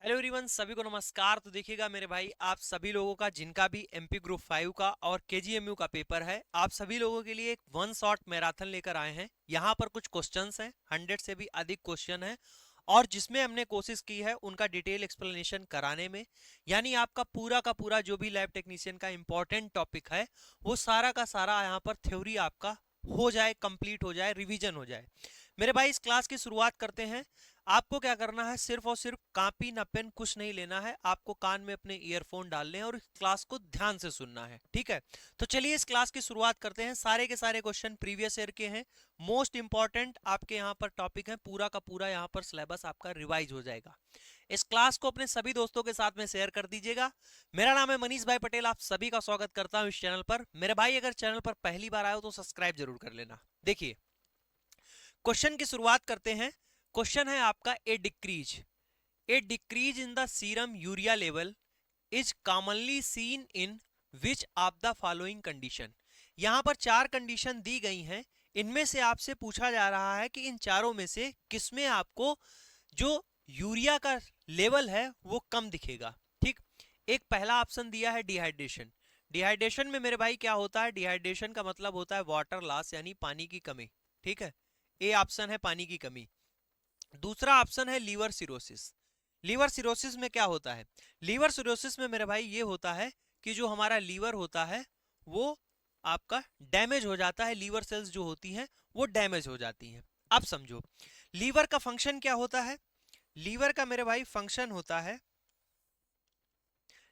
Hello everyone, सभी को नमस्कार। तो देखिएगा मेरे भाई, आप सभी लोगों का जिनका भी एमपी ग्रुप 5 का और केजीएमयू का पेपर है, आप सभी लोगों के लिए एक वन शॉट मैराथन लेकर आए हैं। यहाँ पर कुछ क्वेश्चंस हैं, 100 से भी अधिक क्वेश्चन हैं और जिसमें हमने कोशिश की है उनका डिटेल एक्सप्लेनेशन कराने में। यानी आपका पूरा का पूरा जो भी लैब टेक्नीशियन का इंपॉर्टेंट टॉपिक है वो सारा का सारा यहाँ पर थ्योरी आपका हो जाए, कंप्लीट हो जाए, रिवीजन हो जाए। मेरे भाई, इस क्लास की शुरुआत करते हैं। आपको क्या करना है, सिर्फ और सिर्फ कॉपी ना पेन कुछ नहीं लेना है, आपको कान में अपने ईयरफोन डालने हैं और इस क्लास को ध्यान से सुनना है, ठीक है। तो चलिए इस क्लास की शुरुआत करते हैं। सारे के सारे क्वेश्चन प्रीवियस ईयर के हैं, मोस्ट इंपॉर्टेंट आपके यहाँ पर टॉपिक है, पूरा का पूरा यहाँ पर सिलेबस आपका रिवाइज हो जाएगा। इस क्लास को अपने सभी दोस्तों के साथ में शेयर कर दीजिएगा। मेरा नाम है मनीष भाई पटेल, आप सभी का स्वागत करता हूं इस चैनल पर। मेरे भाई, अगर चैनल पर पहली बार आए हो तो सब्सक्राइब जरूर कर लेना। देखिए, क्वेश्चन की शुरुआत करते हैं। क्वेश्चन है आपका, a decrease in the serum urea level is commonly seen in which of the following condition. यहां पर चार कंडीशन दी गई हैं, इनमें से आपसे पूछा जा रहा है कि इन चारों में से किसमें आपको जो यूरिया का लेवल है वो कम दिखेगा, ठीक। एक पहला ऑप्शन दिया है डिहाइड्रेशन। डिहाइड्रेशन में मेरे भाई क्या होता है, डिहाइड्रेशन का मतलब होता है वाटर लॉस, यानी पानी की कमी, ठीक है। ए ऑप्शन है पानी की कमी। दूसरा ऑप्शन है लीवर सिरोसिस। लीवर सिरोसिस में क्या होता है, लीवर सिरोसिस में मेरे भाई ये होता है कि जो हमारा लीवर होता है वो आपका डैमेज हो जाता है, लीवर सेल्स जो होती हैं वो डैमेज हो जाती हैं। अब समझो, लीवर का फंक्शन क्या होता है। लीवर का मेरे भाई फंक्शन होता है,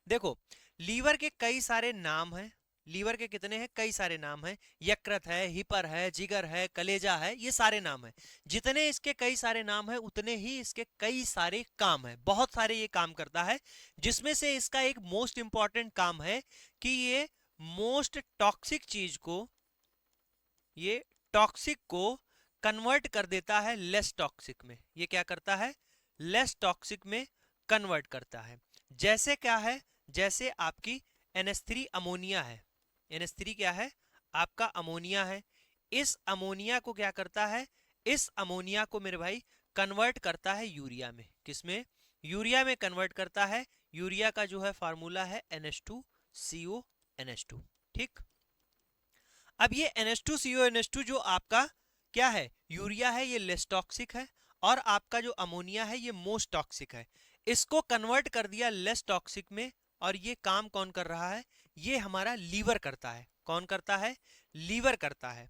देखो, लीवर के कई सारे नाम हैं। लीवर के कितने हैं, कई सारे नाम हैं। यकृत है, हिपर है, जिगर है, कलेजा है, ये सारे नाम हैं। जितने इसके कई सारे नाम हैं उतने ही इसके कई सारे काम हैं, बहुत सारे ये काम करता है। जिसमें से इसका एक मोस्ट इंपॉर्टेंट काम है कि ये मोस्ट टॉक्सिक चीज को, ये टॉक्सिक को कन्वर्ट कर देता है लेस टॉक्सिक में। ये क्या करता है, लेस टॉक्सिक में कन्वर्ट करता है। जैसे क्या है, जैसे आपकी NH3 अमोनिया है। NH3 क्या है, आपका अमोनिया है। इस अमोनिया को क्या करता है, इस अमोनिया को मेरे भाई कन्वर्ट करता है यूरिया में। किसमें, यूरिया में कन्वर्ट करता है। यूरिया का जो है फार्मूला है NH2CO NH2, ठीक। अब ये NH2CO NH2 जो आपका क्या है, यूरिया है, ये लेस टॉक्सिक है और आपका जो अमोनिया है ये मोस्ट टॉक्सिक है। इसको कन्वर्ट कर दिया लेस टॉक्सिक में और ये काम कौन कर रहा है, ये हमारा लीवर करता है। कौन करता है, लीवर करता है।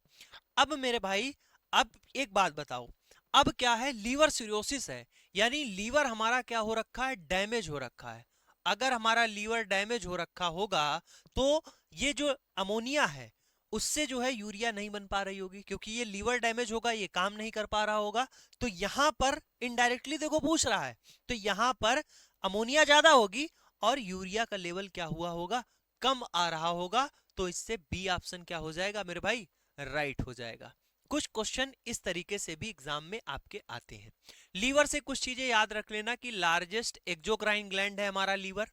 अब मेरे भाई, अब एक बात बताओ, अब क्या है, लीवर सिरोसिस है, यानी लीवर हमारा क्या हो रखा है, डैमेज हो रखा है। अगर हमारा लीवर डैमेज हो रखा होगा तो ये जो अमोनिया है उससे जो है यूरिया नहीं बन पा रही होगी, क्योंकि ये लीवर डैमेज होगा, ये काम नहीं कर पा रहा होगा। तो यहां पर इनडायरेक्टली देखो पूछ रहा है, तो यहां पर अमोनिया ज्यादा होगी और यूरिया का लेवल क्या हुआ होगा, कम आ रहा होगा। तो इससे बी ऑप्शन क्या हो जाएगा मेरे भाई, राइट हो जाएगा। कुछ क्वेश्चन इस तरीके से भी एग्जाम में आपके आते हैं। लीवर से कुछ चीजें याद रख लेना कि लार्जेस्ट एक्सोक्राइन ग्लैंड है हमारा लीवर।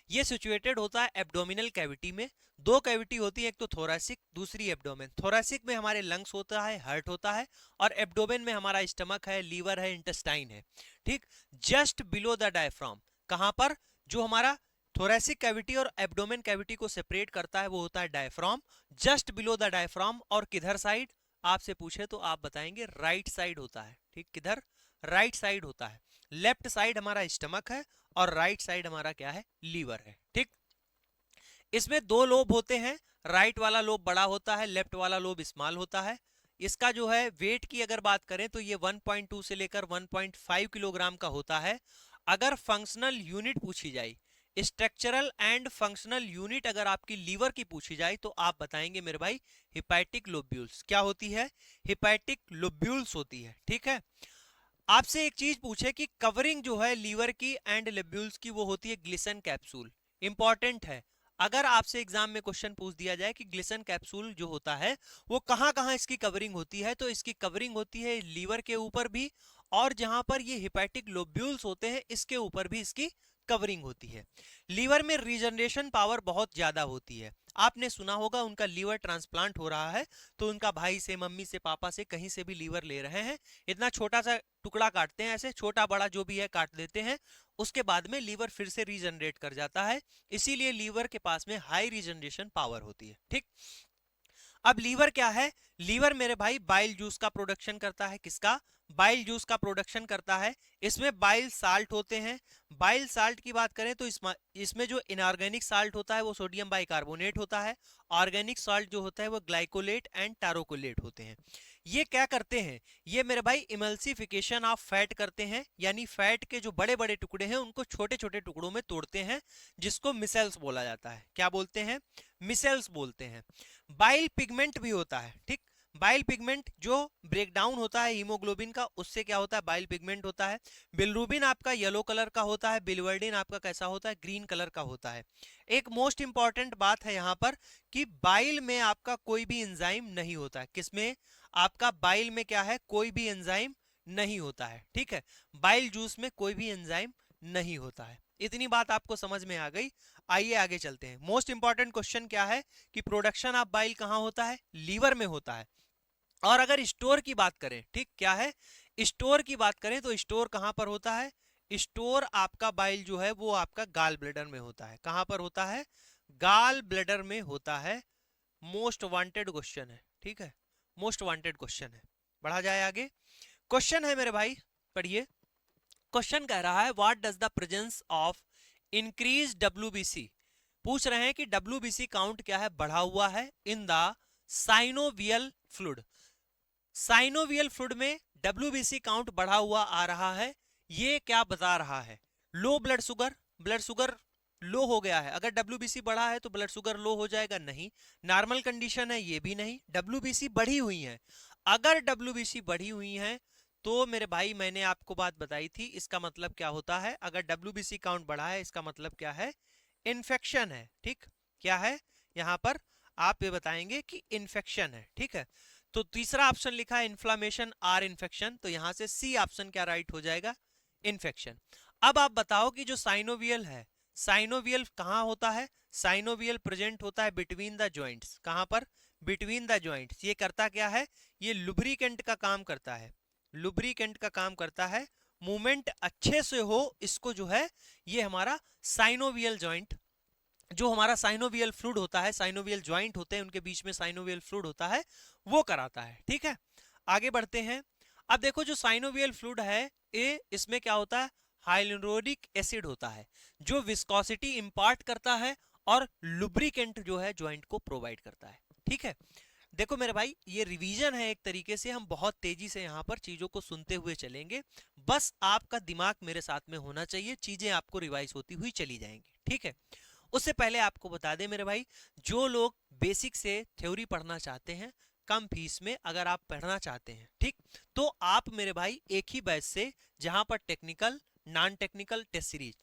ये सिचुएटेड होता है एब्डोमिनल कैविटी में। दो कैविटी होती है, एक तो थोरैसिक, दूसरी एब्डोमेन। थोरैसिक में हमारे लंग्स होता है, हार्ट होता है, और एब्डोमेन में हमारा स्टमक है, लीवर है, इंटेस्टाइन है, ठीक। जस्ट बिलो द डायफ्राम, कहां पर, जो हमारा थोरैसिक कैविटी और एब्डोमेन कैविटी को सेपरेट करता है वो होता है diaphragm, just below the diaphragm. और किधर साइड, आपसे पूछे तो आप बताएंगे राइट साइड होता है, ठीक। किधर, राइट साइड होता है। लेफ्ट साइड हमारा स्टमक है और राइट साइड हमारा क्या है, लीवर है, ठीक। इसमें दो लोब होते हैं, राइट वाला लोब बड़ा होता है, लेफ्ट वाला लोब स्मॉल होता है। इसका जो है वेट की अगर बात करें तो ये 1.2 से लेकर 1.5 किलोग्राम का होता है। अगर फंक्शनल यूनिट पूछी जाए, स्ट्रक्चरल एंड फंक्शनल यूनिट अगर आपकी लीवर की पूछी जाए तो आप बताएंगे मेरे भाई हिपैटिक लोब्यूल्स। क्या होती है, हिपैटिक लोब्यूल्स होती है, ठीक है। आपसे एक चीज पूछे कि कवरिंग जो है लीवर की एंड लेब्यूल्स की वो होती है ग्लिसन कैप्सूल। इंपॉर्टेंट है, अगर आपसे एग्जाम में क्वेश्चन पूछ दिया जाए कि ग्लिसन कैप्सूल जो होता है वो कहां कहां इसकी कवरिंग होती है, तो इसकी कवरिंग होती है लीवर के ऊपर भी, और जहां पर ये हिपैटिक लोब्यूल्स होते हैं इसके ऊपर भी इसकी कवरिंग होती है। लीवर में रीजनरेशन पावर बहुत ज्यादा होती है। आपने सुना होगा उनका लीवर ट्रांसप्लांट हो रहा है तो उनका भाई से, मम्मी से, पापा से, कहीं से भी लीवर ले रहे हैं, इतना छोटा सा टुकड़ा काटते हैं, ऐसे छोटा बड़ा जो भी है काट देते हैं, उसके बाद में लीवर फिर से रीजनरेट कर जाता है। इसीलिए लीवर के पास में हाई रीजनरेशन पावर होती है। ठीक, अब लीवर क्या है? लीवर मेरे भाई बाइल जूस का प्रोडक्शन करता है। किसका? बाइल जूस का प्रोडक्शन करता है। इसमें बाइल साल्ट होते हैं। बाइल साल्ट की बात करें तो इसमें जो इनऑर्गेनिक साल्ट होता है वो सोडियम बाइकार्बोनेट होता है। ऑर्गेनिक साल्ट जो होता है वो ग्लाइकोलेट एंड टारोकोलेट होते हैं। ये क्या करते हैं? ये मेरे भाई इमल्सिफिकेशन ऑफ फैट करते हैं, यानी फैट के जो बड़े बड़े टुकड़े हैं उनको छोटे छोटे टुकड़ों में तोड़ते हैं, जिसको मिसेल्स बोला जाता है। क्या बोलते हैं? मिसेल्स बोलते हैं। बाइल पिगमेंट भी होता है। ठीक, बाइल पिगमेंट जो ब्रेकडाउन होता है हीमोग्लोबिन का, उससे क्या होता है? बाइल पिगमेंट होता है। बिलरुबिन आपका येलो कलर का होता है, बिलवर्डिन आपका कैसा होता है? ग्रीन कलर का होता है। एक मोस्ट इंपॉर्टेंट बात है यहां पर कि बाइल में आपका कोई भी एंजाइम नहीं होता है। किसमें? आपका बाइल में क्या है? कोई भी एंजाइम नहीं होता है। ठीक है, बाइल जूस में कोई भी एंजाइम नहीं होता है। इतनी बात आपको समझ में आ गई। आइए आगे चलते हैं। मोस्ट इंपॉर्टेंट क्वेश्चन क्या है कि प्रोडक्शन ऑफ बाइल कहां होता है? लीवर में होता है। और अगर स्टोर की बात करें, ठीक, क्या है? स्टोर की बात करें तो स्टोर कहां पर होता है? स्टोर आपका बाइल जो है वो आपका गाल ब्लैडर में होता है। कहां पर होता है? गाल ब्लैडर में होता है। मोस्ट वांटेड क्वेश्चन है। ठीक है, मोस्ट वांटेड क्वेश्चन है। बढ़ा जाए आगे। क्वेश्चन है मेरे भाई, पढ़िए। क्वेश्चन कह रहा है what does the presence of increase WBC, पूछ रहे हैं कि डब्ल्यूबीसी काउंट क्या है? बढ़ा हुआ है in the synovial fluid. Synovial fluid में डब्ल्यूबीसी काउंट बढ़ा हुआ आ रहा है। ये क्या बता रहा है? Low blood sugar, blood sugar लो हो गया है। अगर डब्ल्यूबीसी बढ़ा है तो ब्लड शुगर लो हो जाएगा? नहीं। नॉर्मल कंडीशन है? ये भी नहीं। डब्ल्यूबीसी बढ़ी हुई है। अगर डब्ल्यूबीसी बढ़ी हुई है तो मेरे भाई मैंने आपको बात बताई थी, इसका मतलब क्या होता है? अगर डब्ल्यूबीसी काउंट बढ़ा है इसका मतलब क्या है? इन्फेक्शन है। ठीक, क्या है यहां पर? आप ये बताएंगे कि इन्फेक्शन है। ठीक है, तो तीसरा ऑप्शन लिखा है इन्फ्लामेशन आर इन्फेक्शन, तो यहां से सी ऑप्शन क्या राइट हो जाएगा? इन्फेक्शन। अब आप बताओ कि जो साइनोवियल है, साइनोवियल कहां होता है? साइनोवियल प्रेजेंट होता है बिटवीन द जॉइंट्स। कहां पर? Between the joints. ये करता क्या है? ये लुब्रिकेंट का काम करता है। लुब्रिकेंट का काम करता है। मूवमेंट अच्छे से हो इसको जो है, ये हमारा साइनोवियल जॉइंट, जो हमारा साइनोवियल फ्लूइड होता है, साइनोवियल जॉइंट होते हैं उनके बीच में साइनोवियल फ्लूइड होता है, वो कराता है। ठीक है, आगे बढ़ते हैं। अब देखो जो साइनोवियल फ्लूइड है ये, इसमें क्या होता है? हाइलुरोनिक एसिड होता है जो विस्कोसिटी इंपार्ट करता है और लुब्रिकेंट जो है जॉइंट को प्रोवाइड करता है। ठीक है, देखो मेरे भाई ये रिवीजन है एक तरीके से, हम बहुत तेजी से यहाँ पर चीजों को सुनते हुए चलेंगे। बस आपका दिमाग मेरे साथ में होना चाहिए, चीजें आपको रिवाइज होती हुई चली जाएंगी। ठीक है, उससे पहले आपको बता दें मेरे भाई, जो लोग बेसिक से थ्योरी पढ़ना चाहते हैं कम फीस में, अगर आप पढ़ना चाहते हैं, ठीक, तो आप मेरे भाई एक ही बैच से, जहां पर technical, non technical, test series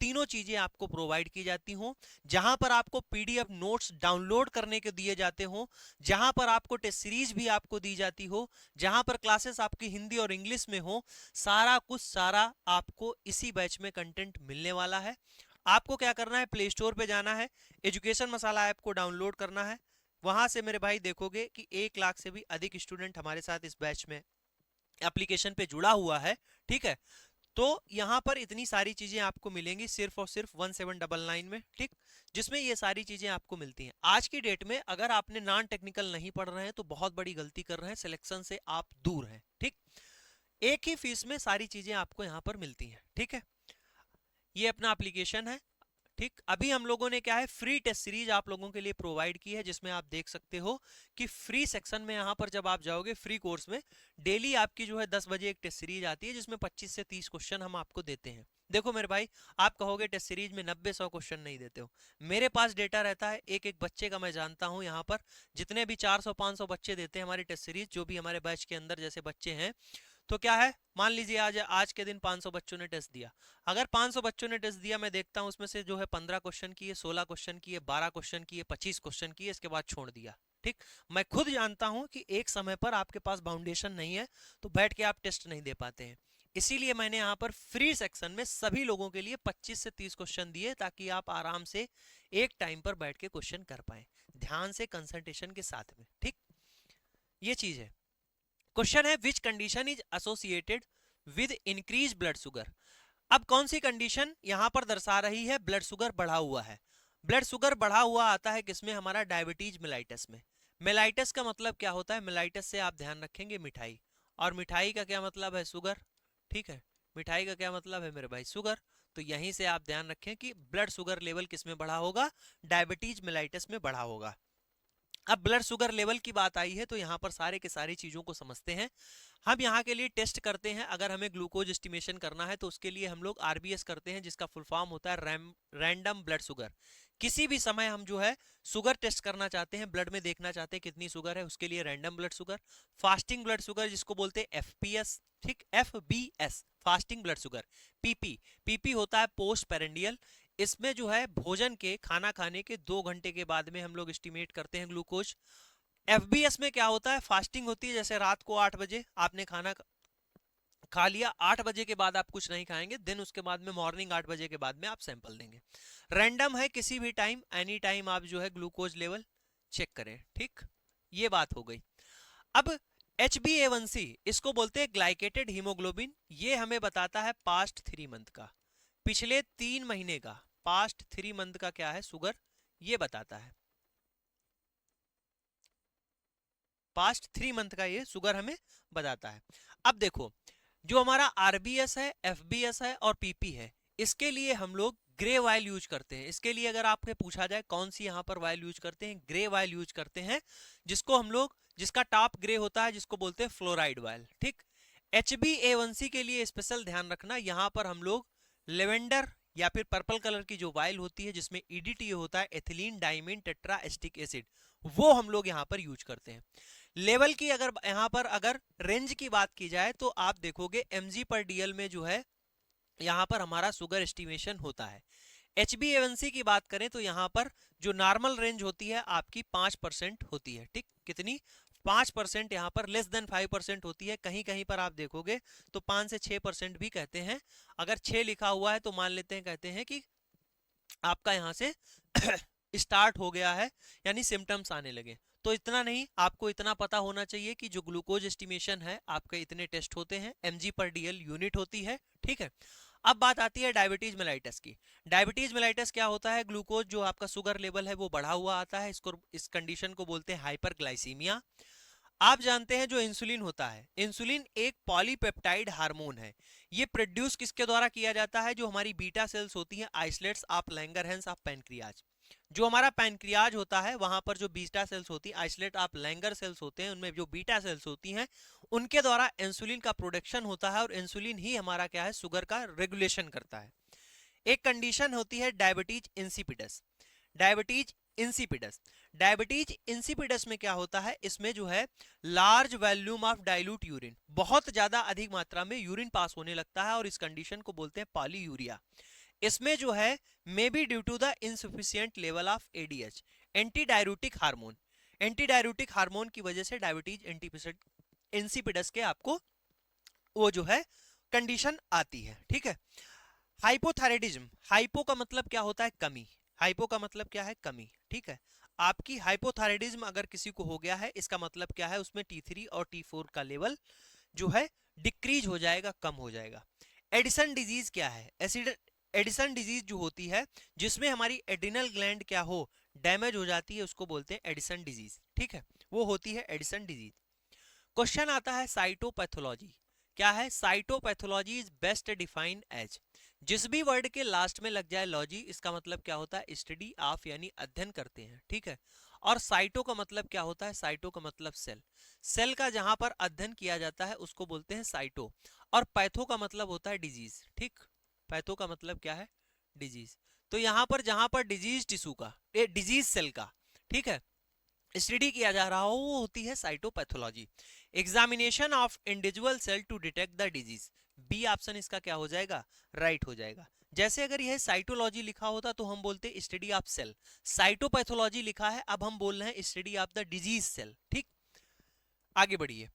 तीनों चीजें आपको प्रोवाइड की जाती हो, जहां पर आपको पीडीएफ नोट्स डाउनलोड करने के दिए जाते हो, जहां पर आपको टेस्ट सीरीज भी आपको दी जाती हो, जहां पर क्लासेस आपकी हिंदी और इंग्लिश में हो, सारा कुछ सारा आपको इसी बैच में कंटेंट मिलने वाला है। आपको क्या करना है? प्ले स्टोर पे जाना है, एजुकेशन मसाला ऐप को डाउनलोड करना है। वहां से मेरे भाई देखोगे कि 1 लाख से भी अधिक स्टूडेंट हमारे साथ इस बैच में एप्लीकेशन पे जुड़ा हुआ है। ठीक है, तो यहां पर इतनी सारी चीजें आपको मिलेंगी सिर्फ और सिर्फ 1799 में। ठीक, जिसमें ये सारी चीजें आपको मिलती हैं। आज की डेट में अगर आपने नॉन टेक्निकल नहीं पढ़ रहे हैं तो बहुत बड़ी गलती कर रहे हैं, सिलेक्शन से आप दूर हैं। ठीक, एक ही फीस में सारी चीजें आपको यहां पर मिलती हैं। ठीक है, ये अपना एप्लीकेशन है। ठीक, अभी हम लोगों ने क्या है, फ्री टेस्ट सीरीज आप लोगों के लिए प्रोवाइड की है, जिसमें आप देख सकते हो कि फ्री सेक्शन में यहां पर जब आप जाओगे फ्री कोर्स में, डेली आपकी जो है 10 बजे एक टेस्ट सीरीज आती है जिसमें 25 से 30 क्वेश्चन हम आपको देते हैं। देखो मेरे भाई, आप कहोगे टेस्ट सीरीज में 90-100 क्वेश्चन नहीं देते हो, मेरे पास डेटा रहता है एक एक बच्चे का। मैं जानता हूं यहाँ पर जितने भी 400-500 बच्चे देते हैं हमारी टेस्ट सीरीज, जो भी हमारे बैच के अंदर जैसे बच्चे हैं, तो क्या है, मान लीजिए आज के दिन 500 बच्चों ने टेस्ट दिया। अगर 500 बच्चों ने टेस्ट दिया, मैं देखता हूं उसमें से जो है 15 क्वेश्चन किए, 16 क्वेश्चन किए, 12 क्वेश्चन किए, 25 क्वेश्चन किए, इसके बाद छोड़ दिया। ठीक, मैं खुद जानता हूं कि एक समय पर आपके पास बाउंडेशन नहीं है तो बैठ के आप टेस्ट नहीं दे पाते हैं। इसीलिए मैंने यहाँ पर फ्री सेक्शन में सभी लोगों के लिए 25 से 30 क्वेश्चन दिए, ताकि आप आराम से एक टाइम पर बैठ के क्वेश्चन कर पाए, ध्यान से, कंसंट्रेशन के साथ में। ठीक, ये चीज है। क्वेश्चन है which condition is associated with increase blood sugar. अब कौन सी कंडीशन यहां पर दर्शा रही है ब्लड शुगर बढ़ा हुआ है? ब्लड शुगर बढ़ा हुआ आता है किसमें? हमारा डायबिटीज मेलाइटस में। मेलाइटस का मतलब क्या होता है? मेलाइटस से आप ध्यान रखेंगे मिठाई, और मिठाई का क्या मतलब है? शुगर। ठीक है, मिठाई का क्या मतलब है मेरे भाई? शुगर। तो यहीं से आप ध्यान रखें कि ब्लड शुगर लेवल किसमें बढ़ा होगा? डायबिटीज मेलाइटस में बढ़ा होगा। अब ब्लड शुगर लेवल की बात आई है तो यहाँ पर सारे के सारी चीजों को समझते हैं। हम यहाँ के लिए टेस्ट करते हैं, अगर हमें ग्लूकोज एस्टिमेशन करना है तो उसके लिए हम लोग आरबीएस करते हैं, जिसका फुल फॉर्म होता है रैंडम ब्लड शुगर। किसी भी समय हम जो है शुगर टेस्ट करना चाहते हैं, ब्लड में देखना चाहते हैं कितनी शुगर है, उसके लिए random blood sugar. Fasting blood sugar जिसको बोलते हैं एफपीएस, ठीक, FBS fasting blood sugar. PP, PP होता है पोस्ट पेरेंडियल। इसमें जो है भोजन के, खाना खाने के 2 घंटे के बाद में हम लोग एस्टिमेट करते हैं ग्लूकोज। एफबीएस में क्या होता है? फास्टिंग होती है, जैसे रात को 8 बजे आपने खाना खा लिया, 8 बजे के बाद आप कुछ नहीं खाएंगे, देन उसके बाद में मॉर्निंग 8 बजे के बाद में आप सैंपल देंगे। रैंडम है, किसी भी टाइम, एनी टाइम आप जो है ग्लूकोज लेवल चेक करें। ठीक, ये बात हो गई। अब HbA1c, इसको बोलते हैं ग्लाइकेटेड हीमोग्लोबिन। ये हमें बताता है पास्ट 3 मंथ का, पिछले 3 महीने का, पास्ट 3 मंथ का क्या है शुगर, ये बताता है। पास्ट 3 मंथ का ये शुगर हमें बताता है। अब देखो, जो हमारा आरबीएस है, एफबीएस है और पीपी है, इसके लिए हम लोग ग्रे वाइल यूज करते हैं। इसके लिए अगर आपसे पूछा जाए कौन सी यहाँ पर वाइल यूज करते हैं, ग्रे वाइल यूज करते हैं, जिसको हम लोग, जिसका टॉप ग्रे होता है, जिसको बोलते हैं फ्लोराइड वाइल। ठीक, HbA1c के लिए स्पेशल ध्यान रखना, यहाँ पर हम लोग लेवेंडर या फिर पर्पल कलर की जो वाइल होती है, जिसमें EDTA होता है, ethylene diamine tetra acetic acid, वो हम लोग यहाँ पर यूज करते हैं। लेवल की अगर यहाँ पर अगर रेंज की बात की जाए तो आप देखोगे mg/dl में जो है यहाँ पर हमारा शुगर एस्टिमेशन होता है। HbA1c की बात करें तो यहाँ पर जो नॉर्मल रेंज होती है आपकी 5% होती है। ठीक, कितनी? 5%। यहाँ पर लेस देन 5% होती है, कहीं कहीं पर आप देखोगे तो 5 से 6% भी कहते हैं। अगर 6 लिखा हुआ है तो मान लेते हैं, कहते हैं कि आपका यहाँ से स्टार्ट हो गया है, यानी सिम्टम्स आने लगे। तो इतना नहीं, आपको इतना पता होना चाहिए कि जो ग्लूकोज एस्टिमेशन है आपके इतने टेस्ट होते हैं, mg/dl यूनिट होती है। ठीक है, अब बात आती है डायबिटीज मेलाइटस की। डायबिटीज मेलाइटस क्या होता है? ग्लूकोज जो आपका शुगर लेवल है वो बढ़ा हुआ आता है, इसको, इस कंडीशन को बोलते हैं हाइपरग्लाइसीमिया। आप जानते हैं जो इंसुलिन होता है, इंसुलिन एक पॉलीपेप्टाइड हार्मोन है। ये प्रोड्यूस किसके द्वारा किया जाता है? जो हमारी बीटा सेल्स होती हैं, islets of Langerhans of pancreas. जो हमारा पैनक्रियाज होता है वहां पर जो बीटा सेल्स होती है, आइसलेट ऑफ लैंगर सेल्स होते हैं, उनमें जो बीटा सेल्स होती हैं, उनके द्वारा इंसुलिन का प्रोडक्शन होता है, और इंसुलिन ही हमारा क्या है? शुगर का रेगुलेशन करता है। एक कंडीशन होती है diabetes insipidus. Diabetes insipidus, diabetes insipidus में क्या होता है? इसमें जो है large volume of dilute urine, बहुत ज्यादा अधिक मात्रा में यूरिन पास होने लगता है, और इस कंडीशन को बोलते हैं पॉलीयूरिया। इसमें जो है may be due to the insufficient level of ADH, anti diuretic hormone. Anti diuretic hormone की वजह से डायबिटीज इंसिपिडस के आपको वो जो है कंडीशन आती है। ठीक है, हाइपोथायराइडिज्म, हाइपो का मतलब क्या होता है? कमी। हाइपो का मतलब क्या है? कमी। ठीक है, आपकी हाइपोथायराइडिज्म अगर किसी को हो गया है, इसका मतलब क्या है? उसमें T3 और T4 का लेवल जो है डिक्रीज हो जाएगा, कम हो जाएगा। एडिसन डिजीज क्या है? एडिसन डिजीज जो होती है, जिसमें हमारी एड्रिनल ग्लैंड क्या हो, डैमेज हो जाती है, उसको बोलते हैं एडिसन डिजीज। ठीक है, वो होती है एडिसन डिजीज। क्वेश्चन आता है साइटोपैथोलॉजी क्या है? Cytopathology is best defined as, जिस भी वर्ड के लास्ट में लग जाए लॉजी, इसका मतलब क्या होता है? स्टडी ऑफ, यानी अध्ययन करते हैं। ठीक है, और साइटो का मतलब क्या होता है? साइटो का मतलब सेल, सेल का जहां पर अध्ययन किया जाता है उसको बोलते हैं साइटो। और पैथो का मतलब होता है डिजीज। ठीक, पैथो का मतलब क्या है? डिजीज। तो यहां पर जहां पर डिजीज टिश्यू का, डिजीज सेल का, ठीक है, स्टडी किया जा रहा हो, वो होती है cytopathology. Examination of individual cell to detect the disease, b option इसका क्या हो जाएगा? राइट हो जाएगा। जैसे अगर यह साइटोलॉजी लिखा होता तो हम बोलते स्टडी ऑफ सेल, साइटोपैथोलॉजी लिखा है, अब हम बोल रहे हैं study of the disease cell. ठीक, आगे बढ़िए,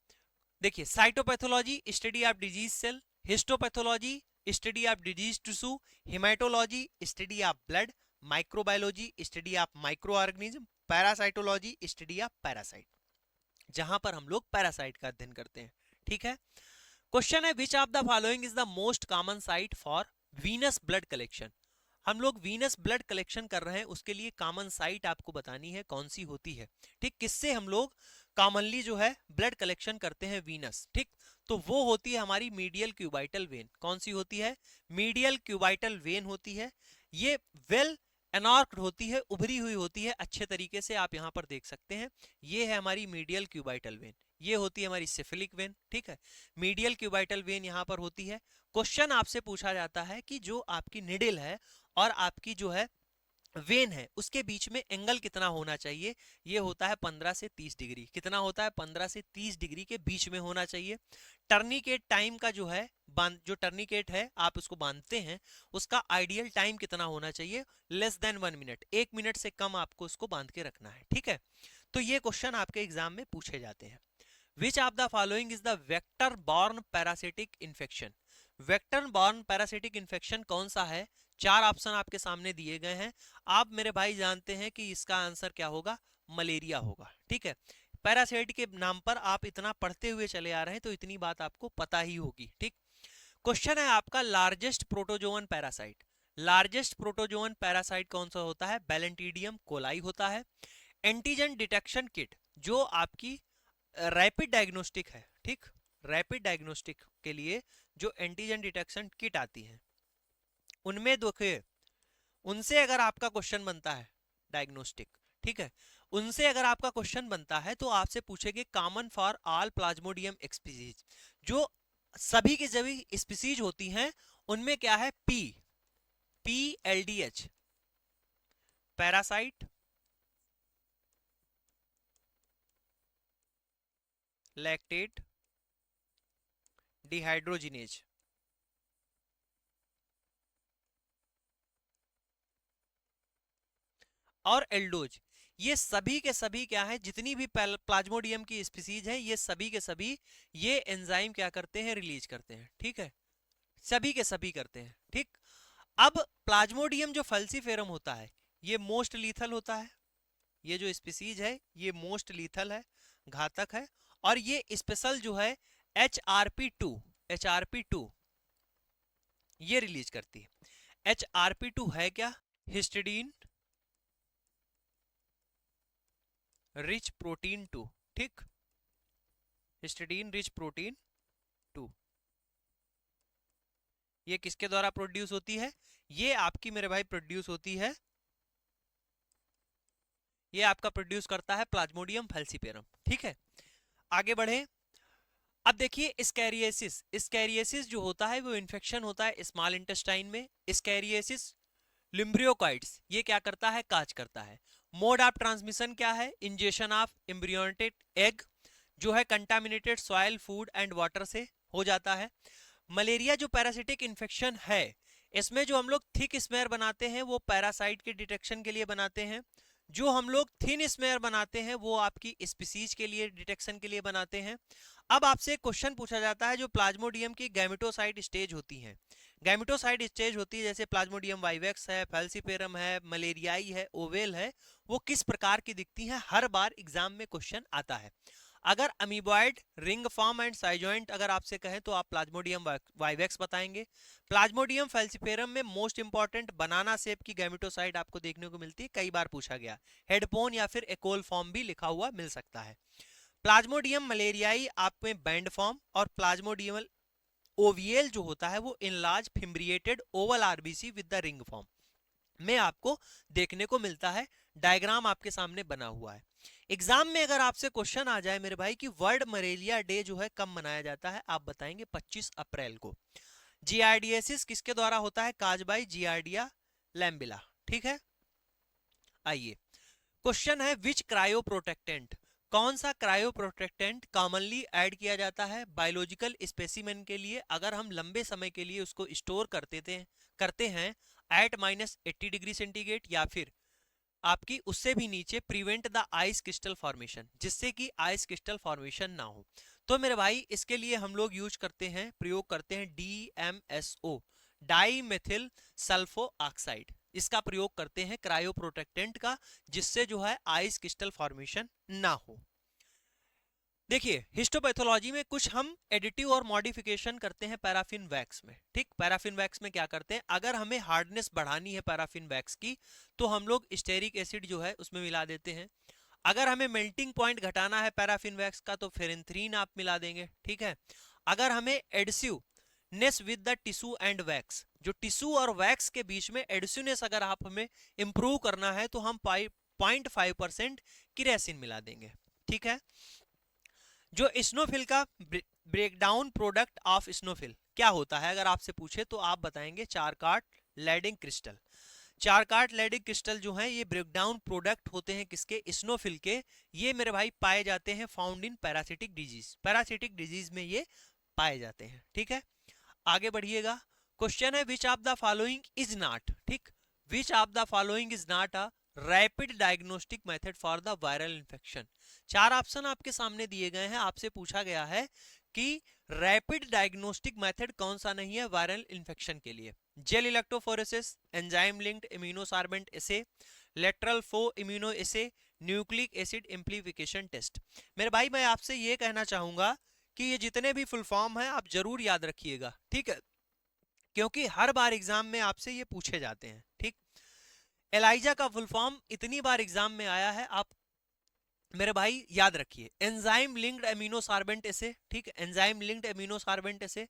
देखिए cytopathology study of disease cell, histopathology study of disease tissue, haematology study of blood, microbiology study of micro organism, parasitology study of parasite, जहां पर हम लोग पैरासाइट का अध्ययन करते हैं। ठीक है। क्वेश्चन है which of the following is the most common site for venous blood collection. हम लोग वीनस ब्लड कलेक्शन कर रहे हैं, उसके लिए कॉमन साइट आपको बतानी है कौन सी होती है। ठीक, किससे हम लोग कॉमनली जो है ब्लड कलेक्शन करते हैं वीनस। ठीक, तो वो होती है हमारी मीडियल क्यूबाइटल वेन। कौन सी होती है? मीडियल क्यूबाइटल वेन होती है। ये वेल एनॉर्क्ड होती है, उभरी हुई होती है अच्छे तरीके से, आप यहां पर देख सकते हैं। ये है हमारी मीडियल क्यूबाइटल वेन, ये होती है हमारी सिफिलिक वेन। ठीक है, मीडियल क्यूबाइटल वेन यहां पर होती है। क्वेश्चन आपसे पूछा जाता है कि जो आपकी निडिल है और आपकी जो है वेन है, उसके बीच में एंगल कितना होना चाहिए? ये होता है 15 से 30 डिग्री। कितना होता है? 15 से 30 डिग्री के बीच में होना चाहिए। टर्निकेट टाइम का जो है, जो टर्निकेट है आप उसको बांधते हैं, उसका आइडियल टाइम कितना होना चाहिए? लेस देन 1 मिनट, 1 मिनट से कम आपको उसको बांध के रखना है। ठीक है, तो ये क्वेश्चन आपके एग्जाम में पूछे जाते हैं। Which of the following is the vector borne parasitic infection. Vector borne parasitic infection कौन सा है? 4 ऑप्शन आपके सामने दिए गए हैं। आप मेरे भाई जानते हैं कि इसका आंसर क्या होगा? मलेरिया होगा। ठीक है, पैरासाइट के नाम पर आप इतना पढ़ते हुए चले आ रहे हैं तो इतनी बात आपको पता ही होगी। ठीक, क्वेश्चन है आपका largest protozoan parasite. Largest protozoan parasite कौन सा होता है? बैलेंटीडियम कोलाई होता है। एंटीजन डिटेक्शन किट जो आपकी रैपिड डायग्नोस्टिक है, ठीक, रैपिड डायग्नोस्टिक के लिए जो एंटीजन डिटेक्शन किट आती है, उनमें देखिए, उनसे अगर आपका क्वेश्चन बनता है डायग्नोस्टिक, ठीक है, उनसे अगर आपका क्वेश्चन बनता है तो आपसे पूछेंगे common for all Plasmodium species. जो सभी की सभी स्पीसीज होती हैं उनमें क्या है? PLDH parasite, lactate, dehydrogenase. और एल्डोज, ये सभी के सभी क्या है? जितनी भी प्लाज्मोडियम की स्पीसीज है, ये सभी के सभी ये एंजाइम क्या करते हैं? रिलीज करते हैं। ठीक है, सभी के सभी करते हैं। ठीक, अब प्लाज्मोडियम जो फल्सीफेरम होता है, ये मोस्ट लीथल होता है। ये जो स्पीसीज है ये मोस्ट लीथल है, घातक है। और ये स्पेशल जो है HRP2 ये रिलीज करती है। HRP2 है क्या? Histidine rich protein 2। ठीक, हिस्टिडीन रिच प्रोटीन 2, ये किसके द्वारा प्रोड्यूस होती है? ये आपकी मेरे भाई प्रोड्यूस होती है, ये आपका प्रोड्यूस करता है प्लाज्मोडियम फैल्सीपेरम। ठीक है, आगे बढ़े। अब देखिए स्कैरिएसिस, स्कैरिएसिस जो होता है वो इन्फेक्शन होता है स्मॉल इंटेस्टाइन में। स्कैरिएसिस लिम्ब्रियोकाइट्स ये क्या करता है? काज करता है। मोड ऑफ ट्रांसमिशन क्या है? इंजेक्शन ऑफ एम्ब्रियोनेटेड एग जो है contaminated soil, food and water से हो जाता है। मलेरिया जो पैरासिटिक इन्फेक्शन है, इसमें जो हम लोग थिक स्मेयर बनाते हैं वो पैरासाइट के डिटेक्शन के लिए बनाते हैं। जो हम लोग थिन स्मेयर बनाते हैं वो आपकी स्पीसीज के लिए डिटेक्शन के लिए बनाते हैं। अब आपसे क्वेश्चन पूछा जाता है जो प्लाज्मोडियम की गैमेटोसाइट स्टेज होती हैं, गैमेटोसाइट स्टेज होती है, जैसे प्लाज्मोडियम वाइवेक्स है, फैल्सीपेरम है, मलेरियाई है, ओवेल है, वो किस प्रकार की दिखती हैं? हर बार एग्जाम में क्वेश्चन आता है। अगर अमीबॉइड, रिंग फॉर्म एंड साइजॉइंट अगर आपसे कहें तो आप प्लाज्मोडियम वाइवेक्स बताएंगे। प्लाज्मोडियम फैल्सीपेरम में मोस्ट इंपॉर्टेंट बनाना शेप की गैमेटोसाइट आपको देखने को मिलती है, कई बार पूछा गया। हेडपोन या फिर एकोल फॉर्म भी लिखा हुआ मिल सकता है। प्लाज्मोडियम मलेरियाई आप में बैंड फॉर्म, और प्लाज्मोडियम ओवियल जो होता है वो enlarged fimbriated oval RBC with the ring form में आपको देखने को मिलता है। डायग्राम आपके सामने बना हुआ है। एग्जाम में अगर आपसे क्वेश्चन आ जाए मेरे भाई कि वर्ल्ड मलेरिया डे जो है कब मनाया जाता है, आप बताएंगे 25 अप्रैल को। जियार्डियासिस किसके द्वारा होता है? काजबाई जियार्डिया लैम्बिला। ठीक है, आइए क्वेश्चन है विच क्रायो प्रोटेक्टेंट, कौन सा क्रायो प्रोटेक्टेंट कॉमनली ऐड किया जाता है बायोलॉजिकल स्पेसिमेन के लिए? अगर हम लंबे समय के लिए उसको स्टोर करते हैं एट -80 डिग्री सेंटीग्रेड, या फिर आपकी उससे भी नीचे, prevent the ice crystal formation, जिससे कि आइस क्रिस्टल फॉर्मेशन ना हो, तो मेरे भाई इसके लिए हम लोग यूज करते हैं, प्रयोग करते हैं DMSO, di methyl sulfoxide. इसका प्रयोग करते हैं क्रायो प्रोटेक्टेंट का, जिससे जो है आइस क्रिस्टल फॉर्मेशन ना हो। देखिए हिस्टोपैथोलॉजी में कुछ हम एडिटिव और मॉडिफिकेशन करते हैं पैराफिन वैक्स में। ठीक, पैराफिन वैक्स में क्या करते हैं, अगर हमें हार्डनेस बढ़ानी है पैराफिन वैक्स की तो हम लोग स्टेरिक एसिड जो है उसमें मिला देते हैं। अगर हमें मेल्टिंग पॉइंट घटाना है पैराफिन वैक्स का तो फेरेंथ्रीन आप मिला देंगे। ठीक है, अगर हमें adhesiveness with the tissue and wax, जो टिश्यू और वैक्स के बीच में एडसिवनेस अगर आप हमें इंप्रूव करना है तो हम 0.5% किरेसिन मिला देंगे। ठीक है, जो स्नोफिल का ब्रेकडाउन प्रोडक्ट ऑफ स्नोफिल क्या होता है अगर आपसे पूछे तो आप बताएंगे चारकाट लेडिंग क्रिस्टल। चारकाट लेडिंग क्रिस्टल जो है ये ब्रेकडाउन प्रोडक्ट होते हैं किसके, स्नोफिल के। ये मेरे भाई पाए जाते हैं found in parasitic disease, parasitic disease में ये पाए जाते हैं। ठीक है, आगे बढ़िएगा। क्वेश्चन है which of the following is not, ठीक, which of the following is not a rapid diagnostic method for the viral infection. चार ऑप्शन आपके सामने दिए गए हैं, आपसे पूछा गया है कि रैपिड डायग्नोस्टिक मेथड कौन सा नहीं है वायरल इन्फेक्शन के लिए। जेल इलेक्ट्रोफोरेसिस, एंजाइम लिंक्ड इम्यूनोसार्बेंट एसे, lateral flow immuno assay, nucleic acid amplification test. मेरे भाई मैं आपसे ये कहना चाहूंगा कि ये जितने भी फुल फॉर्म है आप जरूर याद रखिएगा। ठीक है, क्योंकि हर बार एग्जाम में आपसे ये पूछे जाते हैं। ठीक, एलाइजा का फुल फॉर्म इतनी बार एग्जाम में आया है, आप मेरे भाई याद रखिए। Enzyme linked immuno sorbent assay, ठीक, enzyme linked immuno sorbent assay,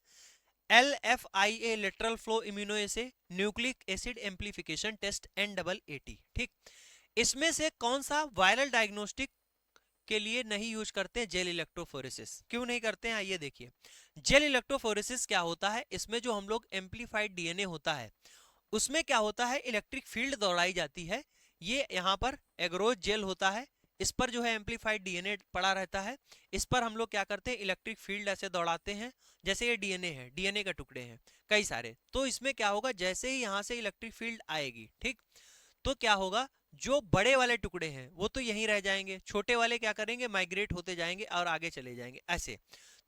LFIA lateral flow immuno assay, nucleic acid amplification test, NAAT। ठीक, इसमें से कौन सा वायरल डायग्नोस्टिक के लिए नहीं यूज करते हैं, जेल इलेक्ट्रोफोरेसिस। क्यों नहीं करते हैं आइए देखिए। जेल इलेक्ट्रोफोरेसिस क्या होता है, इसमें जो हम लोग एम्प्लीफाइड डीएनए होता है उसमें क्या होता है, इलेक्ट्रिक फील्ड दौड़ाई जाती है। ये यहाँ पर एग्रोज जेल होता है, इस पर जो है एम्प्लीफाइड डीएनए पड़ा रहता है। इस पर हम लोग क्या करते हैं, इलेक्ट्रिक फील्ड ऐसे दौड़ाते हैं। जैसे ये डीएनए है, डीएनए के टुकड़े हैं कई सारे, तो इसमें क्या होगा, जैसे ही यहाँ से इलेक्ट्रिक फील्ड आएगी, ठीक, तो क्या होगा, जो बड़े वाले टुकड़े हैं वो तो यहीं रह जाएंगे, छोटे वाले क्या करेंगे, माइग्रेट होते जाएंगे और आगे चले जाएंगे ऐसे।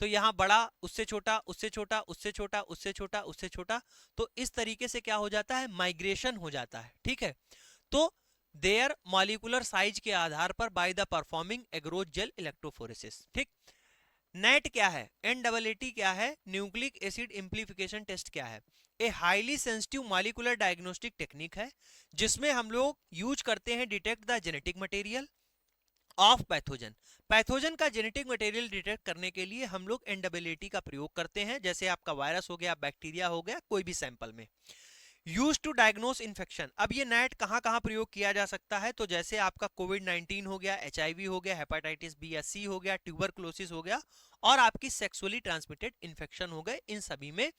तो यहाँ बड़ा, उससे छोटा, उससे छोटा, उससे छोटा, उससे छोटा, उससे छोटा, तो इस तरीके से क्या हो जाता है, माइग्रेशन हो जाता है। ठीक है, तो देयर मॉलिक्यूलर साइज के आधार पर by the performing एग्रोज gel electrophoresis. ठीक, नेट क्या है, NAAT क्या है, न्यूक्लिक एसिड इम्प्लीफिकेशन टेस्ट क्या है। A highly sensitive molecular diagnostic technique है जिसमें हम लोग यूज करते हैं detect the genetic material of pathogen. Pathogen का जेनेटिक मटेरियल डिटेक्ट करने के लिए हम लोग NAAT का प्रयोग करते हैं, जैसे आपका वायरस हो गया, बैक्टीरिया हो गया, कोई भी सैंपल में। यूज टू डायग्नोस इन्फेक्शन, अब ये नेट कहाँ कहाँ प्रयोग किया जा सकता है, तो जैसे आपका कोविड-19 हो गया, HIV हो गया, हेपेटाइटिस B या C हो गया, ट्यूबरकुलोसिस हो गया, और आपकी सेक्सुअली ट्रांसमिटेड इन्फेक्शन हो गए, इन सभी में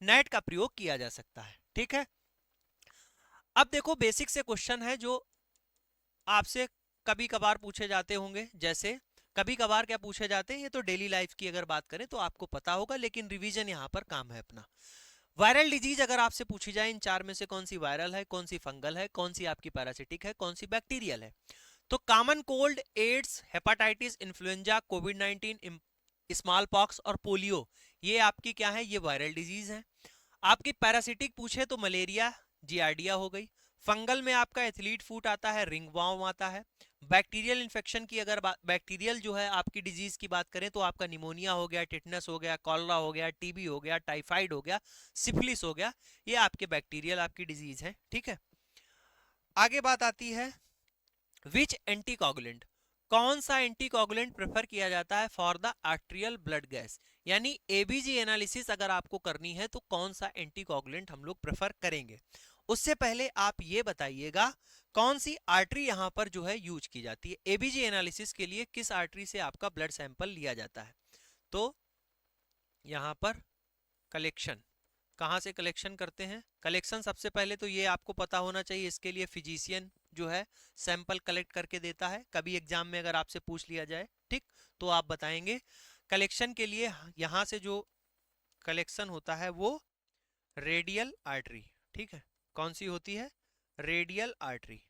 नेट का प्रयोग किया जा सकता है। ठीक है, अब देखो बेसिक से क्वेश्चन है जो आपसे कभी कभार पूछे जाते होंगे। जैसे कभी कभार क्या पूछे जाते हैं, ये तो डेली लाइफ की अगर बात करें तो आपको पता होगा, लेकिन रिवीजन यहाँ पर काम है अपना। वायरल डिजीज अगर आपसे पूछी जाए इन चार में से कौन सी वायरल है, कौन सी फंगल है, कौन सी आपकी पैरासिटिक है, कौन सी बैक्टीरियल है, तो common cold, AIDS, hepatitis, influenza, कोविड-19, स्मॉल पॉक्स और पोलियो, ये आपकी क्या है, ये वायरल डिजीज है। आपकी पैरासिटिक पूछे तो मलेरिया, जियार्डिया हो गई। फंगल में आपका एथलीट फूट आता है, रिंगवॉर्म आता है। बैक्टीरियल इन्फेक्शन की अगर बैक्टीरियल जो है आपकी डिजीज की बात करें तो आपका निमोनिया हो गया, टिटनस हो गया, कॉलरा हो गया, टीबी हो गया, टाइफाइड हो गया, सिफिलिस हो गया, ये आपके बैक्टीरियल आपकी डिजीज है। ठीक है, आगे बात आती है विच एंटीकोगुलेंट, कौन सा एंटीकोगुलेंट प्रेफर किया जाता है for the arterial blood gas, यानी एबीजी एनालिसिस अगर आपको करनी है तो कौन सा एंटीकोगुलेंट हम लोग प्रेफर करेंगे। उससे पहले आप ये बताइएगा कौन सी आर्टरी यहां पर जो है यूज की जाती है, एबीजी एनालिसिस के लिए किस आर्टरी से आपका ब्लड सैंपल लिया जाता है। तो यहां पर कलेक्शन, कहाँ से कलेक्शन करते हैं, कलेक्शन सबसे पहले तो ये आपको पता होना चाहिए, इसके लिए फिजिशियन जो है सैंपल कलेक्ट करके देता है। कभी एग्जाम में अगर आपसे पूछ लिया जाए, ठीक, तो आप बताएंगे कलेक्शन के लिए यहां से जो कलेक्शन होता है वो रेडियल आर्टरी। ठीक है, कौन सी होती है, रेडियल आर्टरी,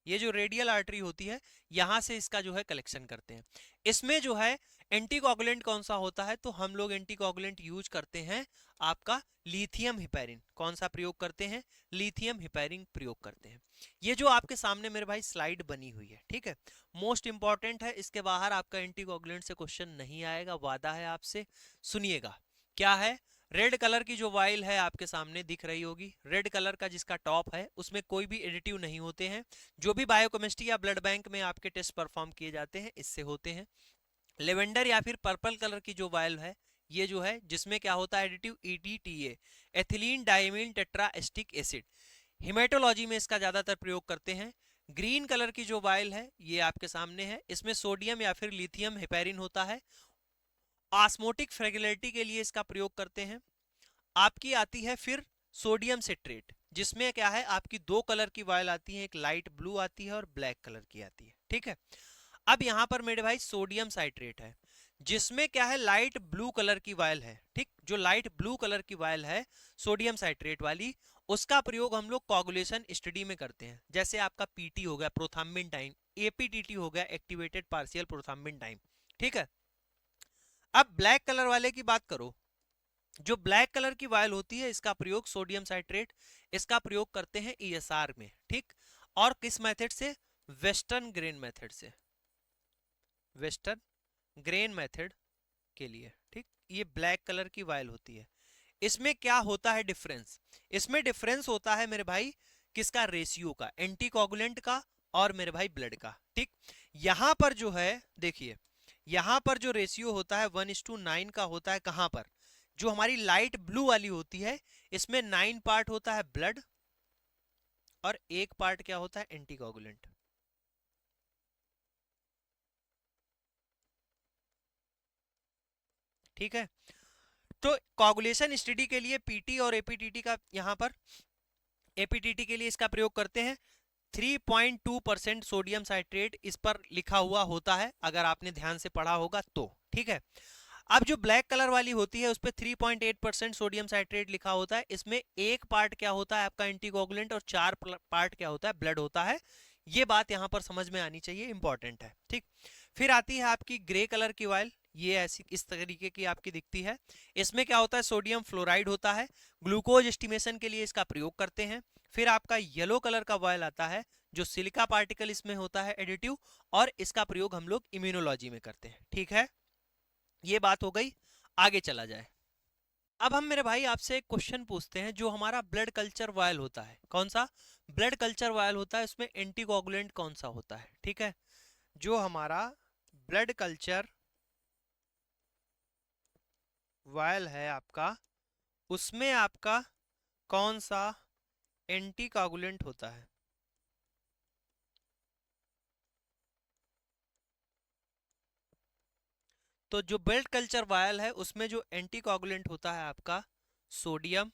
ये जो रेडियल आर्टरी होती है यहां से इसका जो है कलेक्शन करते हैं। इसमें जो है एंटीकोगुलेंट कौन सा होता है, तो हम लोग एंटीकोगुलेंट यूज करते हैं आपका लिथियम हिपैरिन। कौन सा प्रयोग करते हैं, लिथियम हिपैरिन प्रयोग करते हैं। ये जो आपके सामने मेरे भाई स्लाइड बनी हुई है, ठीक है, मोस्ट इंपॉर्टेंट है, इसके बाहर आपका एंटीकोगुलेंट से क्वेश्चन नहीं आएगा, वादा है आपसे। सुनिएगा क्या है, रेड कलर की जो वाइल है आपके सामने दिख रही होगी, रेड कलर का जिसका टॉप है उसमें कोई भी एडिटिव नहीं होते हैं। जो भी बायोकेमिस्ट्री या ब्लड बैंक में आपके टेस्ट परफॉर्म किए जाते हैं इससे होते हैं। लेवेंडर या फिर पर्पल कलर की जो वाइल है ये जो है जिसमें क्या होता है additive EDTA, ethylene diamine tetraacetic acid, haematology में इसका ज्यादातर प्रयोग करते हैं। ग्रीन कलर की जो वाइल है ये आपके सामने है, इसमें सोडियम या फिर लिथियम हेपेरिन होता है, ऑस्मोटिक फ्रेगिलिटी के लिए इसका प्रयोग करते हैं। आपकी आती है फिर सोडियम सिट्रेट, जिसमें क्या है आपकी दो कलर की वाइल आती है, एक लाइट ब्लू आती है और ब्लैक कलर की आती है, ठीक है। अब यहां पर मेरे भाई सोडियम साइट्रेट है, जिसमें क्या है लाइट ब्लू कलर की वाइल है, ठीक, जो लाइट ब्लू कलर की वाइल है सोडियम साइट्रेट वाली, उसका प्रयोग हम लोग कोगुलेशन स्टडी में करते हैं। जैसे आपका PT हो गया प्रोथाम्बिन टाइम, APTT हो गया एक्टिवेटेड पार्शियल प्रोथाम्बिन टाइम, ठीक है। अब ब्लैक कलर वाले की बात करो, जो ब्लैक कलर की वायल होती है इसका प्रयोग सोडियम साइट्रेट, इसका प्रयोग करते हैं ESR में, ठीक। और किस मेथड से, वेस्टर्न ग्रेन मेथड से, वेस्टर्न ग्रेन मेथड के लिए, ठीक। ये ब्लैक कलर की वायल होती है। इसमें क्या होता है डिफरेंस, इसमें डिफरेंस होता है मेरे भाई किसका, रेशियो का, एंटीकोगुलेंट का और मेरे भाई ब्लड का, ठीक। यहां पर जो है देखिए, यहां पर जो रेशियो होता है 1:9 का होता है, कहां पर, जो हमारी लाइट ब्लू वाली होती है इसमें 9 पार्ट होता है ब्लड और 1 पार्ट क्या होता है एंटीकोगुलेंट, ठीक है। तो कोगुलेशन स्टडी के लिए PT और APTT का यहां पर APTT के लिए इसका प्रयोग करते हैं। 3.2% सोडियम साइट्रेट इस पर लिखा हुआ होता है अगर आपने ध्यान से पढ़ा होगा तो, ठीक है। अब जो ब्लैक कलर वाली होती है उस पर 3.8% सोडियम साइट्रेट लिखा होता है, इसमें 1 पार्ट क्या होता है आपका एंटीकोगुलेंट और 4 पार्ट क्या होता है ब्लड होता है। ये बात यहां पर समझ में आनी चाहिए, इंपॉर्टेंट है, ठीक। फिर आती है आपकी ग्रे कलर की वाइल, ये ऐसी इस तरीके की आपकी दिखती है। इसमें क्या होता है सोडियम फ्लोराइड होता है, ग्लूकोज एस्टिमेशन के लिए इसका प्रयोग करते हैं। फिर आपका येलो कलर का वाइल आता है जो सिलिका पार्टिकल इसमें होता है एडिटिव, और इसका प्रयोग हम लोग इम्यूनोलॉजी में करते हैं, ठीक है। ये बात हो गई, आगे चला जाए। अब हम मेरे भाई आपसे एक क्वेश्चन पूछते हैं, जो हमारा ब्लड कल्चर वायल होता है, कौन सा ब्लड कल्चर वायल होता है, उसमें एंटीकोगुलेंट कौन सा होता है, ठीक है। जो हमारा ब्लड कल्चर वायल है आपका, उसमें आपका कौन सा एंटीकोगुलेंट होता है, तो जो ब्लड कल्चर वायल है उसमें जो एंटीकोगुलेंट होता है आपका सोडियम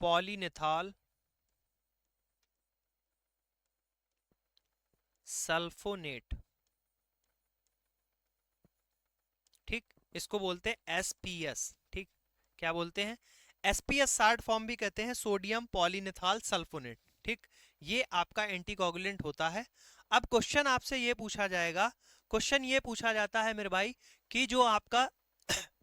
पॉलीनेथॉल सल्फोनेट, ठीक, इसको बोलते हैं SPS, ठीक। क्या बोलते हैं, SPS शार्ट फॉर्म भी कहते हैं, सोडियम पॉलीनेथॉल सल्फोनेट, ठीक। ये आपका एंटीकोगुलेंट होता है। अब क्वेश्चन आपसे ये पूछा जाएगा, क्वेश्चन ये पूछा जाता है मेरे भाई कि जो आपका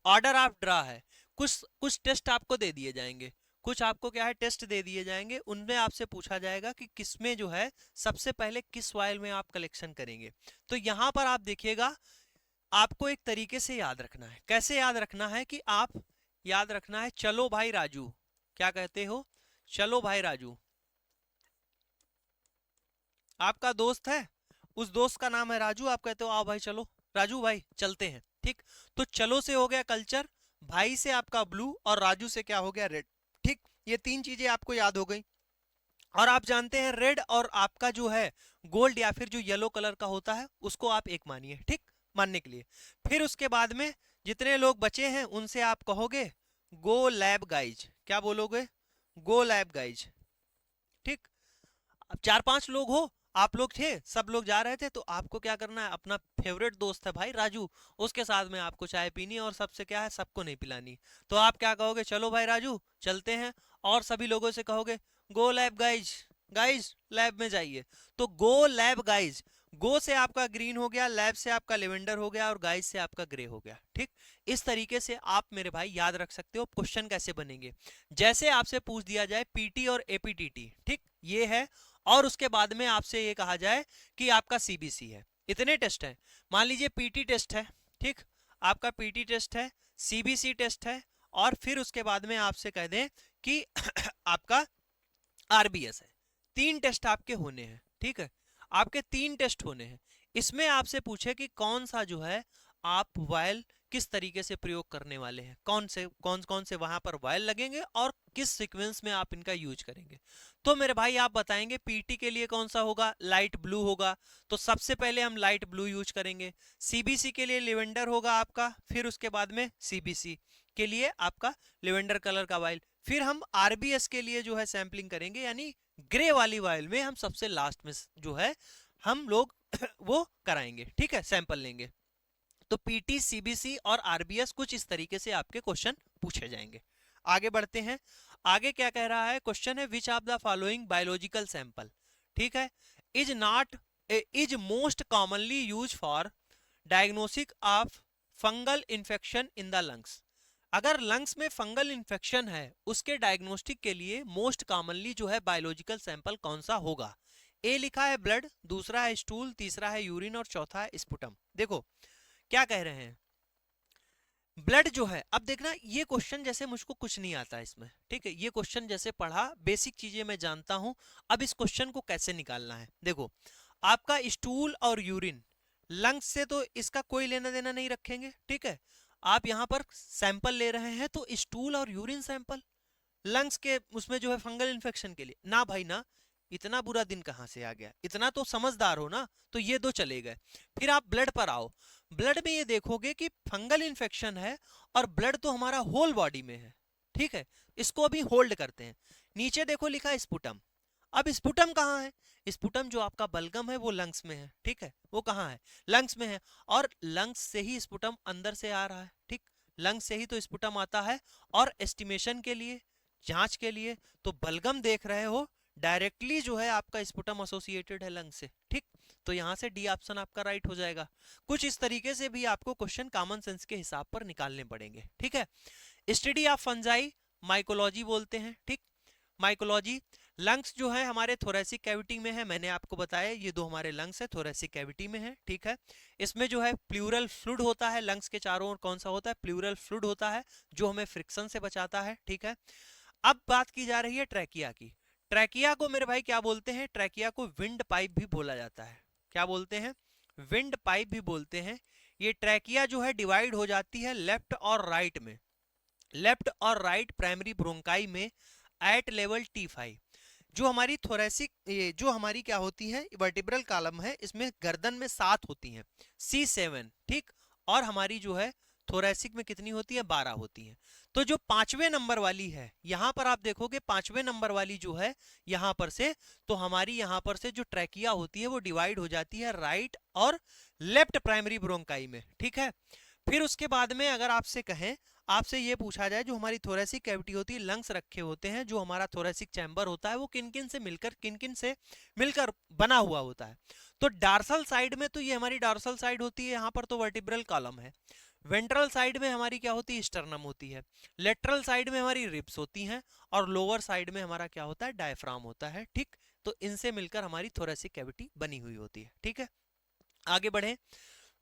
ऑर्डर ऑफ ड्रा है, कुछ कुछ टेस्ट आपको दे दिए जाएंगे, कुछ आपको क्या है टेस्ट दे दिए जाएंगे, उनमें आपसे पूछा जाएगा कि किसमें जो है सबसे पहले किस वायल में आप कलेक्शन करेंगे। तो यहां पर आप देखिएगा, आपको एक तरीके से याद रखना है। कैसे याद रखना है कि आप याद रखना है, चलो भाई राजू, क्या कहते हो, चलो भाई राजू, आपका दोस्त है, उस दोस्त का नाम है राजू, आप कहते हो आओ भाई चलो राजू भाई चलते हैं, ठीक। तो चलो से हो गया कल्चर, भाई से आपका ब्लू और राजू से क्या हो गया रेड, ठीक। ये तीन चीजें आपको याद हो गई। और आप जानते हैं रेड और आपका जो है गोल्ड या फिर जो येलो कलर का होता है उसको आप एक मानिए, ठीक, मानने के लिए। फिर उसके बाद में जितने लोग बचे हैं उनसे आप कहोगे गो लैब गाइज, क्या बोलोगे, गो लैब गाइज, ठीक। अब 4-5 लोग हो, आप लोग थे, सब लोग जा रहे थे, तो आपको क्या करना है, अपना फेवरेट दोस्त है भाई राजू, उसके साथ में आपको चाय पीनी है और सबसे क्या है, सबको नहीं पिलानी। तो आप क्या कहोगे, चलो भाई राजू चलते हैं, और सभी लोगों से कहोगे गो लैब गाइज, गाइज लैब में जाइए। तो गो लैब गाइज, गो से आपका ग्रीन हो गया, लैब से आपका लेवेंडर हो गया, और गाइज से आपका ग्रे हो गया। ठीक, इस तरीके से आप मेरे भाई याद रख सकते हो क्वेश्चन कैसे बनेंगे। जैसे आपसे पूछ दिया जाए पीटी और एपीटीटी, ठीक ये है, और उसके बाद में आपसे ये कहा जाए कि आपका सीबीसी है, इतने टेस्ट है। मान लीजिए पीटी टेस्ट है, ठीक, आपका पीटी टेस्ट है, सीबीसी टेस्ट है, और फिर उसके बाद में आपसे कह दें कि आपका आरबीएस है। तीन टेस्ट आपके होने हैं, ठीक है, आपके तीन टेस्ट होने हैं। इसमें आपसे पूछे कि कौन सा जो है आप वायल किस तरीके से प्रयोग करने वाले हैं, कौन से वहां पर वायल लगेंगे और किस सीक्वेंस में आप इनका यूज करेंगे। तो मेरे भाई आप बताएंगे पीटी के लिए कौन सा होगा, लाइट ब्लू होगा, तो सबसे पहले हम लाइट ब्लू यूज करेंगे। सीबीसी के लिए लिवेंडर होगा आपका, फिर उसके बाद में सीबीसी के लिए आपका लिवेंडर कलर का वायल, फिर हम आरबीएस के लिए जो है सैंपलिंग करेंगे, यानी ग्रे वाली वायल में हम सबसे लास्ट में जो है हम लोग वो कराएंगे, ठीक है, सैंपल लेंगे। तो पीटी, सीबीसी और आरबीएस कुछ इस तरीके से आपके क्वेश्चन पूछे जाएंगे। आगे बढ़ते हैं, आगे क्या कह रहा है, क्वेश्चन है which of the following biological sample, ठीक है, is not is most commonly use for diagnosis of fungal infection in the lungs. अगर लंग्स में फंगल इन्फेक्शन है उसके डायग्नोस्टिक के लिए मोस्ट कॉमनली जो है बायोलॉजिकल सैंपल कौन सा होगा। ए लिखा है ब्लड, दूसरा है स्टूल, तीसरा है यूरिन और चौथा है स्पुटम। देखो क्या कह रहे हैं, ब्लड जो है, अब देखना ये क्वेश्चन जैसे मुझको कुछ नहीं आता इसमें, ठीक है, ये क्वेश्चन जैसे पढ़ा बेसिक चीजें मैं जानता हूं, अब इस क्वेश्चन को कैसे निकालना है। देखो आपका स्टूल और यूरिन, लंग्स से तो इसका कोई लेना देना नहीं रखेंगे, ठीक है, आप यहां पर सैंपल ले रहे हैं तो स्टूल और यूरिन सैंपल, लंग्स के उसमें जो है फंगल इन्फेक्शन के लिए ना भाई ना, इतना बुरा दिन कहां से आ गया, इतना तो समझदार हो ना, तो ये दो चले गए। फिर आप ब्लड पर आओ, ब्लड में ये देखोगे कि फंगल इन्फेक्शन है और ब्लड तो हमारा होल बॉडी में है, ठीक है, इसको अभी होल्ड करते हैं। नीचे देखो लिखा है स्पुटम, अब स्पुटम कहाँ है, स्पुटम जो आपका बलगम है वो लंग्स में है, ठीक है, वो कहाँ है, लंग्स में है, और लंग्स से ही स्पुटम अंदर से आ रहा है, ठीक, लंग्स से ही तो स्पुटम आता है, और एस्टिमेशन के लिए, जांच के लिए, तो बलगम देख रहे हो डायरेक्टली जो है आपका स्पुटम एसोसिएटेड है लंग से, ठीक, तो यहां से डी ऑप्शन आपका राइट हो जाएगा। कुछ इस तरीके से भी आपको क्वेश्चन कॉमन सेंस के हिसाब पर निकालने पड़ेंगे, ठीक है। स्टडी ऑफ फंजाई माइकोलॉजी बोलते हैं, ठीक, माइकोलॉजी, लंग्स जो है हमारे थोरेसिक कैविटी में है, मैंने आपको बताया ये दो हमारे लंग्स है थोरेसिक कैविटी में है, ठीक है, इसमें जो है प्लूरल फ्लूइड होता है, लंग्स के चारों ओर कौन सा होता है, प्लूरल फ्लूइड होता है जो हमें फ्रिक्शन से बचाता है, ठीक है। अब बात की जा रही है ट्रैकिया की, ट्रैकिया को मेरे भाई क्या बोलते हैं, ट्रैकिया को विंड पाइप भी बोला जाता है, क्या बोलते हैं, विंड पाइप भी बोलते हैं। ये ट्रैकिया जो है डिवाइड हो जाती है लेफ्ट और राइट में, लेफ्ट और राइट प्राइमरी ब्रोंकाई में एट लेवल T5। जो हमारी थोरेसिक, ये जो हमारी क्या होती है वर्टिब्रल कॉलम है, इसमें गर्दन में 7 होती हैं, C7, ठीक, और हमारी जो है थोरेसिक में कितनी होती है, 12 होती हैं। तो जो 5वें नंबर वाली है, यहां पर आप देखोगे 5वें नंबर वाली जो है यहां पर से, तो हमारी यहां पर से जो ट्रैकिया होती है वो डिवाइड हो जाती है राइट और लेफ्ट प्राइमरी ब्रोंकाई में, ठीक है। फिर उसके बाद में अगर आपसे कहें, आपसे ये पूछा जाए जो हमारी थोरेसिक कैविटी होती है, लंग्स रखे होते हैं, जो हमारा थोरेसिक चैम्बर होता है वो किन किन से मिलकर बना हुआ होता है। तो डार्सल साइड में तो ये हमारी डार्सल साइड होती है, यहाँ पर तो वर्टिब्रल कॉलम है। वेंट्रल साइड में हमारी क्या होती है, स्टर्नम होती है। लेटरल साइड में हमारी रिब्स होती हैं, और लोअर साइड में हमारा क्या होता है, डायफ्राम होता है, ठीक। तो इनसे मिलकर हमारी थोरेसिक कैविटी बनी हुई होती है, ठीक है। आगे बढ़े,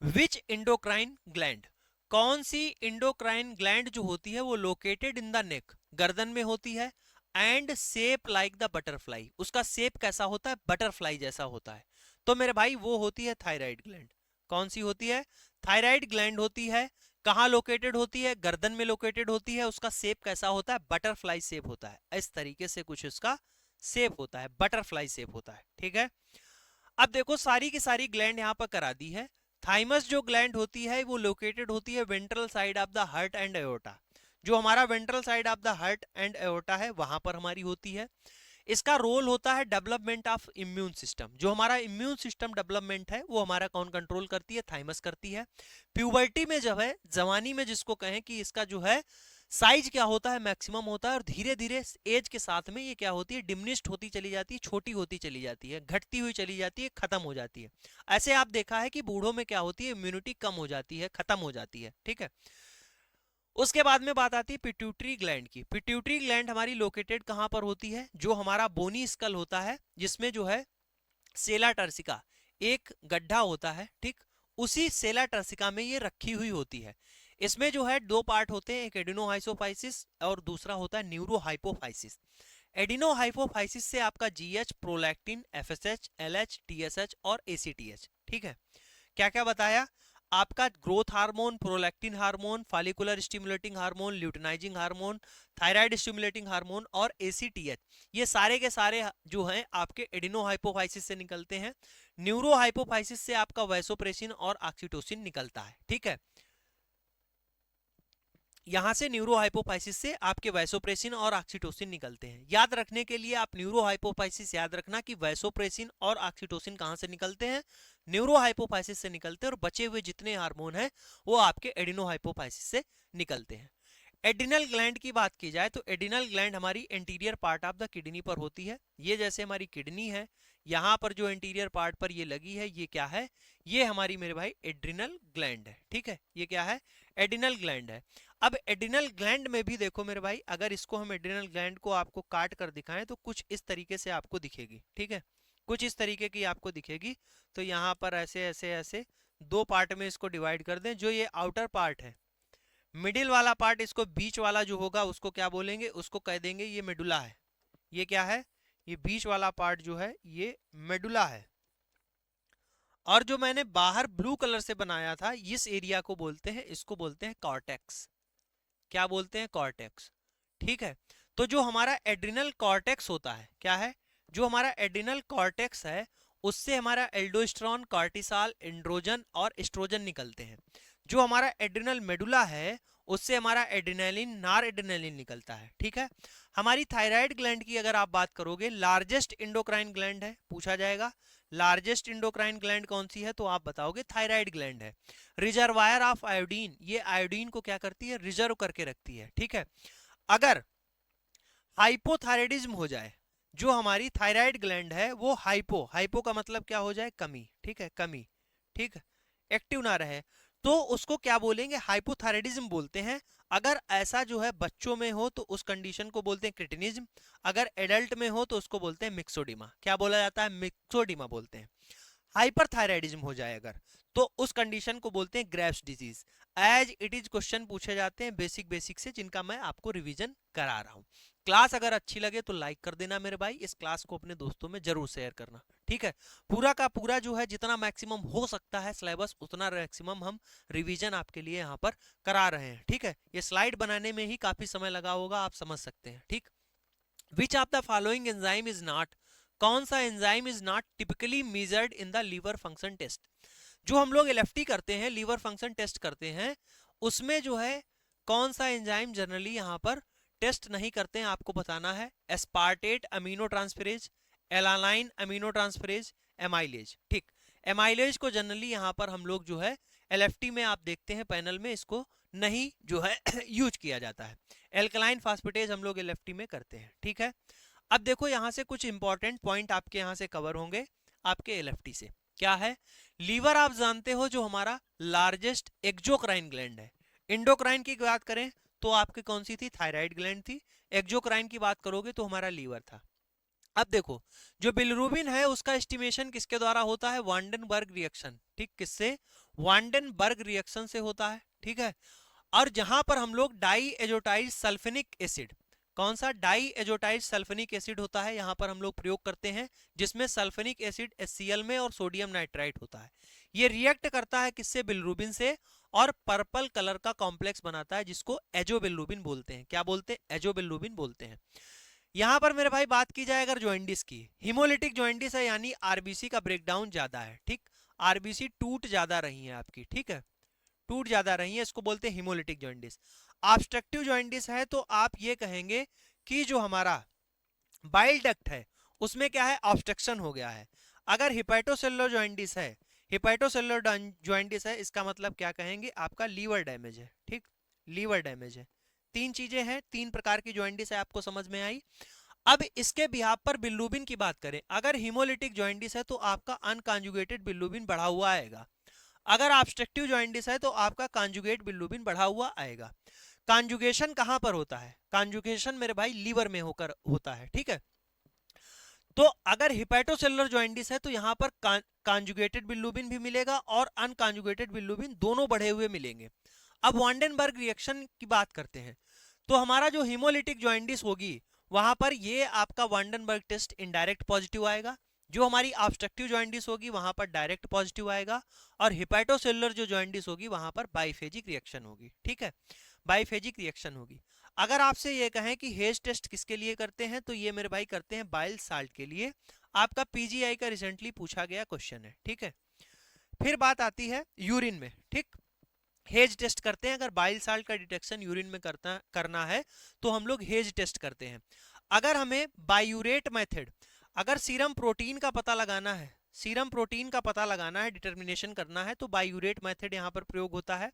विच इंडोक्राइन ग्लैंड, कौन सी इंडोक्राइन ग्लैंड जो होती है वो लोकेटेड इन द नेक, गर्दन में होती है, and shape like the butterfly, उसका शेप कैसा होता है, बटरफ्लाई जैसा होता है। तो मेरे भाई वो होती है थायराइड ग्लैंड। कौन सी होती है, थायराइड ग्लैंड होती है। कहाँ लोकेटेड होती है, गर्दन में लोकेटेड होती है, उसका शेप कैसा होता है, बटरफ्लाई शेप होता है, इस तरीके से कुछ उसका शेप होता है, बटरफ्लाई शेप होता है, ठीक है। अब देखो सारी की सारी ग्लैंड यहाँ पर करा दी है। थाइमस जो ग्लैंड होती है वो लोकेटेड होती है ventral side of the heart and aorta, जो हमारा ventral side of the heart and aorta है वहां पर हमारी होती है। इसका रोल होता है डेवलपमेंट ऑफ इम्यून सिस्टम। जो हमारा इम्यून सिस्टम डेवलपमेंट है वो हमारा कौन कंट्रोल करती है? थाइमस करती है। प्यूबर्टी में जब है, जवानी में जिसको कहें कि इसका जो है साइज क्या होता है? मैक्सिमम होता है, और धीरे धीरे एज के साथ में ये क्या होती है? डिमिनिश्ड होती चली जाती है, छोटी होती चली जाती है, घटती हुई चली जाती है, खत्म हो जाती है। ऐसे आप देखा है कि बूढ़ों में क्या होती है? इम्यूनिटी कम हो जाती है, खत्म हो जाती है, ठीक है। उसके बाद में बात आती है पिट्यूटरी ग्लैंड की। पिट्यूटरी ग्लैंड हमारी लोकेटेड कहां पर होती है? जो हमारा बोनी स्कल होता है, जिसमें जो है सेला टर्सिका एक गड्ढा होता है, ठीक, उसी सेला टर्सिका में ये रखी हुई होती है। इसमें जो है दो पार्ट होते हैं, एक एडिनोहाइपोफाइसिस और दूसरा होता है न्यूरोहाइपोफाइसिस। एडिनोहाइपोफाइसिस से आपका GH, prolactin, FSH, LH, TSH और एसीटीएच, ठीक है। क्या क्या बताया? आपका growth hormone, prolactin hormone, follicular stimulating hormone, luteinizing hormone, thyroid stimulating hormone और एसीटीएच, ये सारे के सारे जो हैं आपके एडिनोहाइपोफाइसिस से निकलते हैं। न्यूरोहाइपोफाइसिस से आपका वैसोप्रेसिन और ऑक्सीटोसिन निकलता है, ठीक है। यहां से न्यूरोहाइपोफाइसिस से आपके वैसोप्रेसिन और ऑक्सीटोसिन निकलते हैं। याद रखने के लिए आप न्यूरोहाइपोफाइसिस याद रखना कि वैसोप्रेसिन और ऑक्सीटोसिन कहां से निकलते हैं? न्यूरोहाइपोफाइसिस से निकलते हैं, और बचे हुए जितने हार्मोन हैं वो आपके एडिनोहाइपोफाइसिस से निकलते हैं। एडिनल ग्लैंड की बात की जाए तो एडिनल ग्लैंड हमारी interior part of the kidney पर होती है। ये जैसे हमारी किडनी है, यहाँ पर जो इंटीरियर पार्ट पर ये लगी है, ये क्या है? ये हमारी मेरे भाई एड्रिनल ग्लैंड है, ठीक है। ये क्या है? एडिनल ग्लैंड है। अब एडिनल ग्लैंड में भी देखो मेरे भाई, अगर इसको हम एडिनल ग्लैंड को आपको काट कर दिखाएं तो कुछ इस तरीके से आपको दिखेगी, ठीक है। कुछ इस तरीके की आपको दिखेगी। तो यहाँ पर ऐसे ऐसे ऐसे दो पार्ट में इसको डिवाइड कर दें। जो ये आउटर पार्ट है, मिडिल वाला पार्ट, इसको बीच वाला जो होगा उसको क्या बोलेंगे? उसको कह देंगे ये मेडुला है। ये क्या है? ये बीच वाला पार्ट जो है ये मेडुला है। और जो मैंने बाहर ब्लू कलर से बनाया था, इस एरिया को बोलते हैं, इसको बोलते हैं कॉर्टेक्स। क्या बोलते हैं? कॉर्टेक्स, ठीक है। तो जो हमारा एड्रिनल कॉर्टेक्स होता है, क्या है? जो हमारा एड्रिनल कॉर्टेक्स है उससे हमारा एल्डोस्टेरोन, कॉर्टिसॉल, एंड्रोजन और एस्ट्रोजन निकलते हैं। जो हमारा एड्रिनल मेडुला है उससे हमारा एड्रिनलिन, नार एड्रिनलिन निकलता है, ठीक है। हमारी थायराइड ग्लैंड की अगर आप बात करोगे, लार्जेस्ट इंडोक्राइन ग्लैंड है, पूछा जाएगा लार्जेस्ट इंडोक्राइन ग्लैंड कौन सी है, तो आप बताओगे थायराइड ग्लैंड है। रिजर्वायर ऑफ आयोडीन, ये आयोडीन को क्या करती है? रिजर्व करके रखती है, ठीक है। अगर हाइपोथायराइडिज्म हो जाए, जो हमारी थायराइड ग्लैंड है वो हाइपो, हाइपो का मतलब क्या हो जाए? कमी, ठीक है, कमी, ठीक है, एक्टिव ना रहे, तो उसको क्या बोलेंगे? हाइपोथायराइडिज्म बोलते हैं। अगर ऐसा जो है बच्चों में हो तो उस कंडीशन को बोलते हैं क्रिटिनिज्म। अगर एडल्ट में हो तो उसको बोलते हैं मिक्सोडिमा। क्या बोला जाता है? मिक्सोडिमा बोलते हैं। हाइपरथायराइडिज्म हो जाए अगर, तो उस कंडीशन को बोलते हैं Graves disease. As it is question पूछे जाते हैं बेसिक बेसिक से, जिनका मैं आपको रिवीजन करा रहा हूं। क्लास अगर अच्छी लगे तो लाइक कर देना मेरे भाई, इस क्लास को अपने दोस्तों में जरूर शेयर करना, ठीक है। पूरा का पूरा जो है जितना मैक्सिमम हो सकता है सिलेबस, उतना मैक्सिमम हम रिवीजन आपके लिए यहाँ पर करा रहे हैं, ठीक है। ये स्लाइड बनाने में ही काफी समय लगा होगा, आप समझ सकते हैं, ठीक। Which of the following enzyme is not, कौन सा enzyme is not typically measured in the liver function test? जो हम लोग एलएफटी करते हैं, लीवर फंक्शन टेस्ट करते हैं, उसमें जो है कौन सा एंजाइम जनरली यहाँ पर टेस्ट नहीं करते हैं, आपको बताना है। Aspartate amino transferase, alanine amino transferase, amylase, ठीक। एमाइलेज को जनरली यहाँ पर हम लोग जो है एलएफटी में आप देखते हैं पैनल में इसको नहीं जो है यूज किया जाता है। एल्कलाइन फास्फेटेज हम लोग एलएफटी में करते हैं, ठीक है। अब देखो यहाँ से कुछ इंपॉर्टेंट पॉइंट आपके यहाँ से कवर होंगे आपके एलएफटी से। क्या है? लीवर आप जानते हो जो हमारा लार्जेस्ट एक्सोक्राइन ग्लैंड है। इंडोक्राइन की बात करें तो आपकी कौन सी थी? थायराइड ग्लैंड थी। एक्सोक्राइन की बात करोगे तो हमारा लीवर था। अब देखो, जो बिलिरुबिन है उसका एस्टिमेशन किसके द्वारा होता है? वांडनबर्ग रिएक्शन, ठीक। किससे? वांडनबर्ग रिएक्शन से होता है, ठीक है। और जहां पर हम लोग डाई एजोटाइल सल्फेनिक एसिड, कौन सा? डाई एजोटाइल सल्फेनिक एसिड होता है, यहां पर हम लोग प्रयोग करते हैं, जिसमें सल्फेनिक एसिड HCl में और सोडियम नाइट्राइट होता है। ये रिएक्ट करता है किससे? बिलिरुबिन से, और पर्पल कलर का कॉम्प्लेक्स बनाता है जिसको एजोबिलिरुबिन बोलते हैं। क्या बोलते हैं? एजोबिलिरुबिन बोलते हैं। यहां पर मेरे भाई बात की जाए अगर जॉइंडिस की, हिमोलिटिक जॉइंडिस है, यानी आरबीसी का ब्रेकडाउन ज्यादा है, ठीक। आरबीसी टूट ज्यादा रही है आपकी, ठीक है, टूट ज्यादा रही है, इसको बोलते हैं हिमोलिटिक जॉइंडिस। ऑब्स्ट्रक्टिव जॉइंडिस है तो आप ये कहेंगे कि जो हमारा बाइल डक्ट है उसमें क्या है, ऑब्स्ट्रक्शन हो गया है। अगर हिपैटोसेलुलर जॉइंटिस है, हिपैटोसेलुलर जॉइंटिस है, इसका मतलब क्या कहेंगे, आपका लीवर डैमेज है। ठीक, लीवर डैमेज है। तीन चीजें हैं, तीन प्रकार की जॉइंटिस है, आपको समझ में आई। अब इसके बिहाफ पर बिल्रूबिन की बात करें, अगर हिमोलिटिक जॉइंटिस है तो आपका अनकॉन्जुगेटेड बिल्रूबिन बढ़ा हुआ आएगा। अगर ऑब्स्ट्रक्टिव जॉइंटिस है तो आपका कॉन्जुगेट बिल्रूबिन बढ़ा हुआ आएगा। कॉन्जुगेशन कहां पर होता है, कॉन्जुगेशन मेरे भाई लीवर में होकर होता है। ठीक है, तो अगर हिपैटोसेलुलर जॉइंटिस है तो यहां पर कॉन्जुगेटेड बिल्रूबिन भी मिलेगा और अनकॉन्जुगेटेड बिल्रूबिन दोनों बढ़े हुए मिलेंगे। अब वांडेनबर्ग रिएक्शन की बात करते हैं, तो हमारा जो हिमोलिटिक जॉइंटिस होगी वहां पर ये आपका वांडेनबर्ग टेस्ट इनडायरेक्ट पॉजिटिव आएगा। जो हमारी ऑब्स्ट्रक्टिव जॉइंटिस होगी वहां पर डायरेक्ट पॉजिटिव आएगा। और हिपैटोसेलुलर जो जॉइंटिस होगी वहां पर बाइफेजिक रिएक्शन होगी। ठीक है, बाइफेजिक रिएक्शन होगी। अगर आपसे ये कहें कि हेज टेस्ट किसके लिए करते हैं, तो ये मेरे भाई करते हैं बाइल साल्ट के लिए। आपका पीजीआई का रिसेंटली पूछा गया क्वेश्चन है। ठीक है, फिर बात आती है यूरिन में। ठीक, हेज टेस्ट करते हैं, अगर बाइल साल्ट का डिटेक्शन यूरिन में करना है तो हम लोग हेज टेस्ट करते हैं। अगर हमें बायूरेट मेथड, अगर सीरम प्रोटीन का पता लगाना है, सीरम प्रोटीन का पता लगाना है, डिटर्मिनेशन करना है, तो बायूरेट मेथड यहां पर प्रयोग होता है।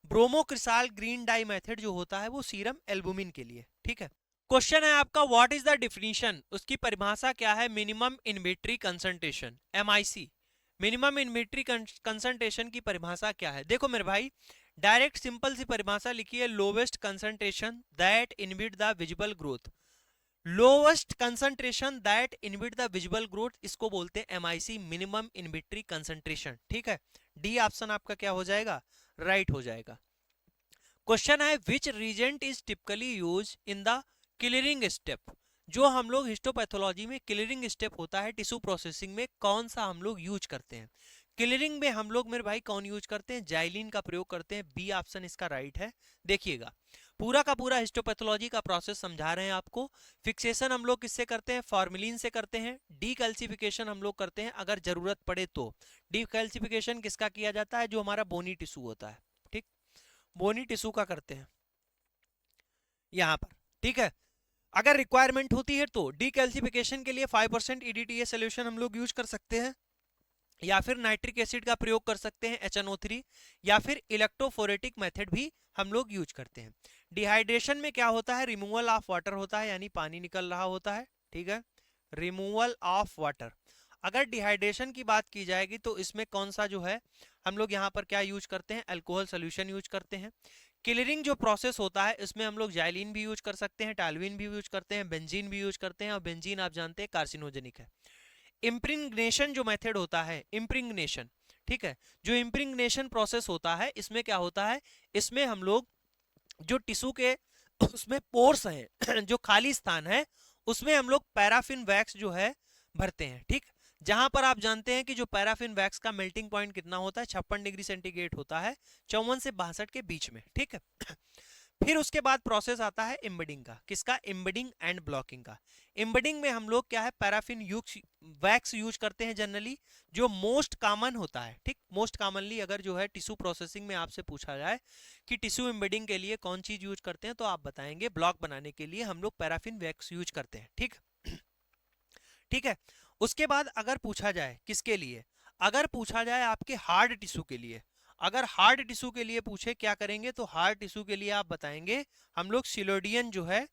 ब्रोमोक्रिसाल ग्रीन डाई मेथड जो होता है वो सीरम एल्बुमिन के लिए। ठीक है, क्वेश्चन है आपका व्हाट इज द डिफिनीशन, उसकी परिभाषा क्या है, minimum inhibitory concentration, MIC. Minimum inhibitory concentration की परिभाषा क्या है, देखो मेरे भाई डायरेक्ट सिंपल सी परिभाषा लिखी है, lowest concentration that inhibit the visible growth. Lowest concentration that inhibit the visible growth, इसको बोलते हैं एमआईसी, मिनिमम इनहिबिटरी कंसंट्रेशन। ठीक है, डी ऑप्शन आपका क्या हो जाएगा, राइट हो जाएगा। क्वेश्चन है which reagent is typically use in the clearing step, जो हम लोग हिस्टोपैथोलॉजी में क्लियरिंग स्टेप होता है टिश्यू प्रोसेसिंग में, कौन सा हम लोग यूज करते हैं। क्लियरिंग में हम लोग मेरे भाई कौन यूज करते हैं, जाइलिन का प्रयोग करते हैं। बी ऑप्शन इसका राइट है। देखिएगा पूरा का पूरा हिस्टोपैथोलॉजी का प्रोसेस समझा रहे हैं आपको। फिक्सेशन हम लोग किससे करते हैं, फॉर्मेलिन से करते हैं। डीकैल्सिफिकेशन हम लोग करते हैं अगर जरूरत पड़े तो। डीकैल्सिफिकेशन किसका किया जाता है, जो हमारा बोनी टिश्यू होता है। ठीक, बोनी टिश्यू का करते हैं यहां पर। ठीक है, अगर रिक्वायरमेंट होती है तो डीकैल्सिफिकेशन के लिए 5% EDTA सोल्यूशन हम लोग यूज कर सकते हैं, या फिर नाइट्रिक एसिड का प्रयोग कर सकते हैं HNO3, या फिर इलेक्ट्रोफोरेटिक मेथड भी हम लोग यूज करते हैं। डिहाइड्रेशन में क्या होता है, रिमूवल ऑफ वाटर होता है, यानी पानी निकल रहा होता है। ठीक है, रिमूवल ऑफ वाटर। अगर डिहाइड्रेशन की बात की जाएगी तो इसमें कौन सा जो है हम लोग यहाँ पर क्या यूज करते हैं, अल्कोहल सोल्यूशन यूज करते हैं। क्लियरिंग जो प्रोसेस होता है इसमें हम लोग जाइलिन भी यूज कर सकते हैं, टालविन भी यूज करते हैं, बेंजीन भी यूज करते हैं, और बेंजीन आप जानते हैं कार्सिनोजेनिक है। इम्प्रिग्नेशन जो मेथड होता है, इम्प्रिग्नेशन, ठीक है, जो इम्प्रिग्नेशन प्रोसेस होता है इसमें क्या होता है, इसमें हम लोग जो टिश्यू के उसमें पोर्स हैं जो खाली स्थान है उसमें हम लोग पैराफिन वैक्स जो है भरते हैं। ठीक, जहां पर आप जानते हैं कि जो पैराफिन वैक्स का मेल्टिंग पॉइंट कितना होता है, 56 डिग्री सेंटीग्रेड होता है, 54 से 62 के बीच में। ठीक है, फिर उसके बाद प्रोसेस आता है एम्बेडिंग का, किसका, एम्बेडिंग एंड ब्लॉकिंग का। एम्बेडिंग में हम लोग क्या है, पैराफिन वैक्स यूज करते हैं जनरली, जो मोस्ट कॉमन होता है। ठीक, मोस्ट कॉमनली अगर जो है टिश्यू प्रोसेसिंग में आपसे पूछा जाए कि टिश्यू एम्बेडिंग के लिए कौन चीज यूज करते हैं, तो आप बताएंगे ब्लॉक बनाने के लिए हम लोग पैराफिन वैक्स यूज करते हैं। ठीक, ठीक है, उसके बाद अगर पूछा जाए किसके लिए, अगर पूछा जाए आपके हार्ड टिश्यू के लिए, अगर हार्ड टिश्यू के लिए पूछे क्या करेंगे, तो हार्ड टिश्यू के लिए आप बताएंगे हम लोग सिलोडियन जो है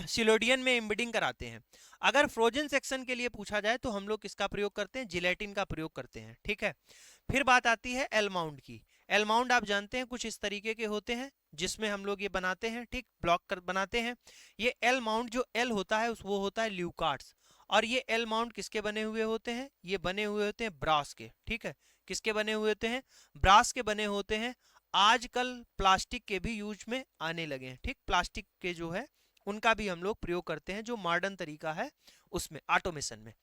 सिलोडियन में एम्बेडिंग कराते हैं। अगर फ्रोजन सेक्शन के लिए पूछा जाए तो हम लोग किसका प्रयोग करते हैं, जिलेटिन का प्रयोग करते हैं। ठीक है, फिर बात आती है एल माउंट की। एल माउंट आप जानते हैं कुछ इस तरीके के होते हैं जिसमें हम लोग ये बनाते हैं, ठीक, ब्लॉक कर बनाते हैं। ये एल माउंट जो एल होता है वो होता है ल्यूकार्ड्स, और ये एल माउंट किसके बने हुए होते हैं, ये बने हुए होते हैं ब्रास के। ठीक है, किसके बने हुए होते हैं, ब्रास के बने होते हैं। आजकल प्लास्टिक के भी यूज में आने लगे हैं। ठीक, प्लास्टिक के जो है उनका भी हम लोग प्रयोग करते हैं, जो मॉडर्न तरीका है उसमें ऑटोमेशन में।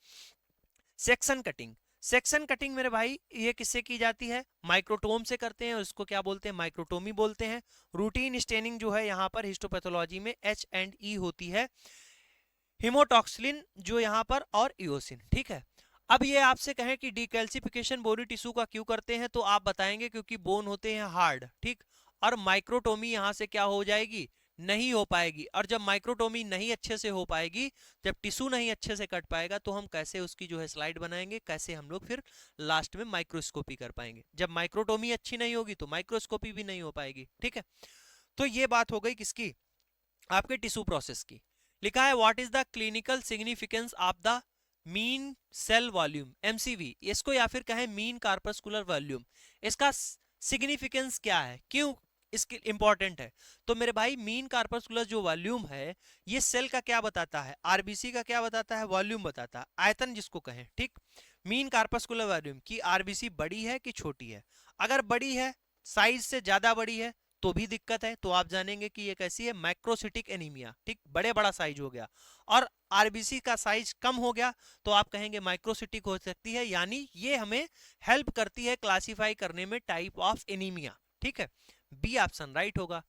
सेक्शन कटिंग, सेक्शन कटिंग मेरे भाई ये किससे की जाती है, माइक्रोटोम से करते हैं, उसको क्या बोलते हैं, माइक्रोटोमी बोलते हैं। रूटीन स्टेनिंग जो है यहाँ पर हिस्टोपैथोलॉजी में H&E होती है, हिमोटॉक्सिलिन जो यहाँ पर, और इओसिन। ठीक है, अब ये आपसे कहें कि डीकैल्सिफिकेशन बोनी टिश्यू का क्यों करते हैं, तो आप बताएंगे क्योंकि बोन होते हैं हार्ड। ठीक, और माइक्रोटोमी यहाँ से क्या हो जाएगी, नहीं हो पाएगी। और जब माइक्रोटोमी नहीं अच्छे से हो पाएगी, जब टिश्यू नहीं अच्छे से कट पाएगा, तो हम कैसे उसकी जो है स्लाइड बनाएंगे, कैसे हम लोग फिर लास्ट में माइक्रोस्कोपी कर पाएंगे। जब माइक्रोटोमी अच्छी नहीं होगी तो माइक्रोस्कोपी भी नहीं हो पाएगी। ठीक है, तो ये बात हो गई किसकी, आपके टिश्यू प्रोसेस की। लिखा है what is the clinical significance of the mean cell volume, MCV, इसको या फिर कहें मीन कार्पस्कुलर वॉल्यूम। इसका सिग्निफिकेंस क्या है, क्यों इसके इंपॉर्टेंट है? तो मेरे भाई मीन कार्पस्कुलर जो वॉल्यूम है, ये सेल का क्या बताता है, आरबीसी का क्या बताता है, वॉल्यूम बताता है, आयतन जिसको कहें। ठीक, मीन कार्पस्कुलर वॉल्यूम की आरबीसी बड़ी है कि छोटी है। अगर बड़ी है, साइज से ज्यादा बड़ी है, तो भी दिक्कत है, तो आप जानेंगे कि ये कैसी है, मैक्रोसिटिक एनीमिया। ठीक, बड़ा साइज हो गया। और आरबीसी का साइज कम हो गया तो आप कहेंगे माइक्रोसिटिक हो सकती है, यानी ये हमें हेल्प करती है क्लासिफाई करने में टाइप ऑफ एनीमिया। ठीक है, बी ऑप्शन राइट होगा।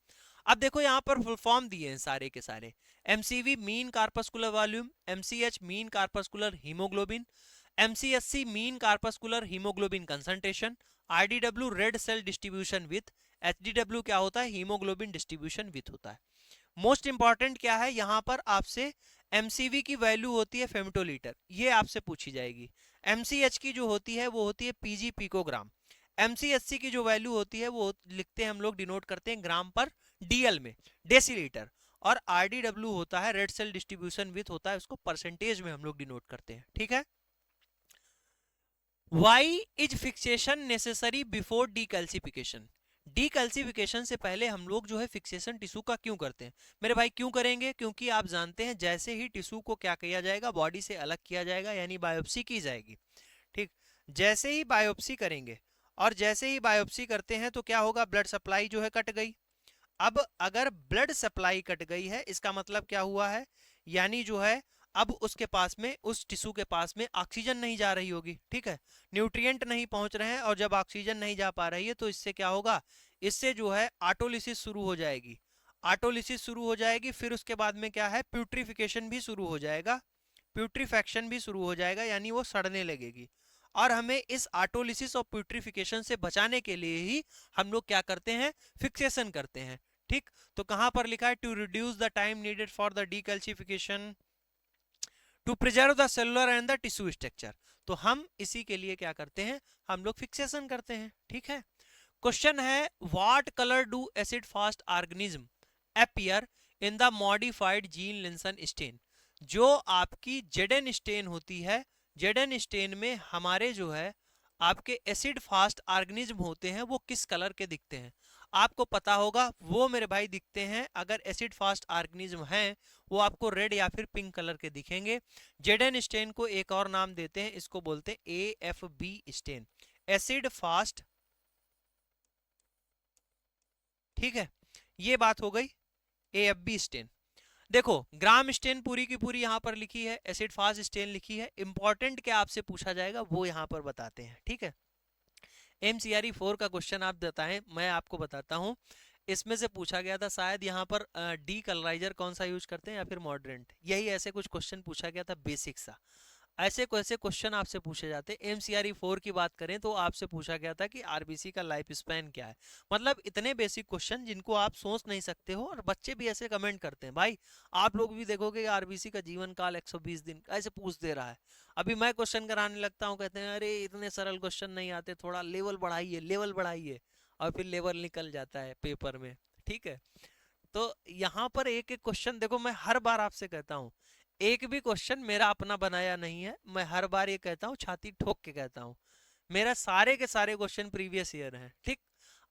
अब देखो यहाँ पर फुल फॉर्म दिए हैं सारे के सारे, MCV mean corpuscular volume, MCH mean corpuscular haemoglobin, MCSC mean corpuscular haemoglobin concentration, RDW red cell distribution width, HDW क्या होता है, हीमोग्लोबिन डिस्ट्रीब्यूशन विथ होता है। मोस्ट इंपॉर्टेंट क्या है यहां पर आपसे, एमसीवी की वैल्यू होती है फेमटोलीटर, ये आपसे पूछी जाएगी। एमसीएच की जो होती है वो होती है पीजी पिकोग्राम। एमसीएचसी की जो वैल्यू होती है वो लिखते हैं हम लोग, डिनोट करते हैं ग्राम पर डीएल में, डेसीलीटर। और आरडीडब्ल्यू होता है रेड सेल डिस्ट्रीब्यूशन विथ होता है, उसको परसेंटेज में हम लोग डिनोट करते हैं। ठीक है, why is fixation necessary before decalcification, decalcification से पहले हम लोग जो है फिक्सेशन टिश्यू का क्यों करते हैं? मेरे भाई क्यों करेंगे, क्योंकि आप जानते हैं जैसे ही टिश्यू को क्या किया जाएगा, बॉडी से अलग किया जाएगा, यानी बायोप्सी की जाएगी। ठीक, जैसे ही बायोप्सी करेंगे, और जैसे ही बायोप्सी करते हैं तो क्या होगा, ब्लड सप्लाई जो है कट गई। अब अगर ब्लड सप्लाई कट गई है, इसका मतलब क्या हुआ है, यानी जो है अब उसके पास में, उस टिश्यू के पास में ऑक्सीजन नहीं जा रही होगी। ठीक है, न्यूट्रिएंट नहीं पहुंच रहे हैं, और जब ऑक्सीजन नहीं जा पा रही है तो इससे क्या होगा, इससे जो है ऑटोलिसिस शुरू हो जाएगी। ऑटोलिसिस शुरू हो जाएगी, फिर उसके बाद में क्या है, प्यूट्रिफिकेशन भी शुरू हो जाएगा, प्यूट्रीफैक्शन भी शुरू हो जाएगा, यानी वो सड़ने लगेगी। और हमें इस ऑटोलिसिस और प्यूट्रिफिकेशन से बचाने के लिए ही हम लोग क्या करते हैं, फिक्सेशन करते हैं। ठीक, तो कहां पर लिखा है, to reduce the time needed for the decalcification to preserve the cellular and the tissue structure. तो हम इसी के लिए क्या करते हैं, हम लोग फिक्सेशन करते हैं। ठीक है, क्वेश्चन है what colour do acid fast organism appear in the modified Ziehl Neelsen stain. जो आपकी जेडन स्टेन होती है, जेडन स्टेन में हमारे जो है आपके एसिड फास्ट ऑर्गेनिज्म होते हैं, वो किस कलर के दिखते हैं? आपको पता होगा वो मेरे भाई दिखते हैं, अगर एसिड फास्ट ऑर्गेनिज्म हैं वो आपको रेड या फिर पिंक कलर के दिखेंगे। जेडन स्टेन को एक और नाम देते हैं, इसको बोलते हैं AFB स्टेन, एसिड फास्ट। ठीक है, ये बात हो गई AFB स्टेन। देखो ग्राम स्टेन पूरी की पूरी यहां पर लिखी है, एसिड फास्ट स्टेन लिखी है, इंपॉर्टेंट क्या आपसे पूछा जाएगा वो यहां पर बताते हैं। ठीक है, MCRE 4 का क्वेश्चन आप बताएं, मैं आपको बताता हूं। इसमें से पूछा गया था शायद यहाँ पर डी कलराइजर कौन सा यूज करते हैं या फिर मॉडरेंट, यही ऐसे कुछ क्वेश्चन पूछा गया था, बेसिक सा। ऐसे कैसे क्वेश्चन आपसे पूछे जाते हैं। MCRE 4 की बात करें तो आपसे पूछा गया था कि आरबीसी का लाइफ स्पैन क्या है। मतलब इतने बेसिक क्वेश्चन जिनको आप सोच नहीं सकते हो, और बच्चे भी ऐसे कमेंट करते हैं, भाई आप लोग भी देखोगे आरबीसी का जीवन काल 120 दिन ऐसे पूछ दे रहा है। अभी मैं क्वेश्चन कराने लगता हूँ, कहते हैं अरे इतने सरल क्वेश्चन नहीं आते, थोड़ा लेवल बढ़ाइए, लेवल बढ़ाइए, और फिर लेवल निकल जाता है पेपर में। ठीक है, तो यहाँ पर एक एक क्वेश्चन देखो, मैं हर बार आपसे कहता हूँ, एक भी क्वेश्चन मेरा अपना बनाया नहीं है, मैं हर बार ये कहता हूँ, छाती ठोक के कहता हूँ, मेरा सारे के सारे क्वेश्चन प्रीवियस ईयर हैं। ठीक,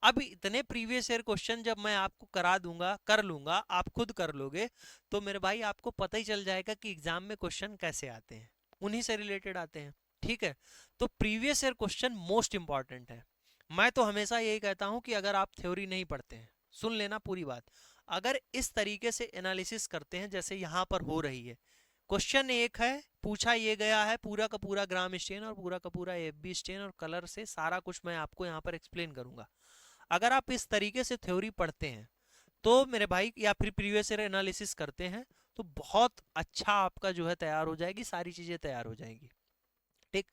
अब इतने प्रीवियस ईयर क्वेश्चन जब मैं आपको करा दूंगा, कर लूंगा, आप खुद कर लोगे, तो मेरे भाई आपको पता ही चल जाएगा कि एग्जाम में क्वेश्चन कैसे आते हैं, उन्हीं से रिलेटेड आते हैं। ठीक है, तो previous year question most important है। मैं तो हमेशा यही कहता हूं कि अगर आप थ्योरी नहीं पढ़ते हैं, सुन लेना पूरी बात, अगर इस तरीके से एनालिसिस करते हैं जैसे यहां पर हो रही है, क्वेश्चन एक है, पूछा ये गया है पूरा का पूरा ग्राम स्टेन और पूरा का पूरा एफबी स्टेन और कलर से सारा कुछ मैं आपको यहाँ पर एक्सप्लेन करूंगा। अगर आप इस तरीके से थ्योरी पढ़ते हैं तो मेरे भाई, या फिर प्रीवियस ईयर एनालिसिस करते हैं, तो बहुत अच्छा आपका जो है तैयार हो जाएगी, सारी चीजें तैयार हो जाएंगी। ठीक,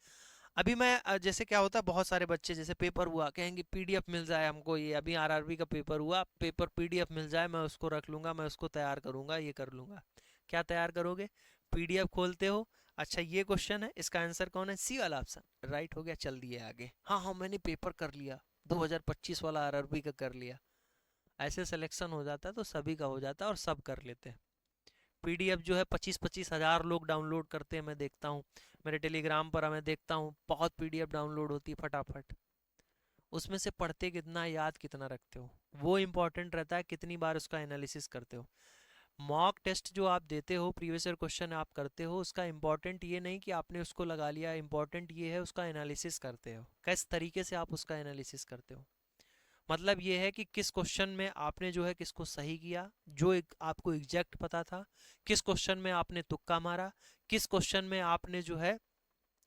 अभी मैं जैसे क्या होता है, बहुत सारे बच्चे जैसे पेपर हुआ कहेंगे पीडीएफ मिल जाए हमको, ये अभी आरआरबी का पेपर हुआ, पेपर पीडीएफ मिल जाए, मैं उसको रख लूंगा, मैं उसको तैयार करूंगा, ये कर लूंगा। क्या तैयार करोगे? पीडीएफ खोलते हो, अच्छा ये क्वेश्चन है, इसका आंसर कौन है? सी वाला ऑप्शन राइट हो गया, चल दिए आगे। हाँ हाँ मैंने पेपर कर लिया, 2025 वाला आरआरबी का कर लिया। ऐसे सिलेक्शन हो जाता है तो सभी का हो जाता है और सब कर लेते हैं। पीडीएफ जो है 25-25 हज़ार लोग डाउनलोड करते हैं, मैं देखता हूँ मेरे टेलीग्राम पर, मैं देखता हूँ बहुत पीडीएफ डाउनलोड होती है फटाफट। उसमें से पढ़ते कितना, याद कितना रखते हो, वो इम्पोर्टेंट रहता है, कितनी बार उसका एनालिसिस करते हो। मॉक टेस्ट जो आप देते हो, प्रीवियस ईयर क्वेश्चन आप करते हो, उसका इम्पोर्टेंट ये नहीं कि आपने उसको लगा लिया, इम्पोर्टेंट ये है उसका एनालिसिस करते हो, किस तरीके से आप उसका एनालिसिस करते हो। मतलब ये है कि किस क्वेश्चन में आपने जो है किसको सही किया, जो एक आपको एग्जैक्ट पता था, किस क्वेश्चन में आपने तुक्का मारा, किस क्वेश्चन में आपने जो है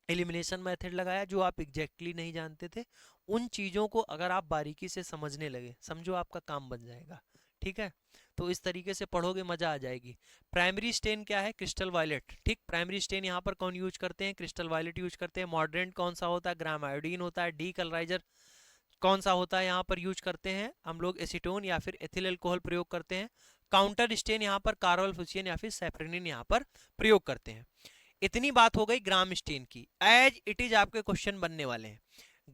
एलिमिनेशन मेथड लगाया जो आप एग्जैक्टली नहीं जानते थे। उन चीज़ों को अगर आप बारीकी से समझने लगे, समझो आपका काम बन जाएगा। ठीक है, तो इस तरीके से पढ़ोगे, मजा आ जाएगी। प्राइमरी स्टेन क्या है? Crystal violet. ठीक, प्राइमरी स्टेन यहाँ पर कौन यूज करते हैं? क्रिस्टल वायलेट यूज करते हैं। मॉडरेंट कौन सा होता है? ग्राम आयोडीन होता है। डी कलराइजर कौन सा होता है? यहाँ पर यूज करते हैं हम लोग एसीटोन या फिर एथिल अल्कोहल प्रयोग करते हैं। काउंटर स्टेन यहाँ पर कार्बल फुसियन या फिर सैफरनिन यहाँ पर प्रयोग करते हैं। इतनी बात हो गई ग्राम स्टेन की। एज इट इज आपके क्वेश्चन बनने वाले हैं।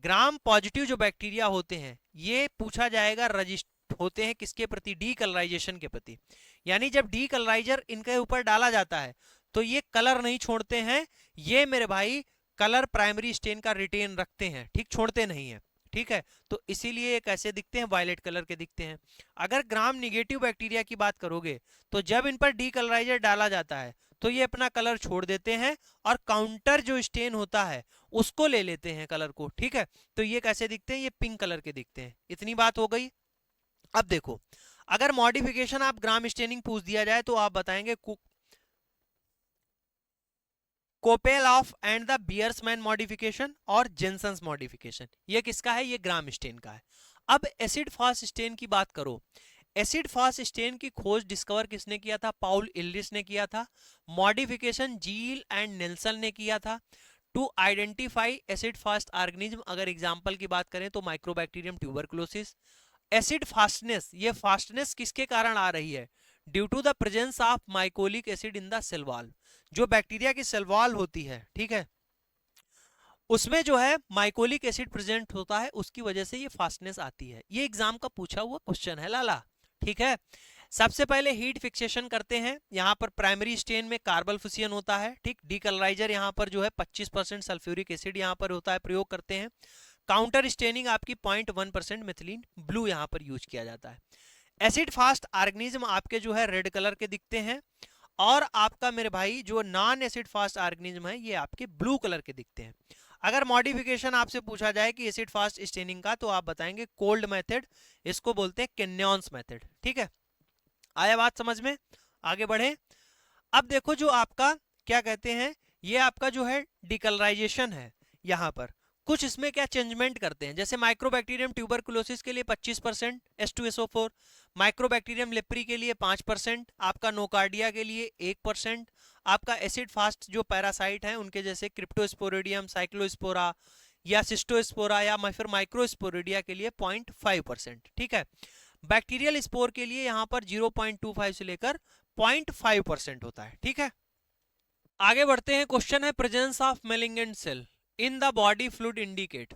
ग्राम पॉजिटिव जो बैक्टीरिया होते हैं ये पूछा जाएगा रजिस्ट होते हैं किसके प्रति? डी कलराइजेशन के प्रति। यानी जब डी कलराइजर इनके ऊपर डाला जाता है तो ये कलर नहीं छोड़ते हैं, ये मेरे भाई कलर प्राइमरी स्टेन का रिटेन रखते हैं, ठीक, छोड़ते नहीं है। ठीक है, तो इसीलिए ये कैसे दिखते हैं? वायलेट कलर के दिखते हैं। अगर ग्राम निगेटिव बैक्टीरिया की बात करोगे तो जब इन पर डी कलराइजर डाला जाता है तो ये अपना कलर छोड़ देते हैं और काउंटर जो स्टेन होता है उसको ले लेते हैं कलर को। ठीक है, तो ये कैसे दिखते हैं? ये पिंक कलर के दिखते हैं। इतनी बात हो गई। अब देखो, अगर मॉडिफिकेशन आप ग्राम स्टेनिंग पूछ दिया जाए तो आप बताएंगे Kopeloff and the Beersman modification और जेनसन्स मॉडिफिकेशन। ये किसका है? ये ग्राम स्टेन का है। अब एसिड फास्ट स्टेन की बात करो। एसिड फास्ट स्टेन की खोज डिस्कवर किसने किया था? पाउल इल्रिच ने किया था। मॉडिफिकेशन जील एंड नेल्सन ने किया था। To identify acid fast organism, अगर एग्जांपल की बात करें तो माइक्रोबैक्टीरियम ट्यूबरकुलोसिस। एसिड फास्टनेस, ये फास्टनेस किसके कारण आ रही है? Due to the presence of mycolic acid in the cell wall. जो बैक्टीरिया की सेल वॉल होती है, ठीक है, उसमें जो है माइकोलिक एसिड प्रेजेंट होता है, उसकी वजह से ये फास्टनेस आती है। ये एग्जाम का पूछा हुआ क्वेश्चन है लाला। ठीक है, सबसे पहले हीट फिक्सेशन करते हैं। यहाँ पर प्राइमरी स्टेन में कार्बल फुसियन होता है। ठीक, डीकलराइजर यहाँ पर जो है 25% सल्फ्यूरिक एसिड यहाँ पर होता है, प्रयोग करते हैं। काउंटर स्टेनिंग आपकी 0.1% मिथिलीन ब्लू यहाँ पर यूज किया जाता है। एसिड फास्ट ऑर्गेनिज्म आपके जो है रेड कलर के दिखते हैं और आपका मेरे भाई जो नॉन एसिड फास्ट ऑर्गेनिज्म है ये आपके ब्लू कलर के दिखते हैं। अगर मॉडिफिकेशन आपसे पूछा जाए कि एसिड फास्ट स्टेनिंग का, तो आप बताएंगे कोल्ड मेथड, इसको बोलते हैं केन्योन्स मेथड। ठीक है, आया बात समझ में? आगे बढ़े। अब देखो जो आपका क्या कहते हैं, ये आपका जो है डिकलराइजेशन है, यहाँ पर कुछ इसमें क्या चेंजमेंट करते हैं। जैसे माइक्रोबैक्टीरियम ट्यूबरकुलोसिस के लिए 25% H2SO4, माइक्रोबैक्टीरियम लेप्री के लिए 5%, आपका नोकार्डिया के लिए 1%, आपका एसिड फास्ट जो पैरासाइट हैं उनके जैसे क्रिप्टोस्पोरिडियम, साइक्लोस्पोरा या सिस्टोस्पोरा या फिर माइक्रोस्पोरिडिया के लिए 0.5%। ठीक है, बैक्टीरियल स्पोर के लिए यहाँ पर 0.25 से लेकर 0.5% होता है। ठीक है, आगे बढ़ते हैं। क्वेश्चन है presence of malignant cell in the body fluid indicate.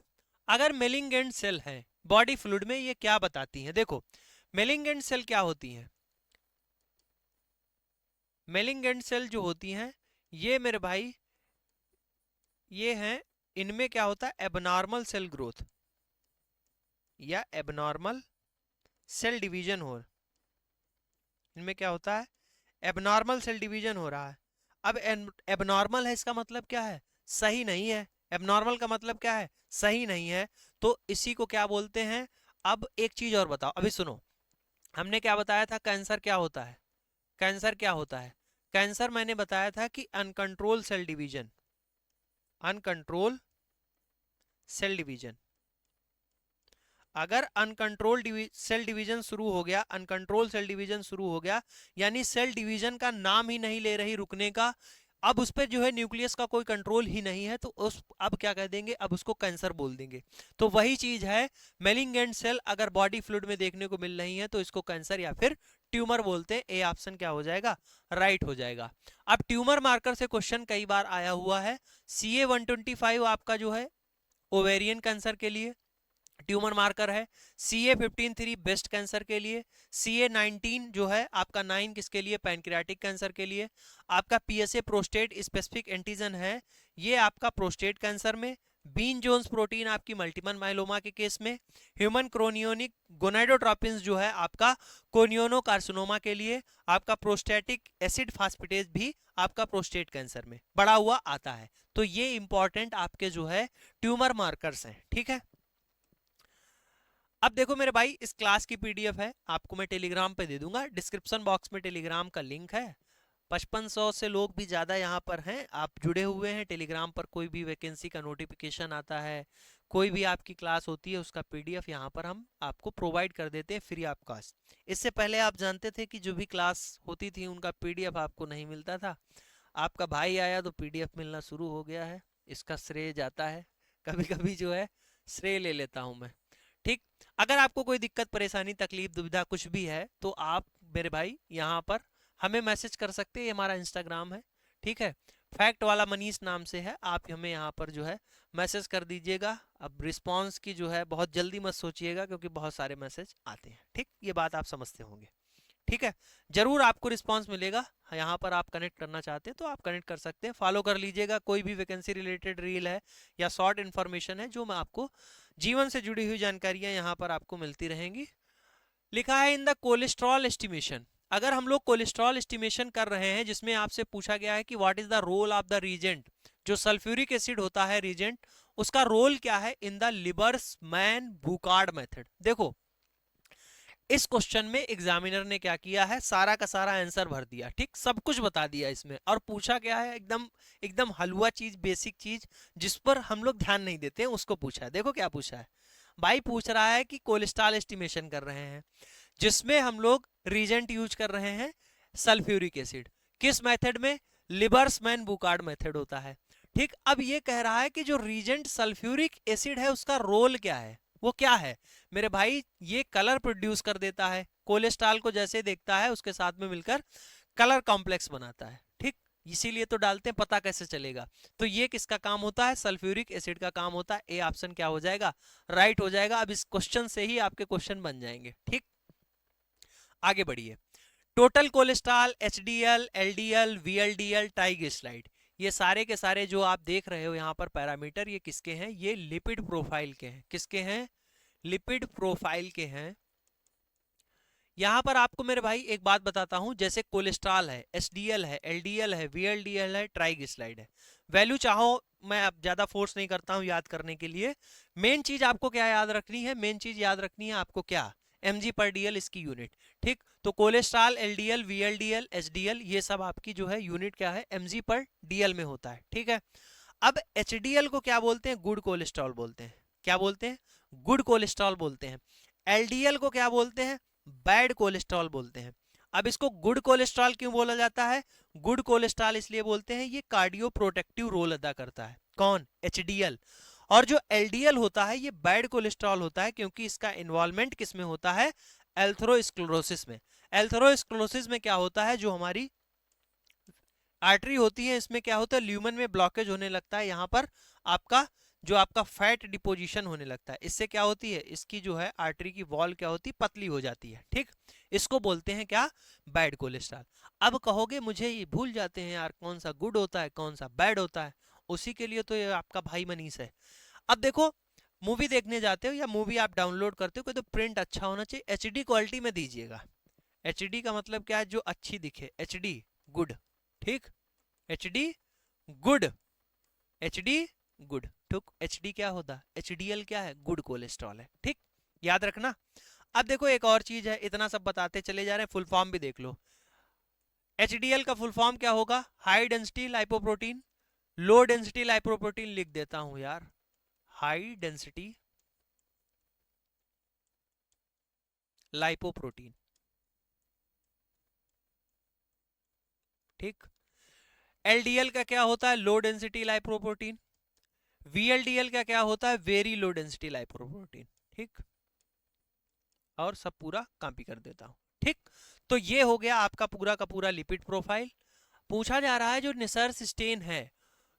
अगर मेलिंगेंट सेल है बॉडी फ्लूइड में, ये क्या बताती हैं? देखो, मेलिंगेंट सेल क्या होती हैं? मेलिंगेंट सेल जो होती हैं ये मेरे भाई ये हैं, इनमें क्या होता है? एबनॉर्मल सेल ग्रोथ या एबनॉर्मल सेल डिवीजन हो, इनमें क्या होता है? एबनॉर्मल सेल डिवीजन हो रहा है। अब एबनॉर्मल है इसका मतलब क्या है? सही नहीं है। एबनॉर्मल का मतलब क्या है? सही नहीं है। तो इसी को क्या बोलते हैं? अब एक चीज और बताओ, अभी सुनो, हमने क्या बताया था? कैंसर क्या होता है? कैंसर क्या होता है? कैंसर मैंने बताया था कि uncontrolled cell division, uncontrolled cell division. अगर अनकंट्रोल सेल डिवीजन शुरू हो गया, अनकंट्रोल सेल डिवीजन शुरू हो गया, यानी सेल डिवीजन का नाम ही नहीं ले रही रुकने का, अब उस पर जो है न्यूक्लियस का कोई कंट्रोल ही नहीं है, तो उस अब क्या कह देंगे, अब उसको कैंसर बोल देंगे। तो वही चीज है, मेलिंगेंट सेल अगर बॉडी फ्लूइड में देखने को मिल रही है तो इसको कैंसर या फिर ट्यूमर बोलते हैं। ए ऑप्शन क्या हो जाएगा, राइट हो जाएगा। अब ट्यूमर मार्कर से क्वेश्चन कई बार आया हुआ है। CA-125 आपका जो है ओवेरियन कैंसर के लिए ट्यूमर मार्कर है। CA-15-3 ब्रेस्ट कैंसर के लिए। CA-19 जो है आपका 9 किसके लिए, पैनक्रियाटिक कैंसर के लिए। आपका PSA प्रोस्टेट स्पेसिफिक एंटीजन है, ये आपका प्रोस्टेट कैंसर में। बीन जोन्स प्रोटीन आपकी मल्टीपल माइलोमा के केस में। ह्यूमन क्रोनियोनिक गोनाडोट्रोपिन जो है आपका कोनियोनो कार्सिनोमा के लिए। आपका प्रोस्टेटिक एसिड फास्फेटेज भी आपका प्रोस्टेट कैंसर में बढ़ा हुआ आता है। तो ये इंपॉर्टेंट आपके जो है ट्यूमर मार्कर्स हैं, ठीक है। अब देखो मेरे भाई, इस क्लास की PDF है, आपको मैं टेलीग्राम पे दे दूंगा, डिस्क्रिप्शन बॉक्स में टेलीग्राम का लिंक है। 5500 से लोग भी ज़्यादा यहाँ पर हैं, आप जुड़े हुए हैं टेलीग्राम पर। कोई भी वैकेंसी का नोटिफिकेशन आता है, कोई भी आपकी क्लास होती है, उसका PDF यहाँ पर हम आपको प्रोवाइड कर देते हैं फ्री ऑफ कॉस्ट। इससे पहले आप जानते थे कि जो भी क्लास होती थी उनका PDF आपको नहीं मिलता था। आपका भाई आया तो PDF मिलना शुरू हो गया है, इसका श्रेय जाता है। कभी कभी जो है श्रेय ले लेता हूँ मैं, ठीक। अगर आपको कोई दिक्कत परेशानी तकलीफ दुविधा कुछ भी है तो आप मेरे भाई यहाँ पर हमें मैसेज कर सकते हैं, ये हमारा इंस्टाग्राम है, ठीक है। फैक्ट वाला मनीष नाम से है, आप हमें यहाँ पर जो है मैसेज कर दीजिएगा। अब रिस्पांस की जो है बहुत जल्दी मत सोचिएगा, क्योंकि बहुत सारे मैसेज आते हैं, ठीक, ये बात आप समझते होंगे, ठीक है। जरूर आपको रिस्पांस मिलेगा। यहाँ पर आप कनेक्ट करना चाहते हैं तो आप कनेक्ट कर सकते हैं, फॉलो कर लीजिएगा। कोई भी वैकेंसी रिलेटेड रील है या शॉर्ट इन्फॉर्मेशन है जो मैं आपको जीवन से जुड़ी हुई जानकारियां यहाँ पर आपको मिलती रहेंगी। लिखा है इन द कोलेस्ट्रॉल एस्टिमेशन, अगर हम लोग कोलेस्ट्रॉल एस्टिमेशन कर रहे हैं जिसमें आपसे पूछा गया है कि what is the role of the reagent, जो सल्फ्यूरिक एसिड होता है रीजेंट, उसका रोल क्या है इन द लिबर्समैन बुकार्ड मेथड। देखो इस क्वेश्चन में एग्जामिनर ने क्या किया है, सारा का सारा आंसर भर दिया, ठीक, सब कुछ बता दिया इसमें। और पूछा क्या है, एकदम एकदम हलवा चीज, बेसिक चीज जिस पर हम लोग ध्यान नहीं देते हैं, उसको पूछा है। देखो क्या पूछा है भाई, पूछ रहा है कि कोलेस्ट्रॉल एस्टिमेशन कर रहे हैं जिसमें हम लोग रीजेंट यूज कर रहे हैं सल्फ्यूरिक एसिड, किस मेथड में, लिबर्समैन बुकार्ड मेथड होता है, ठीक। अब ये कह रहा है कि जो रीजेंट सल्फ्यूरिक एसिड है उसका रोल क्या है, वो क्या है मेरे भाई, ये कलर प्रोड्यूस कर देता है, कोलेस्ट्रॉल को जैसे देखता है उसके साथ में मिलकर कलर कॉम्प्लेक्स बनाता है, ठीक। इसीलिए तो डालते हैं, पता कैसे चलेगा। तो ये किसका काम होता है, सल्फ्यूरिक एसिड का काम होता है। ए ऑप्शन क्या हो जाएगा, राइट हो जाएगा। अब इस क्वेश्चन से ही आपके क्वेश्चन बन जाएंगे, ठीक। आगे बढ़िए। Total cholesterol, HDL, LDL, VLDL, triglyceride, ये सारे के सारे जो आप देख रहे हो यहाँ पर पैरामीटर, ये किसके हैं, ये लिपिड प्रोफाइल के हैं। किसके हैं, लिपिड प्रोफाइल के हैं। यहां पर आपको मेरे भाई एक बात बताता हूं, जैसे कोलेस्ट्रॉल है, HDL है, LDL है, VLDL है, ट्राइग्लिसराइड है, वैल्यू चाहो, मैं अब ज्यादा फोर्स नहीं करता हूं याद करने के लिए। मेन चीज आपको क्या याद रखनी है, मेन चीज याद रखनी है आपको क्या, mg/dl इसकी यूनिट, ठीक। तो कोलेस्ट्रॉल, LDL, VLDL, HDL, ये सब आपकी जो है यूनिट क्या है, mg/dl में होता है, ठीक है। अब HDL को क्या बोलते हैं, गुड कोलेस्ट्रॉल बोलते हैं। क्या बोलते हैं, गुड कोलेस्ट्रॉल बोलते हैं। LDL को क्या बोलते हैं, बैड कोलेस्ट्रॉल बोलते हैं। अब इसको गुड कोलेस्ट्रॉल क्यों बोला जाता है, गुड कोलेस्ट्रॉल इसलिए बोलते हैं, ये कार्डियो प्रोटेक्टिव रोल अदा करता है, कौन, HDL। और जो LDL होता है ये बैड कोलेस्ट्रॉल होता है, क्योंकि इसका इन्वॉल्वमेंट किस में होता है, एल्थरोस्क्लेरोसिस में। एल्थरोस्क्लेरोसिस में क्या होता है, जो हमारी आर्टरी होती है इसमें क्या होता है, ल्यूमन में ब्लॉकेज होने लगता है, यहाँ पर आपका जो आपका फैट डिपोजिशन होने लगता है। इससे क्या होती है, इसकी जो है आर्टरी की वॉल क्या होती है, पतली हो जाती है, ठीक। इसको बोलते हैं क्या, बैड कोलेस्ट्रॉल। अब कहोगे मुझे ये भूल जाते हैं यार, कौन सा गुड होता है कौन सा बैड होता है, उसी के लिए तो ये आपका भाई मनीष है। अब देखो, मूवी देखने जाते हो या मूवी आप डाउनलोड करते हो, कोई तो प्रिंट अच्छा होना चाहिए, HD क्वालिटी में दीजिएगा। HD का मतलब क्या है, जो अच्छी दिखे, HD गुड, ठीक, HD गुड, HD गुड, ठीक। HD क्या होता है, HDL क्या है, गुड कोलेस्ट्रॉल है, ठीक, याद रखना। अब देखो एक और चीज है, इतना सब बताते चले जा रहे हैं, फुल फॉर्म भी देख लो। HDL का फुल फॉर्म क्या होगा, high density lipoprotein. Low density lipoprotein लिख देता हूं यार, हाई डेंसिटी लाइपोप्रोटीन, ठीक। एलडीएल का क्या होता है? Low density lipoprotein. वीएलडीएल का क्या होता है? Very low density lipoprotein. ठीक, और सब पूरा कॉपी कर देता हूं। ठीक, तो ये हो गया आपका पूरा का पूरा लिपिड प्रोफाइल। पूछा जा रहा है जो निसर्स स्टेन है,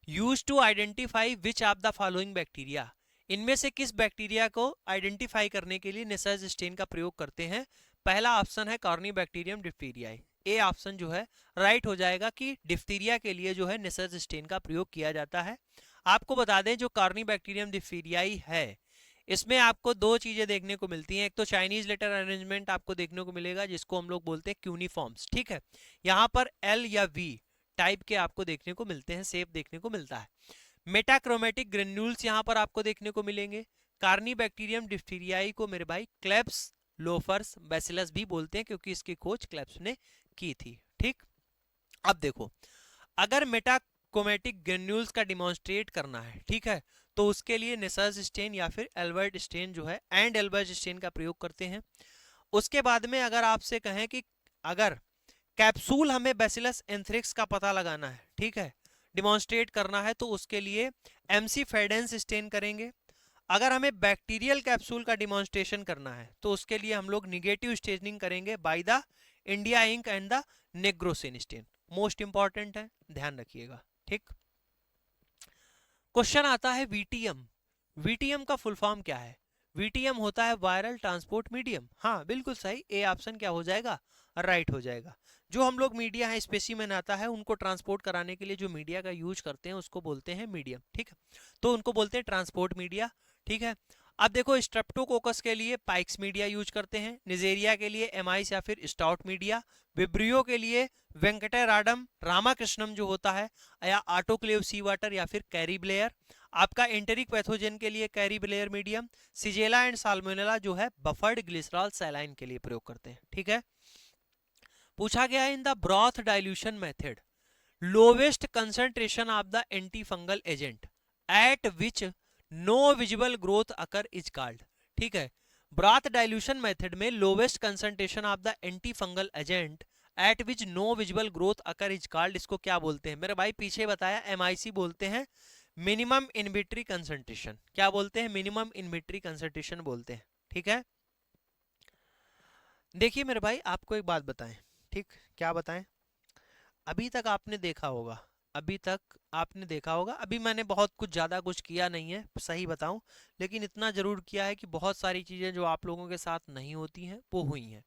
use to identify which of the following bacteria, इनमें से किस बैक्टीरिया को आइडेंटिफाई करने के लिए निसर्स स्टेन का प्रयोग करते हैं? पहला ऑप्शन है कॉर्नीबैक्टीरियम डिप्थीरियाई। ए ऑप्शन जो है राइट हो जाएगा कि डिप्थीरिया के लिए जो है निसर्स स्टेन का प्रयोग किया जाता है। आपको बता दें जो कॉर्नीबैक्टीरियम डिप्थीरियाई है, इसमें आपको दो चीजें देखने को मिलती हैं। एक तो चाइनीज लेटर अरेंजमेंट आपको देखने को मिलेगा जिसको हम लोग बोलते हैं क्यूनिफॉर्म्स। ठीक है, यहाँ पर एल या वी टाइप के आपको देखने को मिलते हैं, शेप देखने को मिलता है। मेटाक्रोमेटिक ग्रेन्यूल्स यहाँ पर आपको देखने को मिलेंगे। कार्नीबैक्टीरियम डिप्थीरियाई को मेरे भाई क्लेब्स लोफर्स बैसिलस भी बोलते हैं क्योंकि इसकी खोज क्लेब्स ने की थी। ठीक, अब देखो, अगर मेटाक्रोमेटिक ग्रेन्यूल्स का डिमॉन्स्ट्रेट करना है, ठीक है, तो उसके लिए निसर्स स्टेन या फिर एल्बर्ट स्टेन जो है एंड एल्बर्ट स्टेन का प्रयोग करते हैं। उसके बाद में अगर आपसे कहें कि अगर कैप्सूल हमें बैसिलस एंथ्रिक्स का पता लगाना है, ठीक है, डिमॉन्स्ट्रेट करना है, तो उसके लिए एमसी फेडेंस स्टेन करेंगे। अगर हमें बैक्टीरियल कैप्सूल का डिमॉन्स्ट्रेशन करना है तो उसके लिए हम लोग निगेटिव स्टेनिंग करेंगे by the India ink and the nigrosin stain. Most important है, ध्यान रखिएगा। ठीक, क्वेश्चन आता है वीटीएम। वीटीएम का फुल फॉर्म क्या है? वीटीएम होता है वायरल ट्रांसपोर्ट मीडियम। हाँ बिल्कुल सही, ए ऑप्शन क्या हो जाएगा? राइट हो जाएगा। जो हम लोग मीडिया है, स्पेसिमेन आता है, उनको ट्रांसपोर्ट कराने के लिए जो मीडिया का यूज करते हैं उसको बोलते हैं मीडियम। ठीक है, तो उनको बोलते हैं ट्रांसपोर्ट मीडिया। ठीक है, अब देखो स्ट्रेप्टोकोकस के लिए पाइक्स मीडिया यूज करते हैं, निजेरिया के लिए एमाइस या फिर स्टाउट मीडिया, विब्रियो के लिए वेंकटेराडम रामाकृष्णम जो होता है, या ऑटोक्लेव सी वाटर या फिर कैरी ब्लेयर। आपका एंटेरिक पैथोजन के लिए Cary Blair medium. Shigella and Salmonella जो है बफर्ड ग्लिसरॉल सैलाइन के लिए प्रयोग करते हैं। ठीक है, पूछा गया है in the broth dilution method lowest concentration of the anti fungal agent at which no visible growth occur is called. ठीक है, ब्रॉथ डाइल्यूशन मेथड में lowest concentration of the anti fungal agent at which no visible growth occur is called, इसको क्या बोलते हैं? मेरे भाई पीछे बताया एमआईसी बोलते हैं, मिनिमम इनविट्री कंसंट्रेशन। क्या बोलते हैं? मिनिमम इनविट्री कंसंट्रेशन बोलते हैं। ठीक है, देखिए मेरे भाई आपको एक बात बताएं। ठीक, क्या बताएं? अभी तक आपने देखा होगा, अभी तक आपने देखा होगा, अभी मैंने बहुत कुछ ज़्यादा कुछ किया नहीं है सही बताऊं, लेकिन इतना ज़रूर किया है कि बहुत सारी चीज़ें जो आप लोगों के साथ नहीं होती हैं वो हुई हैं।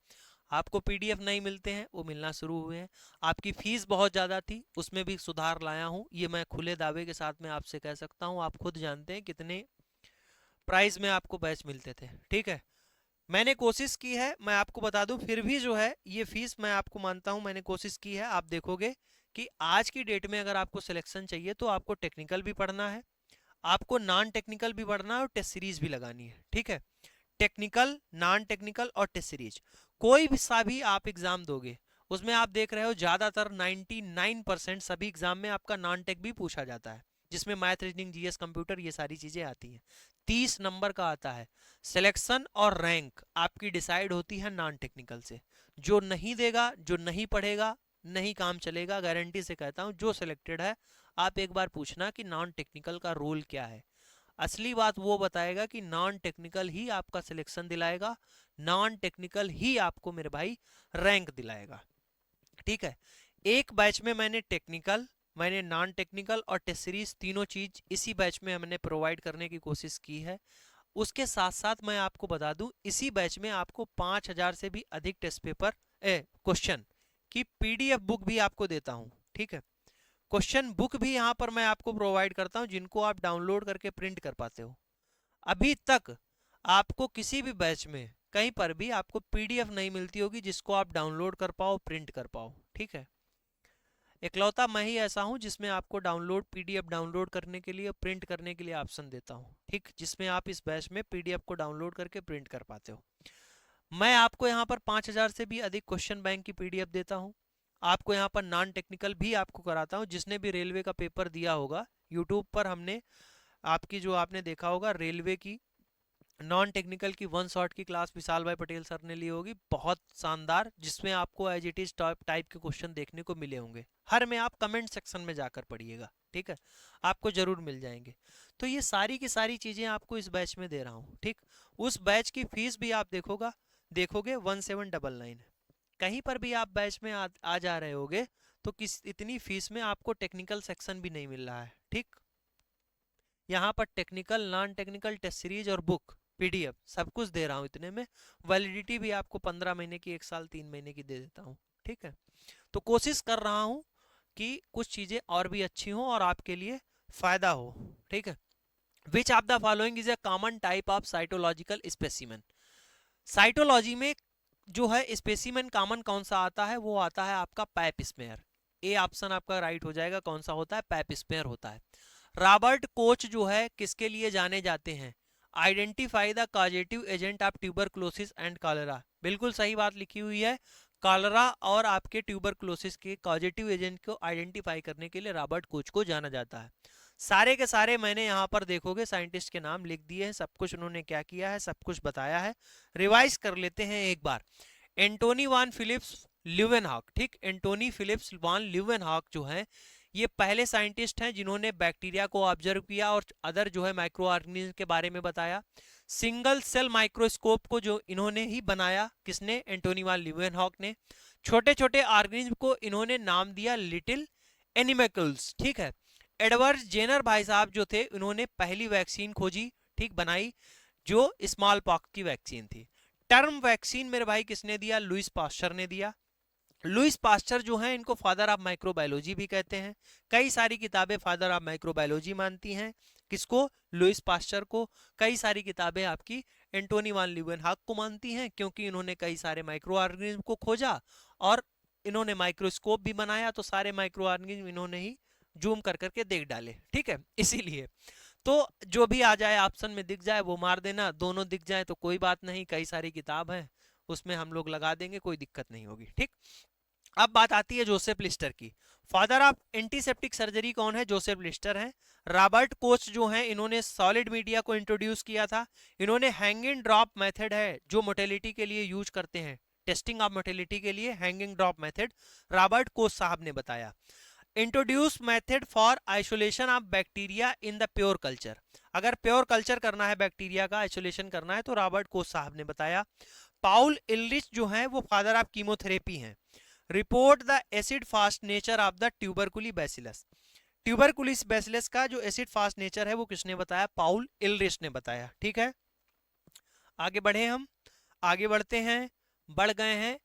आपको पीडीएफ नहीं मिलते हैं, वो मिलना शुरू हुए हैं। आपकी फीस बहुत ज़्यादा थी, उसमें भी सुधार लाया हूँ, ये मैं खुले दावे के साथ में आपसे कह सकता हूँ। आप खुद जानते हैं कितने प्राइस में आपको बैच मिलते थे। ठीक है, मैंने कोशिश की है, मैं आपको बता दूं, फिर भी जो है ये फीस मैं आपको मानता हूं, मैंने कोशिश की है। आप देखोगे कि आज की डेट में अगर आपको सिलेक्शन चाहिए तो आपको टेक्निकल भी पढ़ना है, आपको नॉन टेक्निकल भी पढ़ना है और टेस्ट सीरीज भी लगानी है। ठीक है, टेक्निकल, नॉन टेक्निकल और टेस्ट सीरीज, कोई भी सा भी आप एग्जाम दोगे उसमें आप देख रहे हो ज्यादातर 99% सभी एग्जाम में आपका नॉन टेक भी पूछा जाता है, जिसमें मैथ, रीजनिंग, जीएस, कंप्यूटर, ये सारी चीजें आती हैं। 30 नंबर का आता है। सिलेक्शन और रैंक आपकी डिसाइड होती है नॉन टेक्निकल से। जो नहीं देगा, जो नहीं पढ़ेगा, नहीं काम चलेगा, गारंटी से कहता हूं। जो सिलेक्टेड है आप एक बार पूछना कि नॉन टेक्निकल का रोल क्या है। असली बात वो बताएगा कि नॉन टेक्निकल ही आपका सिलेक्शन दिलाएगा, नॉन टेक्निकल ही आपको मेरे भाई रैंक दिलाएगा। ठीक है, एक बैच में मैंने टेक्निकल, मैंने नॉन टेक्निकल और टेस्ट सीरीज तीनों चीज इसी बैच में हमने प्रोवाइड करने की कोशिश की है। उसके साथ साथ मैं आपको बता दूं, इसी बैच में आपको 5000 से भी अधिक टेस्ट पेपर क्वेश्चन की पीडीएफ बुक भी आपको देता हूं। ठीक है, क्वेश्चन बुक भी यहां पर मैं आपको प्रोवाइड करता हूं जिनको आप डाउनलोड करके प्रिंट कर पाते हो। अभी तक आपको किसी भी बैच में कहीं पर भी आपको पीडीएफ नहीं मिलती होगी जिसको आप डाउनलोड कर पाओ, प्रिंट कर पाओ। ठीक है, इकलौता मैं ही ऐसा हूं जिसमें आपको डाउनलोड, पीडीएफ डाउनलोड करने के लिए, प्रिंट करने के लिए ऑप्शन देता हूं। ठीक, जिसमें आप इस बैच में पीडीएफ को डाउनलोड करके प्रिंट कर पाते हो। मैं आपको यहाँ पर 5000 से भी अधिक क्वेश्चन बैंक की पीडीएफ देता हूँ। आपको यहाँ पर नॉन टेक्निकल भी आपको कराता हूँ। जिसने भी रेलवे का पेपर दिया होगा, यूट्यूब पर हमने आपकी जो आपने देखा होगा रेलवे की नॉन टेक्निकल की 1 शॉट की क्लास विशाल भाई पटेल सर ने ली होगी, बहुत शानदार, जिसमें आपको एज इट इज टाइप के क्वेश्चन देखने को मिले होंगे। हर में आप कमेंट सेक्शन में जाकर पढ़िएगा, ठीक है, आपको जरूर मिल जाएंगे। तो ये सारी की सारी चीजें आपको इस बैच में दे रहा हूँ, ठीक। उस बैच की फीस भी आप देखोगे 1799 है। कहीं पर भी आप बैच में आ जा रहे होगे तो किस इतनी फीस में आपको टेक्निकल सेक्शन भी नहीं मिल रहा है, ठीक। यहाँ पर technical, non technical, test series और बुक, पीडीएफ सब कुछ दे रहा हूँ इतने में। वैलिडिटी भी आपको 15 महीने की, 1 साल 3 महीने की दे देता हूँ, ठीक है। तो कोशिश कर रहा हूँ कि कुछ चीजें और भी अच्छी हों और आपके लिए फायदा हो, ठीक है। Which of the following is a common type of cytological specimen. Cytology में जो है स्पेसिमेन कॉमन कौन सा आता है, वो आता है आपका पैप स्मेयर। ए ऑप्शन आपका राइट हो जाएगा, कौन सा होता है, पैप स्मेयर होता है। रॉबर्ट कोच जो है किसके लिए जाने जाते हैं, identify the causative agent of tuberculosis and cholera. बिल्कुल सही बात लिखी हुई है, कॉलेरा और आपके ट्यूबरक्लोसिस के कॉजेटिव एजेंट को आइडेंटिफाई करने के लिए रॉबर्ट कोच को जाना जाता है। सारे के सारे मैंने यहाँ पर देखोगे साइंटिस्ट के नाम लिख दिए हैं, सब कुछ उन्होंने क्या किया है सब कुछ बताया है। रिवाइज कर लेते हैं एक बार। एंटोनी वान फिलिप्स ल्यूवेनहॉक, ठीक, एंटोनी फिलिप्स वान ल्यूवेनहॉक जो है ये पहले साइंटिस्ट हैं जिन्होंने बैक्टीरिया को ऑब्जर्व किया और अदर जो है माइक्रो ऑर्गेनिज्म के बारे में बताया। सिंगल सेल माइक्रोस्कोप को जो इन्होंने ही बनाया, किसने, एंटोनी वान ल्यूवेनहॉक ने। छोटे छोटे ऑर्गेनिज्म को इन्होंने नाम दिया लिटिल एनिमल्स, ठीक है। एडवर्ड जेनर भाई साहब जो थे उन्होंने पहली वैक्सीन खोजी, ठीक, बनाई, जो स्मॉल पॉक्स की वैक्सीन थी। टर्म वैक्सीन मेरे भाई किसने दिया, लुइस पास्चर ने दिया। लुइस पास्चर जो हैं इनको फादर ऑफ माइक्रोबायोलॉजी भी कहते हैं। कई सारी किताबें फादर ऑफ माइक्रोबायोलॉजी मानती हैं किसको, लुइस पास्चर को। कई सारी किताबें आपकी एंटोनी वान ल्यूवेनहॉक को मानती हैं, क्योंकि इन्होंने कई सारे माइक्रो ऑर्गेनिज्म को खोजा और इन्होंने माइक्रोस्कोप भी बनाया, तो सारे माइक्रो ऑर्गेनिज्म इन्होंने ही जूम कर करके देख डाले, ठीक है, इसीलिए। तो जो भी आ जाए ऑप्शन में दिख जाए वो मार देना, दोनों दिख जाए तो कोई बात नहीं, कई सारी किताब है उसमें हम लोग लगा देंगे, कोई दिक्कत नहीं होगी, ठीक। अब बात आती है जोसेफ लिस्टर की। फादर ऑफ एंटीसेप्टिक सर्जरी कौन है, जोसेफ लिस्टर हैं। रॉबर्ट कोच जो हैं इन्होंने सॉलिड मीडिया को इंट्रोड्यूस किया था। इन्होंने हैंगिंग ड्रॉप मेथड है जो मोटेलिटी के लिए यूज करते हैं, टेस्टिंग ऑफ मोटेलिटी के लिए hanging drop method Robert Koch साहब ने बताया। Introduce method for isolation of bacteria in the pure culture. अगर प्योर कल्चर करना है बैक्टीरिया का आइसोलेशन करना है तो रॉबर्ट कोच साहब ने बताया। पाउल इलरिच जो है वो फादर ऑफ कीमोथेरेपी हैं। Report the acid fast nature of the tubercle bacillus. Tubercle bacillus का जो एसिड फास्ट नेचर है वो किसने बताया, पाउल इलरिच ने बताया, ठीक है। आगे बढ़े हम, आगे बढ़ते हैं, बढ़ गए हैं।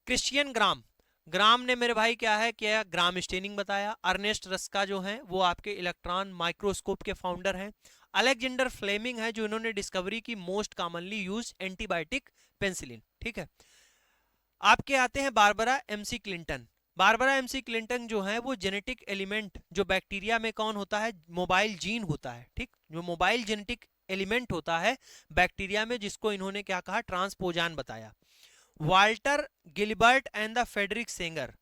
क्रिश्चियन ग्राम, ग्राम ने मेरे भाई क्या है, क्या ग्राम स्टेनिंग बताया। अर्नेस्ट रस्का जो है वो आपके इलेक्ट्रॉन माइक्रोस्कोप के फाउंडर हैं। अलेक्जेंडर फ्लेमिंग है जो इन्होंने डिस्कवरी की most commonly use antibiotic penicillin, ठीक है। आपके आते हैं Barbara MC Clinton. Barbara MC Clinton जो है वो जेनेटिक एलिमेंट जो बैक्टीरिया में कौन होता है, मोबाइल जीन होता है, ठीक, जो मोबाइल जेनेटिक एलिमेंट होता है बैक्टीरिया में, जिसको इन्होंने क्या कहा, ट्रांसपोजान बताया। Walter Gilbert and the Frederick Sanger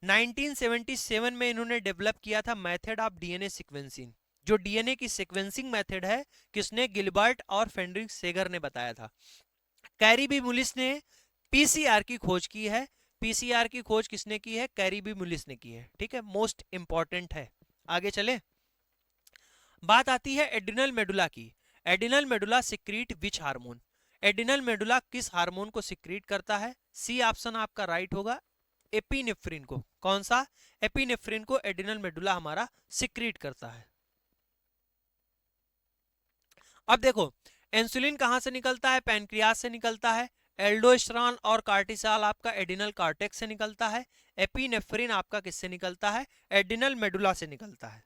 1977 में इन्होंने डेवलप किया था मेथड ऑफ डीएनए सीक्वेंसिंग। जो डीएनए की सीक्वेंसिंग मेथड है किसने, गिलबर्ट और फेडरिक सेगर ने बताया था। कैरी बी मुलिस ने पीसीआर की खोज की है। पीसीआर की खोज किसने की है, कैरी बी मुलिस ने की है, ठीक है, मोस्ट इंपॉर्टेंट है। आगे चले, बात आती है एड्रिनल मेडुला की। Adrenal medulla secrete which hormone. Adrenal medulla किस हार्मोन को सिक्रीट करता है, सी ऑप्शन आपका राइट होगा, एपिनेफ्रिन को। कौन सा, एपिनेफ्रिन को एड्रिनल मेडुला हमारा सिक्रीट करता है। अब देखो इंसुलिन कहां से निकलता है, पैनक्रियास से निकलता है। एल्डोस्टेरॉन और कार्टिसोल आपका एड्रिनल कॉर्टेक्स से निकलता है। एपिनेफ्रिन आपका किससे निकलता है, एड्रिनल मेडुला से निकलता है।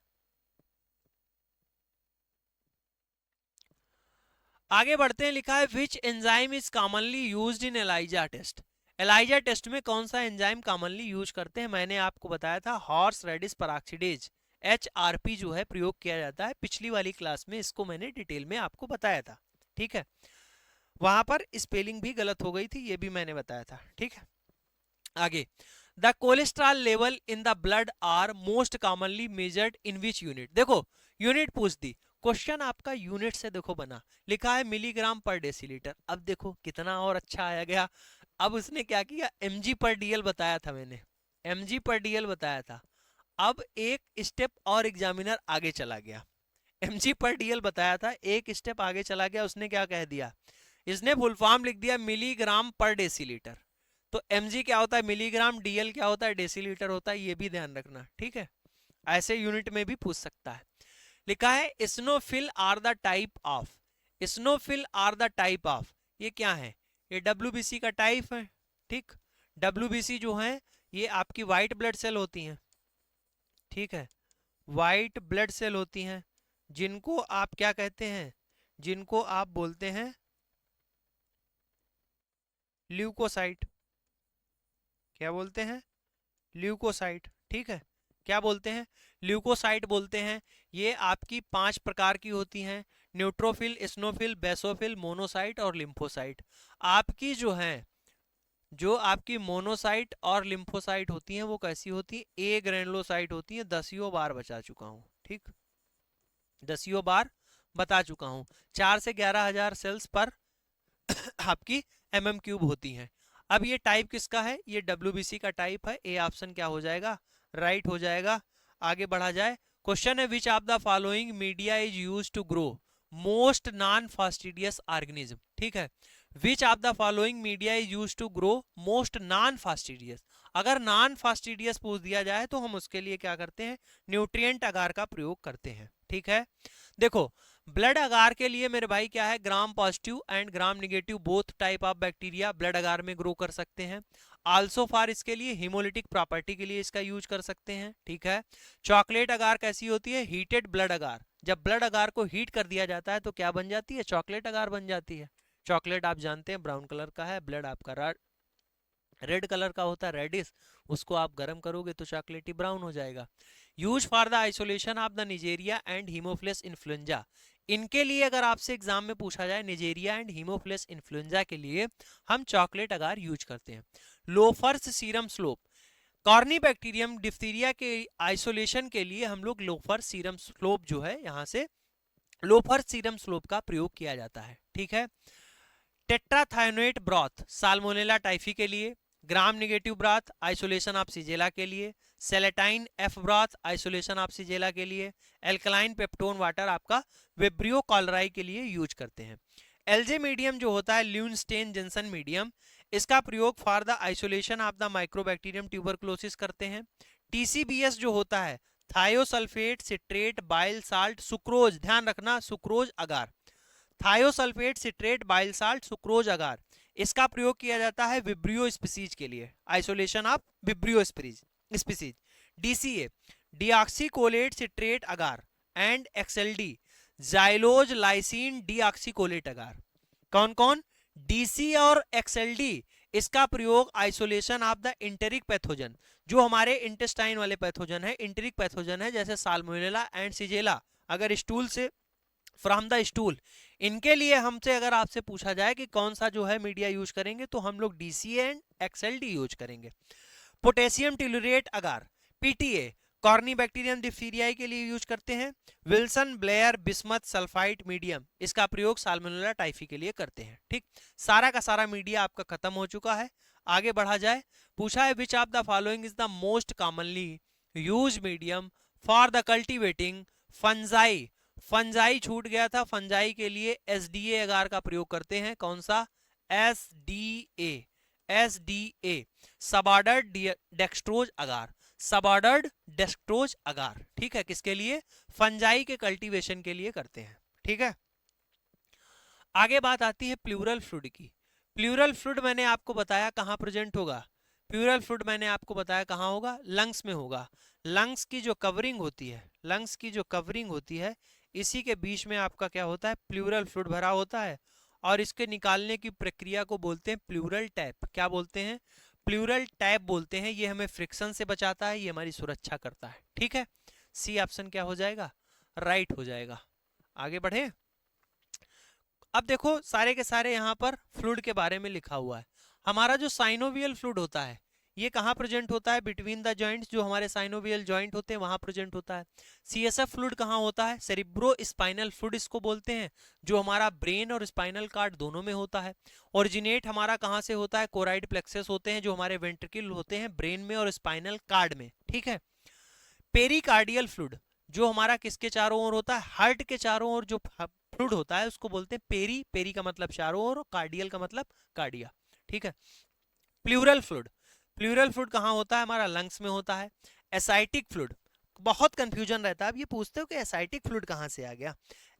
आगे बढ़ते हैं, लिखा है which enzyme is commonly used in ELISA test. ELISA test में कौन सा एंजाइम कॉमनली यूज करते हैं, मैंने आपको बताया था हॉर्स रेडिस पेरोक्सिडेज, एचआरपी जो है प्रयोग किया जाता है। पिछली वाली क्लास में इसको मैंने डिटेल में आपको बताया था, ठीक है। वहां पर स्पेलिंग भी गलत हो गई थी, ये भी मैंने बताया था, ठीक है। आगे, the cholesterol level in the blood are most commonly measured in which unit. देखो यूनिट पूछ दी, क्वेश्चन आपका यूनिट से देखो बना, लिखा है मिलीग्राम पर डेसीलीटर। अब देखो कितना और अच्छा आया गया। अब उसने क्या किया, mg पर dl बताया था मैंने, mg पर dl बताया था। अब एक स्टेप और एग्जामिनर आगे चला गया, mg पर dl बताया था, एक स्टेप आगे चला गया, उसने क्या कह दिया, इसने फुल फॉर्म लिख दिया मिलीग्राम पर डेसीलीटर। तो mg क्या होता है मिलीग्राम, dl क्या होता है डेसीलीटर होता है, ये भी ध्यान रखना, ठीक है। ऐसे यूनिट में भी पूछ सकता है। लिखा है eosinophil are the type of, eosinophil are the type of, ये क्या है, ये WBC का टाइप है, ठीक। WBC जो है ये आपकी व्हाइट ब्लड सेल होती हैं, ठीक है, व्हाइट ब्लड सेल होती हैं, जिनको आप क्या कहते हैं, जिनको आप बोलते हैं ल्यूकोसाइट, क्या बोलते हैं, ल्यूकोसाइट, ठीक है, क्या बोलते हैं, ल्यूकोसाइट बोलते हैं। ये आपकी 5 प्रकार की होती हैं, न्यूट्रोफिल, स्नोफिल, बेसोफिल, मोनोसाइट और लिम्फोसाइट। आपकी जो है, जो आपकी मोनोसाइट और लिम्फोसाइट होती हैं वो कैसी होती है, ए ग्रेनुलोसाइट होती है, 10 बार बचा चुका हूं, ठीक, 10 बार बता चुका हूं। 4 से 11,000 सेल्स पर आपकी mm³ होती हैं। अब ये टाइप किसका है, ये WBC का टाइप है, ए ऑप्शन क्या हो जाएगा, राइट हो जाएगा। आगे बढ़ा जाए, क्वेश्चन है which of the following media is used to grow most non fastidious organism, ठीक है, which of the following media is used to grow most non fastidious. अगर नॉन फास्टिडियस पूछ दिया जाए तो हम उसके लिए क्या करते हैं, न्यूट्रिएंट अगार का प्रयोग करते हैं, ठीक है। देखो ब्लड अगार के लिए मेरे भाई क्या है, gram positive and gram negative both type of bacteria blood agar में ग्रो कर सकते हैं। आल्सो फॉर इसके लिए हिमोलिटिक प्रॉपर्टी के लिए इसका यूज कर सकते हैं, ठीक है। चॉकलेट अगार कैसी होती है, हीटेड ब्लड अगार, जब ब्लड अगार को हीट कर दिया जाता है तो क्या बन जाती है, चॉकलेट अगार बन जाती है। चॉकलेट आप जानते हैं ब्राउन कलर का है, ब्लड आपका रेड कलर का होता है, रेडिश, उसको आप गर्म करोगे तो चॉकलेटी ब्राउन हो जाएगा। Use for the isolation of the निजेरिया and Haemophilus influenza, इनके लिए अगर आपसे एग्जाम में पूछा जाए निजेरिया एंड हीमोफिलस इन्फ्लुएंजा के लिए हम चॉकलेट अगार यूज करते हैं। Loafers serum slope, corny bacterium diphtheria के आइसोलेशन के लिए हम लोग लोफर सीरम स्लोप जो है, यहां से लोफर सीरम स्लोप का प्रयोग किया जाता है, ठीक है। टेट्राथायोनेट ब्रॉथ साल्मोनेला टाइफी के लिए, gram negative broth isolation of Shigella के लिए, selenite F broth isolation of Shigella के लिए, एल्कलाइन पेप्टोन वाटर आपका विब्रियो कॉलराई के लिए यूज करते हैं। एलजे मीडियम जो होता है ल्यूनस्टेन जेंसन मीडियम, इसका प्रयोग for the isolation of the mycobacterium tuberculosis करते हैं। टीसीबीएस जो होता है thiosulphate citrate bile salt sucrose, ध्यान रखना sucrose agar, thiosulphate citrate bile salt sucrose agar, इसका प्रयोग किया जाता है विब्रियो स्पीसीज के लिए, isolation of Vibrio species. DCA deoxycholate citrate agar and XLD xylose lysine deoxycholate agar, कौन कौन, डीसी और एक्सएलडी, इसका प्रयोग isolation of the enteric pathogen, जो हमारे इंटेस्टाइन वाले पैथोजन है, इंटेरिक पैथोजन है जैसे साल्मोनेला एंड सिजेला, अगर स्टूल से फ्रॉम द स्टूल, इनके लिए हमसे अगर आपसे पूछा जाए कि कौन सा जो है मीडिया यूज करेंगे तो हम लोग डीसी एंड एक्सएलडी यूज करेंगे। पोटेशियम टिलुरेट अगार पीटीए कॉर्नी बैक्टीरियम डिप्थीरियाई के लिए यूज करते हैं। Wilson Blair bismuth sulphide medium, इसका प्रयोग साल्मोनेला टाइफी के लिए करते हैं, ठीक। सारा का सारा मीडिया आपका खत्म हो चुका है। आगे बढ़ा जाए, पूछा है which of the following is the most commonly use medium for the cultivating fungi, fungi छूट गया था, फंजाई के लिए एसडीए अगार का प्रयोग करते हैं, कौन सा, एसडीए, एसडीए सबऑर्डर्ड डेक्सट्रोज अगार, सबऑर्डर्ड डेक्सट्रोज अगार, ठीक है, किसके लिए, फंजाई के कल्टीवेशन के लिए करते हैं, ठीक है। आगे बात आती है प्लूरल फ्लूइड की। प्लूरल फ्लूइड मैंने आपको बताया कहां प्रेजेंट होगा, प्लूरल फ्लूइड मैंने आपको बताया कहां होगा, लंग्स में होगा। लंग्स की जो कवरिंग होती है, लंग्स की जो कवरिंग होती है, इसी के बीच में आपका क्या होता है, प्लूरल फ्लूइड भरा होता है, और इसके निकालने की प्रक्रिया को बोलते हैं प्लूरल टैप, क्या बोलते हैं, प्लूरल टैप बोलते हैं। ये हमें फ्रिक्शन से बचाता है, ये हमारी सुरक्षा करता है, ठीक है। सी ऑप्शन क्या हो जाएगा, राइट हो जाएगा। आगे बढ़े, अब देखो सारे के सारे यहाँ पर फ्लूइड के बारे में लिखा हुआ है। हमारा जो साइनोवियल फ्लूइड होता है ये कहाँ प्रेजेंट होता है? बिटवीन द जॉइंट्स, जो हमारे साइनोवियल जॉइंट होते हैं वहां प्रेजेंट होता है। सीएसएफ फ्लूइड कहाँ होता है? सेरिब्रो स्पाइनल फ्लूइड इसको बोलते हैं, जो हमारा ब्रेन और स्पाइनल कार्ड दोनों में होता है। ओरिजिनेट हमारा कहाँ से होता है? कोराइड प्लेक्सस होते हैं, जो हमारे वेंट्रिकल होते हैं ब्रेन में और स्पाइनल कार्ड में, ठीक है। पेरिकार्डियल फ्लूइड, जो हमारा किसके चारों ओर होता है? हार्ट के चारों ओर जो फ्लूइड होता है उसको बोलते हैं पेरी। पेरी का मतलब चारों ओर, और कार्डियल का मतलब कार्डिया, ठीक है। प्लूरल फ्लूइड, प्लूरल फ्लूइड कहाँ होता है? हमारा लंग्स में होता है। एसाइटिक फ्लूइड, बहुत कंफ्यूजन रहता है, अब ये पूछते हो कि एसाइटिक फ्लूइड कहाँ से आ गया।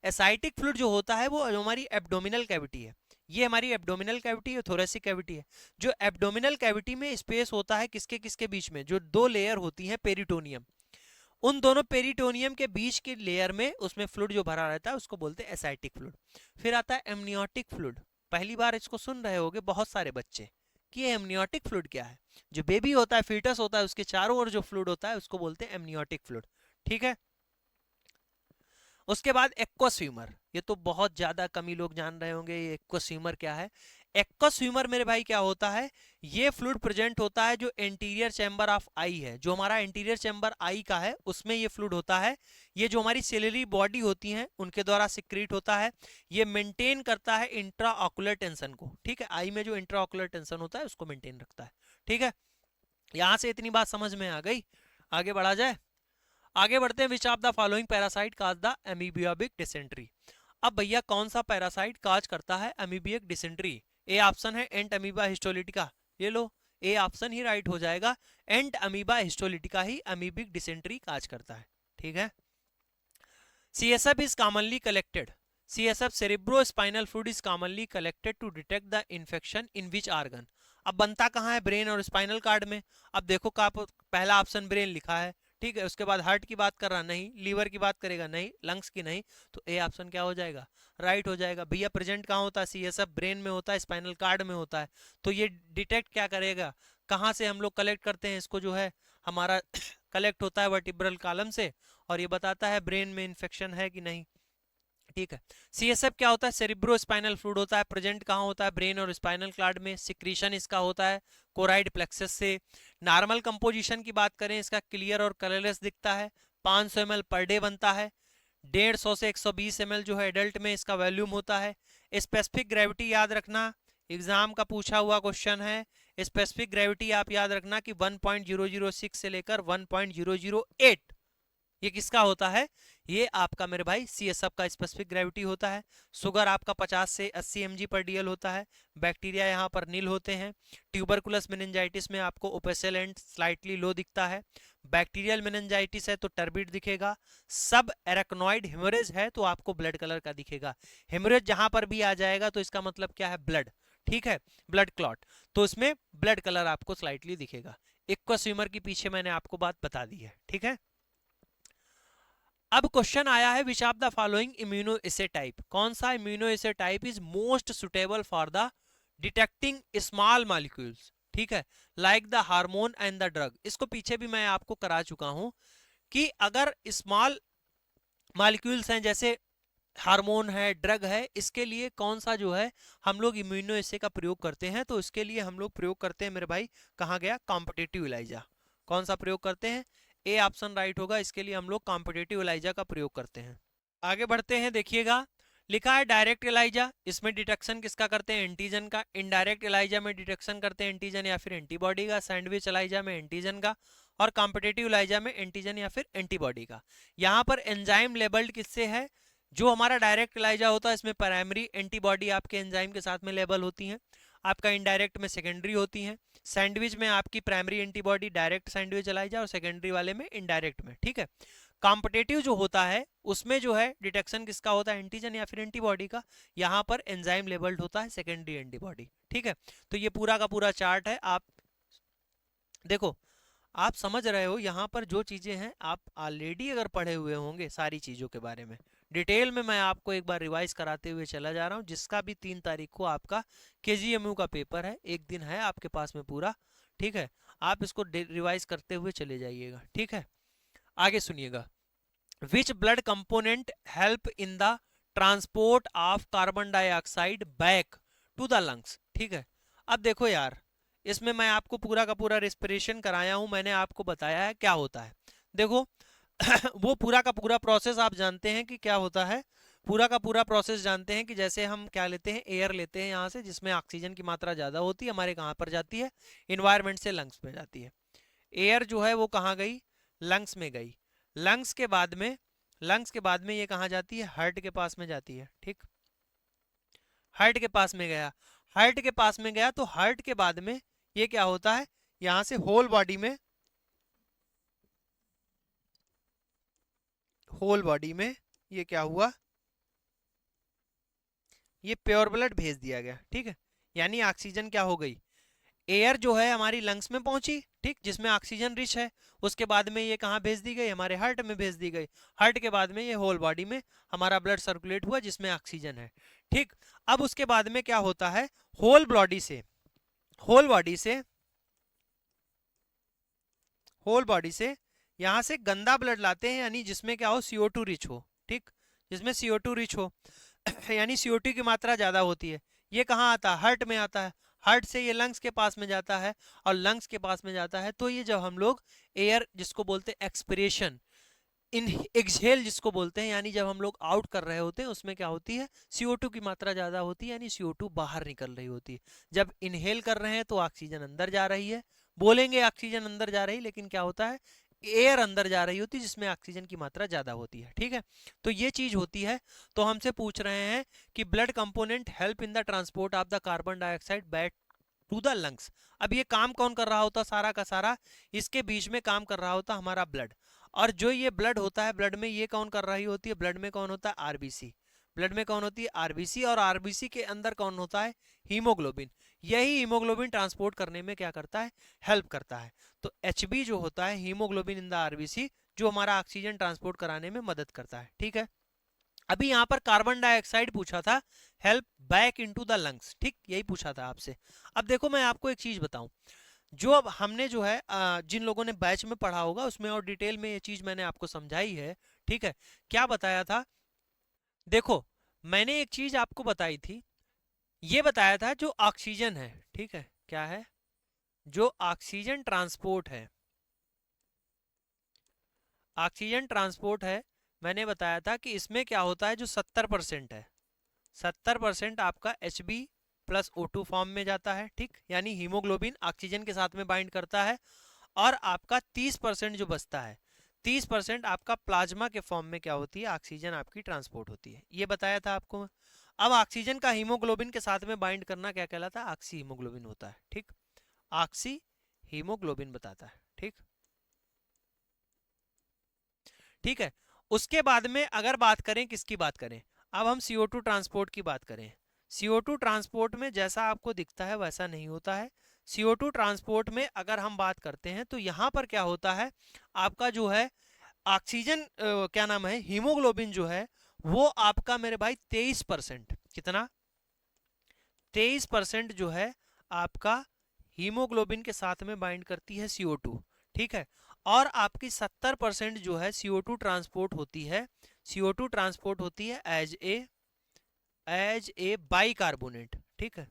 एसाइटिक फ्लूइड जो होता है वो हमारी एब्डोमिनल कैविटी है, ये हमारी एब्डोमिनल कैविटी है, थोरेसिक कैविटी है। जो एब्डोमिनल कैविटी में स्पेस होता है किसके किसके बीच में? जो दो लेयर होती है पेरिटोनियम, उन दोनों पेरिटोनियम के बीच की लेयर में उसमें फ्लूइड जो भरा रहता है उसको बोलते हैं एसाइटिक फ्लूइड। फिर आता है एमनियोटिक फ्लूइड, पहली बार इसको सुन रहे होगे बहुत सारे बच्चे कि ये एमनियोटिक फ्लूइड क्या है। जो बेबी होता है, फीटस होता है, उसके चारों ओर जो फ्लूइड होता है उसको बोलते हैं एमनियोटिक फ्लूइड, ठीक है। उसके बाद एक्वस ह्यूमर, ये तो बहुत ज्यादा कम ही लोग जान रहे होंगे ये एक्वस ह्यूमर क्या है। एक्वस ह्यूमर मेरे भाई क्या होता है? ये फ्लूइड प्रेजेंट होता है जो एंटीरियर चैम्बर ऑफ आई है, जो हमारा एंटीरियर चैम्बर आई का है उसमें ये फ्लूइड होता है। ये जो हमारी सेलुलरी बॉडी होती है उनके द्वारा सिक्रीट होता है। ये मेंटेन करता है इंट्रा ऑकुलर टेंशन को, ठीक है। आई में जो इंट्रा ऑकुलर टेंशन होता है उसको मेंटेन रखता है, ठीक है। यहां से इतनी बात समझ में आ गई, आगे बढ़ा जाए। आगे बढ़ते हैं। Which of the following parasite cause the amoebic dysentery. अब भैया कौन सा पैरासाइट काज करता है अमीबियक डिसेंट्री? ए ऑप्शन है एंट अमीबा हिस्टोलिटिका, ये लो, ए ऑप्शन ही राइट हो जाएगा। एंट अमीबा हिस्टोलिटिका ही अमीबिक डिसेंट्री काज करता है, ठीक है। CSF is commonly collected. CSF cerebrospinal fluid is commonly collected to detect the infection in which organ. अब बनता कहाँ है? ब्रेन और स्पाइनल कार्ड में। अब देखो का पहला ऑप्शन ब्रेन लिखा है, ठीक है। उसके बाद हार्ट की बात कर रहा नहीं, लीवर की बात करेगा नहीं, लंग्स की नहीं, तो ए ऑप्शन क्या हो जाएगा? राइट हो जाएगा। भैया प्रेजेंट कहाँ होता है? CSF ब्रेन में होता है, स्पाइनल कार्ड में होता है। तो ये डिटेक्ट क्या करेगा? कहाँ से हम लोग कलेक्ट करते हैं इसको? जो है हमारा कलेक्ट होता है वर्टिब्रल कॉलम से, और ये बताता है ब्रेन में इन्फेक्शन है कि नहीं, ठीक है। CSF क्या होता है? सेरिब्रो स्पाइनल फ्लूइड होता है, प्रेजेंट कहाँ होता है? ब्रेन और स्पाइनल कार्ड में। सिक्रीशन इसका होता है कोराइड प्लेक्सस से। नॉर्मल कंपोजिशन की बात करें, इसका क्लियर और कलरलेस दिखता है। 500 ml पर डे बनता है। 150 से 120 ml जो है एडल्ट में इसका वॉल्यूम होता है। स्पेसिफिक ग्रेविटी याद रखना, एग्जाम का पूछा हुआ क्वेश्चन है। स्पेसिफिक ग्रेविटी आप याद रखना कि 1.006 से लेकर 1.008, ये किसका होता है? ये आपका मेरे भाई CSF का स्पेसिफिक ग्रेविटी होता है। शुगर आपका 50 से 80 mg पर DL होता है। बैक्टीरिया यहाँ पर नील होते हैं। ट्यूबरकुलस मेनिंजाइटिस में आपको ओपेसल एंड स्लाइटली लो दिखता है। बैक्टीरियल मेनिंजाइटिस है तो टर्बिड दिखेगा। सब एराक्नोइड हेमोरेज है तो आपको ब्लड कलर का दिखेगा। हेमोरेज जहां पर भी आ जाएगा तो इसका मतलब क्या है? ब्लड, ठीक है, ब्लड क्लॉट, तो इसमें ब्लड कलर आपको स्लाइटली दिखेगा। एक्वस ह्यूमर की पीछे मैंने आपको बात बता दी है, ठीक है। अब क्वेश्चन आया है which of the following immuno essay type, कौन सा immuno essay type is most suitable for the detecting small molecules, ठीक है, like the hormone and the drug. इसको पीछे भी मैं आपको करा चुका हूं कि अगर स्मॉल मॉलिक्यूल्स हैं जैसे हार्मोन है, ड्रग है, इसके लिए कौन सा जो है हम लोग इम्यूनो एसे का प्रयोग करते हैं? तो इसके लिए हम लोग प्रयोग करते हैं मेरे भाई, कहाँ गया? Competitive Elijah. कौन सा प्रयोग करते हैं? ए ऑप्शन राइट होगा, इसके लिए हम लोग कॉम्पिटिटिव इलाइजा का प्रयोग करते हैं। आगे बढ़ते हैं, देखिएगा लिखा है डायरेक्ट इलाइजा, इसमें डिटेक्शन किसका करते हैं? एंटीजन का। इनडायरेक्ट इलाइजा में डिटेक्शन करते हैं एंटीजन या फिर एंटीबॉडी का। सैंडविच इलाइजा में एंटीजन का, और कॉम्पिटिटिव इलाइजा में एंटीजन या फिर एंटीबॉडी का। यहाँ पर एंजाइम लेबल्ड किससे है? जो हमारा डायरेक्ट इलाइजा होता है इसमें प्राइमरी एंटीबॉडी आपके एंजाइम के साथ में लेबल होती है, आपका इनडायरेक्ट में सेकेंडरी होती है। सैंडविच में आपकी primary antibody direct sandwich Elijah, और सेकेंडरी वाले में इनडायरेक्ट में, ठीक है। कॉम्पिटिटिव जो होता है उसमें जो है डिटेक्शन किसका होता है? एंटीजन या फिर एंटीबॉडी का। यहाँ पर एंजाइम लेबल्ड होता है सेकेंडरी एंटीबॉडी, ठीक है। तो ये पूरा का पूरा चार्ट है, आप देखो, आप समझ रहे हो यहाँ पर जो चीजें हैं आप ऑलरेडी अगर पढ़े हुए होंगे सारी चीजों के बारे में डिटेल में, मैं आपको एक बार रिवाइज कराते हुए चला जा रहा हूँ। जिसका भी 3 तारीख को आपका KGMU का पेपर है, एक दिन है आपके पास में पूरा, ठीक है, आप इसको रिवाइज करते हुए चले जाइएगा, ठीक है। आगे सुनिएगा, which blood component help in the transport of carbon dioxide back to the lungs, ठीक है। अब देखो यार, इसमें मैं आपको पूरा का पूरा रेस्पिरेशन कराया हूं, मैंने आपको बताया है क्या होता है। देखो वो पूरा का पूरा प्रोसेस आप जानते हैं कि क्या होता है। पूरा का पूरा प्रोसेस जानते हैं कि जैसे हम क्या लेते हैं, एयर लेते हैं यहाँ से जिसमें ऑक्सीजन की मात्रा ज़्यादा होती है, हमारे कहाँ पर जाती है, इन्वायरमेंट से लंग्स में जाती है। एयर जो है वो कहाँ गई, लंग्स में गई। लंग्स के बाद में, लंग्स के बाद में ये कहाँ जाती है, हार्ट के पास में जाती है। ठीक, हार्ट के पास में गया, हार्ट के पास में गया तो हार्ट के बाद में ये क्या होता है, यहाँ से होल बॉडी में, होल बॉडी में ये क्या हुआ, ये प्योर ब्लड भेज दिया गया। ठीक है, यानी ऑक्सीजन क्या हो गई, एयर जो है हमारी लंग्स में पहुंची, ठीक, जिसमें ऑक्सीजन रिच है, उसके बाद में ये कहाँ भेज दी गई, हमारे हार्ट में भेज दी गई। हार्ट के बाद में ये होल बॉडी में हमारा ब्लड सर्कुलेट हुआ जिसमें ऑक्सीजन है। ठीक, अब उसके बाद में क्या होता है, होल बॉडी से, होल बॉडी से, होल बॉडी से यहाँ से गंदा ब्लड लाते हैं, यानी जिसमें क्या हो, CO2 रिच हो। ठीक, जिसमें CO2 रिच हो यानी CO2 की मात्रा ज़्यादा होती है। ये कहाँ आता है, हार्ट में आता है। हार्ट से ये लंग्स के पास में जाता है, और लंग्स के पास में जाता है तो ये जब हम लोग एयर जिसको बोलते हैं एक्सपिरेशन, इन एक्सहेल जिसको बोलते हैं, यानी जब हम लोग आउट कर रहे होते हैं उसमें क्या होती है, CO2 की मात्रा ज़्यादा होती है, यानी CO2 बाहर निकल रही होती है। जब इनहेल कर रहे हैं तो ऑक्सीजन अंदर जा रही है, बोलेंगे ऑक्सीजन अंदर जा रही, लेकिन क्या होता है, एयर अंदर जा रही होती है जिसमें ऑक्सीजन की मात्रा ज़्यादा होती है। ठीक है, तो ये चीज़ होती है। तो हमसे पूछ रहे हैं कि blood component help in the transport of the carbon dioxide back to the lungs. अब ये काम कौन कर रहा होता, सारा का सारा इसके बीच में काम कर रहा होता हमारा ब्लड। और जो ये ब्लड होता है, ब्लड में ये कौन कर रही होती है, ब्लड में कौन होता है, आरबीसी। ब्लड में कौन होती है, आरबीसी, और आरबीसी के अंदर कौन होता है, हीमोग्लोबिन। यही हीमोग्लोबिन ट्रांसपोर्ट करने में क्या करता है, हेल्प करता है। तो एचबी जो होता है, हीमोग्लोबिन इन द आरबीसी, जो हमारा ऑक्सीजन ट्रांसपोर्ट कराने में मदद करता है। ठीक है, अभी यहाँ पर कार्बन डाइऑक्साइड पूछा था, help back into the lungs. ठीक, यही पूछा था आपसे। अब देखो मैं आपको एक चीज बताऊं, जो अब हमने जो है जिन लोगों ने बैच में पढ़ा होगा उसमें और डिटेल में ये चीज मैंने आपको समझाई है। ठीक है, क्या बताया था, देखो मैंने एक चीज आपको बताई थी, ये बताया था जो ऑक्सीजन है, ठीक है, क्या है, जो ऑक्सीजन ट्रांसपोर्ट है, ऑक्सीजन ट्रांसपोर्ट है, मैंने बताया था कि इसमें क्या होता है, जो 70% है, 70% आपका Hb प्लस O2 फॉर्म में जाता है। ठीक, यानी हीमोग्लोबिन ऑक्सीजन के साथ में बाइंड करता है, और आपका 30% जो बचता है, 30% आपका प्लाज्मा के फॉर्म में क्या होती है, ऑक्सीजन आपकी ट्रांसपोर्ट होती है। ये बताया था आपको। अब ऑक्सीजन का हीमोग्लोबिन के साथ में बाइंड करना क्या कहलाता है, ऑक्सी हीमोग्लोबिन होता है। ठीक, ऑक्सी हीमोग्लोबिन बताता है। ठीक, ठीक है, उसके बाद में अगर बात करें, किसकी बात करें, अब हम CO2 ट्रांसपोर्ट की बात करें। CO2 ट्रांसपोर्ट में जैसा आपको दिखता है वैसा नहीं होता है। CO2 ट्रांसपोर्ट में अगर हम बात करते हैं तो यहाँ पर क्या होता है, आपका जो है ऑक्सीजन क्या नाम है, हीमोग्लोबिन जो है वो आपका मेरे भाई 23%, कितना, 23% जो है आपका हीमोग्लोबिन के साथ में बाइंड करती है CO2। ठीक है, और आपकी 70% जो है CO2 ट्रांसपोर्ट होती है, CO2 ट्रांसपोर्ट होती है एज ए बाइकार्बोनेट। ठीक है,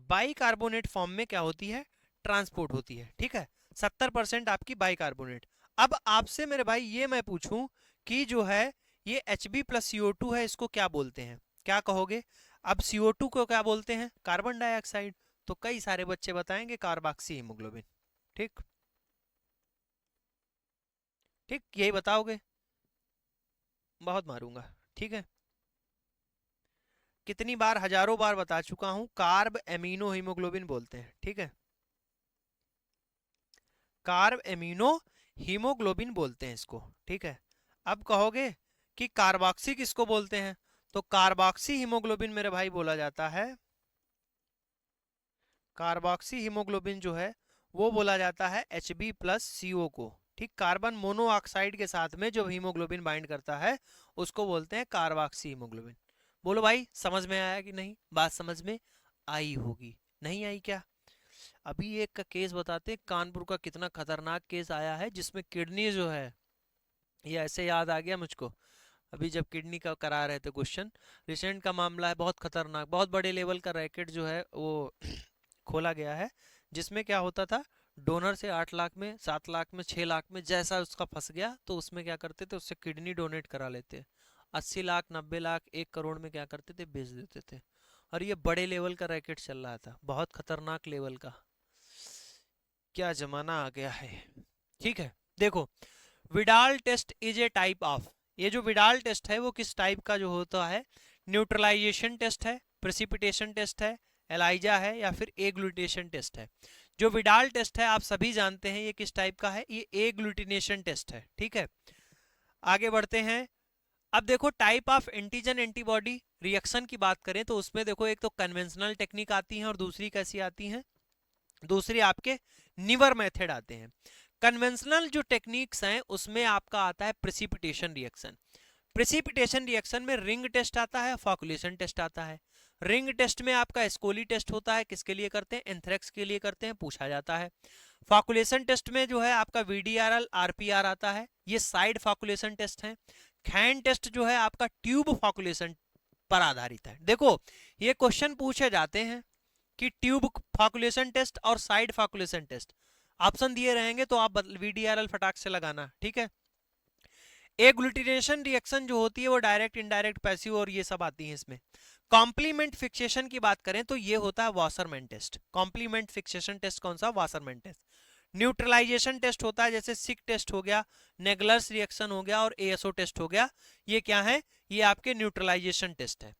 बाइकार्बोनेट फॉर्म में क्या होती है, ट्रांसपोर्ट होती है। ठीक है, 70% आपकी बाइकार्बोनेट। अब आपसे मेरे भाई ये मैं पूछूं कि जो है ये Hb प्लस CO2 है, इसको क्या बोलते हैं, क्या कहोगे। अब CO2 को क्या बोलते हैं, कार्बन डाइऑक्साइड। तो कई सारे बच्चे बताएंगे कार्बोक्सी हीमोग्लोबिन। ठीक, ठीक, यही बताओगे, बहुत मारूंगा। ठीक है, कितनी बार, हजारों बार बता चुका हूं, कार्ब एमिनो हीमोग्लोबिन बोलते हैं। ठीक है, कार्ब एमिनो हीमोग्लोबिन बोलते हैं इसको। ठीक है, अब कहोगे कि कार्बोक्सी किसको बोलते हैं, तो कार्बोक्सी हीमोग्लोबिन मेरे भाई बोला जाता है, कार्बोक्सी हीमोग्लोबिन जो है वो बोला जाता है Hb प्लस CO को। ठीक, कार्बन मोनोऑक्साइड के साथ में जो हीमोग्लोबिन बाइंड करता है उसको बोलते हैं कार्बोक्सी हीमोग्लोबिन। बोलो भाई समझ में आया कि नहीं, बात समझ में आई होगी, नहीं आई क्या। अभी एक का केस बताते हैं, कानपुर का कितना खतरनाक केस आया है जिसमें किडनी जो है, ये ऐसे याद आ गया मुझको, अभी जब किडनी का करा रहे थे क्वेश्चन, रिसेंट का मामला है, बहुत खतरनाक, बहुत बड़े लेवल का रैकेट जो है वो खोला गया है, जिसमें क्या होता था, डोनर से 8 लाख में, 7 लाख में, 6 लाख में, जैसा उसका फंस गया तो उसमें क्या करते थे, उससे किडनी डोनेट करा लेते, 80 लाख, 90 लाख, 1 करोड़ में क्या करते थे, बेच देते थे। और ये बड़े लेवल का रैकेट चल रहा था, बहुत खतरनाक लेवल का। क्या जमाना आ गया है। ठीक है, देखो, Widal test is a type of, ये जो विडाल टेस्ट है वो किस टाइप का जो होता है, न्यूट्रलाइजेशन टेस्ट है, प्रेसिपिटेशन टेस्ट है, एलाइजा है, या फिर एग्लूटिनेशन टेस्ट है। जो विडाल टेस्ट है आप सभी जानते हैं ये किस टाइप का है, ये एग्लूटिनेशन टेस्ट है। ठीक है, आगे बढ़ते हैं। अब देखो type of antigen antibody reaction की बात करें तो उसमें देखो एक तो कन्वेंशनल टेक्निक आती है और दूसरी कैसी आती है, दूसरी आपके निवर मेथड आते हैं। कन्वेंशनल जो टेक्निक्स हैं उसमें आपका आता है प्रेसिपिटेशन रिएक्शन। प्रेसिपिटेशन रिएक्शन में रिंग टेस्ट आता है, फॉकुलेशन टेस्ट आता है। रिंग टेस्ट में आपका स्कोली टेस्ट होता है, किसके लिए करते हैं, एंथ्रेक्स के लिए करते हैं, पूछा जाता है। फॉकुलेशन टेस्ट में जो है आपका वीडीआरएल आरपीआर आता है, ये साइड फॉकुलेशन टेस्ट है। खैन टेस्ट जो है आपका ट्यूब फॉकुलेशन पर आधारित है। देखो ये क्वेश्चन पूछे जाते हैं कि ट्यूब फॉकुलेशन टेस्ट और साइड फॉकुलेशन टेस्ट, ऑप्शन दिए रहेंगे तो आप वीडीआरएल फटाक से लगाना। ठीक है, एग्लूटिनेशन रिएक्शन जो होती है वो डायरेक्ट, इनडायरेक्ट, पैसिव और ये सब आती है इसमें। कॉम्प्लीमेंट फिक्सेशन की बात करें तो ये होता है Wassermann test. Complement fixation test कौन सा, वासरमैन टेस्ट। न्यूट्रलाइजेशन टेस्ट होता है, जैसे सिक टेस्ट हो गया, नेगलर्स रिएक्शन हो गया और एएसओ टेस्ट हो गया, ये क्या है, ये आपके न्यूट्रलाइजेशन टेस्ट है।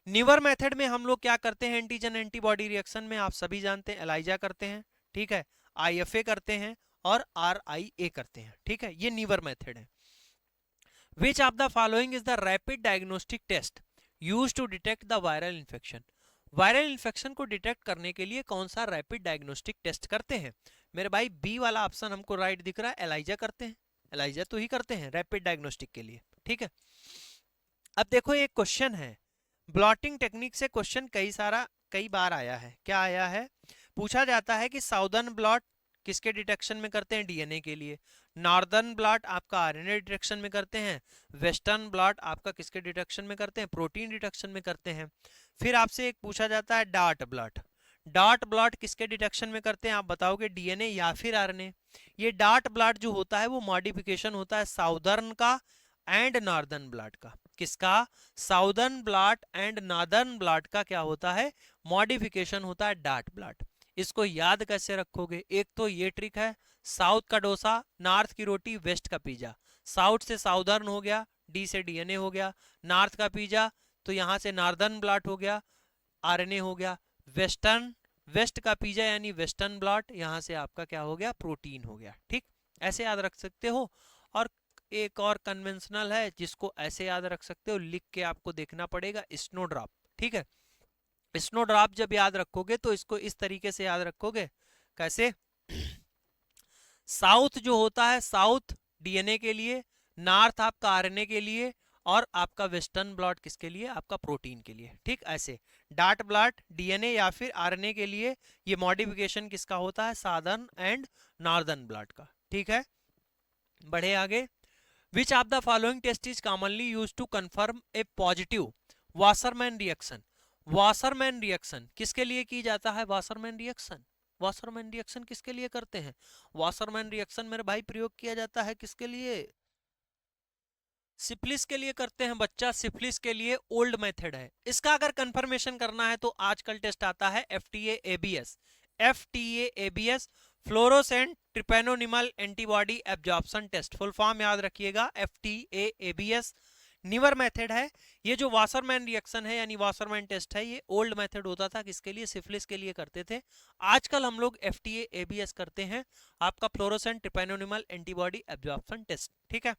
निवर मेथड में हम लोग क्या करते हैं, एंटीजन एंटीबॉडी रिएक्शन में आप सभी जानते हैं, एलाइजा करते हैं, ठीक है, आईएफए करते हैं और आरआईए करते हैं। ठीक है, ये निवर मेथड है। Which of the following is the rapid diagnostic test used to detect the viral infection? Viral infection को डिटेक्ट करने के लिए कौन सा रैपिड डायग्नोस्टिक टेस्ट करते हैं? मेरे भाई बी वाला ऑप्शन हमको राइट दिख रहा है, एलाइजा करते हैं, एलाइजा तो ही करते हैं रैपिड डायग्नोस्टिक के लिए। ठीक है, अब देखो एक क्वेश्चन है, ब्लॉटिंग टेक्निक से क्वेश्चन कई बार आया है। क्या आया है, पूछा जाता है कि साउदर्न ब्लॉट किसके डिटेक्शन में करते हैं, डीएनए के लिए। नॉर्दर्न ब्लॉट आपका आरएनए डिटेक्शन में करते हैं। वेस्टर्न ब्लॉट आपका किसके डिटेक्शन में करते हैं, प्रोटीन डिटेक्शन में करते हैं। फिर आपसे एक पूछा जाता है डॉट ब्लॉट, डॉट ब्लॉट किसके डिटेक्शन में करते हैं, आप बताओगे डीएनए या फिर आरएनए। ये डॉट ब्लॉट जो होता है वो मॉडिफिकेशन होता है साउदर्न का एंड नॉर्दर्न ब्लॉट का। किसका, southern blot and northern blot का क्या होता है, मॉडिफिकेशन होता है डॉट ब्लॉट। इसको याद कैसे रखोगे, एक तो ये ट्रिक है, साउथ का डोसा, नॉर्थ की रोटी, वेस्ट का पिज्जा। साउथ से साउदर्न हो गया, डी से डीएनए हो गया, नॉर्थ का पिज्जा तो यहां से नॉर्दर्न ब्लॉट हो गया, आरएनए हो गया। वेस्टर्न, वेस्ट का पिज्जा यानी वेस्टर्न ब्लॉट, यहां से आपका क्या हो गया, प्रोटीन हो गया। ठीक, ऐसे याद रख सकते हो। और एक और कन्वेंशनल है जिसको ऐसे याद रख सकते हो, लिख के आपको देखना पड़ेगा, स्नोड्रॉप। ठीक है, स्नोड्रॉप जब याद रखोगे तो इसको इस तरीके से याद रखोगे, कैसे, साउथ जो होता है साउथ डीएनए के लिए, नॉर्थ आपका आरएनए के लिए, और आपका वेस्टर्न ब्लॉट किसके लिए, आपका प्रोटीन के लिए। ठीक, ऐसे डॉट ब्लॉट डीएनए या फिर आरएनए के लिए, ये मॉडिफिकेशन किसका होता है, सादर्न एंड नॉर्दर्न ब्लॉट का। ठीक है, बढ़े आगे। Which of the following test is commonly used to confirm a positive Wassermann reaction? Wassermann reaction किसके लिए की जाता है, वासरमैन रिएक्शन, वासरमैन रिएक्शन किसके लिए करते हैं, वासरमैन रिएक्शन मेरे भाई प्रयोग किया जाता है किसके लिए, सिफिलिस के लिए करते हैं बच्चा, सिफिलिस के लिए ओल्ड मेथड है। इसका अगर कंफर्मेशन करना है तो आजकल टेस्ट आता है FTA ABS, FTA ABS, fluorescent treponemal antibody absorption test, full form याद रखिएगा, एफटीए एबीएस। निवर मेथड है। ये जो वासरमैन रिएक्शन है यानी वासरमैन टेस्ट है, ये ओल्ड मेथड होता था, किसके लिए, सिफिलिस के लिए करते थे। आजकल हम लोग एफटीए एबीएस करते हैं, आपका fluorescent treponemal antibody absorption test. ठीक है,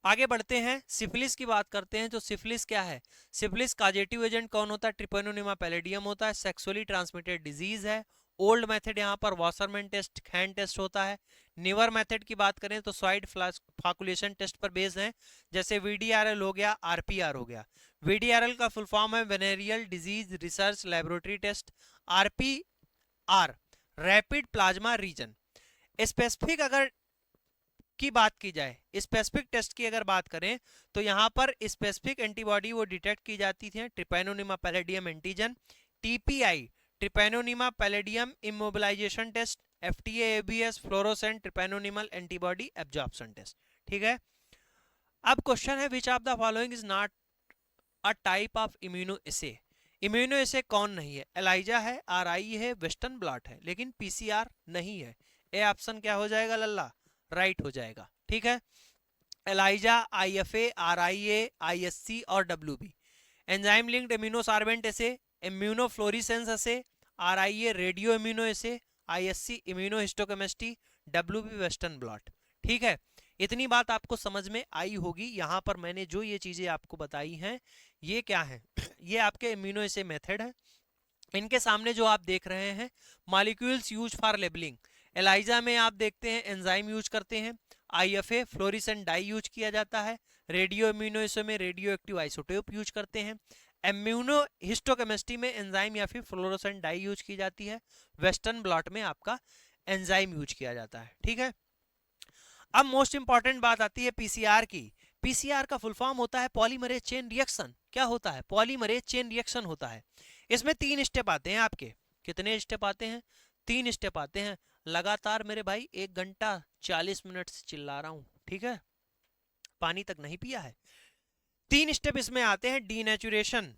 आगे बढ़ते हैं, सिफिलिस की बात करते हैं। तो सिफिलिस क्या है, सिफिलिस काजेटिव एजेंट कौन होता है, ट्रिपेनोनिमा पैलेडियम होता है, सेक्सुअली ट्रांसमिटेड डिजीज है। ओल्ड मेथड यहाँ पर वासरमैन टेस्ट, खैन टेस्ट होता है। निवर मेथड की बात करें तो स्वाइड फाकुलेशन टेस्ट पर बेस्ड है, जैसे वीडीआरएल हो गया, आरपीआर हो गया। वीडीआरएल का फुल फॉर्म है venereal disease research laboratory test, RPR rapid plasma reagin. Specific अगर की बात की जाए, स्पेसिफिक टेस्ट की अगर बात करें तो यहाँ पर स्पेसिफिक एंटीबॉडी वो डिटेक्ट की जाती थी Treponema pallidum antigen, TPI Treponema pallidum immobilisation test, FTA ABS fluorescent treponemal antibody absorption test. ठीक है, अब क्वेश्चन है which of the following is not a type of immuno assay. Immuno assay कौन नहीं है? एलाइजा है, आरआई है, western blot है, लेकिन पीसीआर नहीं है। ए ऑप्शन क्या हो जाएगा लल्ला? राइट हो जाएगा। ठीक है, एलाइजा, आईएफए, आरआईए, आईएससी और WB. Enzyme linked immunosorbent assay, immunofluorescence assay, RIA radio immuno assay, ISC immunohistochemistry, WB western blot. ठीक है, इतनी बात आपको समझ में आई होगी। यहां पर मैंने जो ये चीजें आपको बताई हैं ये क्या है? ये आपके इम्यूनो एसे मेथड है। इनके सामने जो आप देख रहे हैं molecules use for labelling, ELISA में आप देखते हैं एंजाइम यूज करते हैं, आईएफए फ्लोरिसेंट डाई यूज किया जाता है, रेडियो इम्यूनोएसो में रेडियो एक्टिव आइसोटोप यूज करते हैं, इम्यूनो हिस्टोकेमिस्ट्री में एंजाइम या फिर फ्लोरोसेंट डाई यूज की जाती है, वेस्टर्न ब्लॉट में आपका एंजाइम यूज किया जाता है। ठीक है, अब मोस्ट इंपॉर्टेंट बात आती है पीसीआर की। पीसीआर का फुल फॉर्म होता है पॉलीमरेज चेन रिएक्शन। क्या होता है? पॉलीमरेज चेन रिएक्शन होता है। इसमें 3 स्टेप आते हैं आपके। कितने स्टेप आते हैं? 3 स्टेप आते हैं। लगातार मेरे भाई 1 घंटा 40 मिनट से चिल्ला रहा हूं, ठीक है, पानी तक नहीं पिया है। 3 स्टेप इसमें आते हैं। डीनेचुरेशन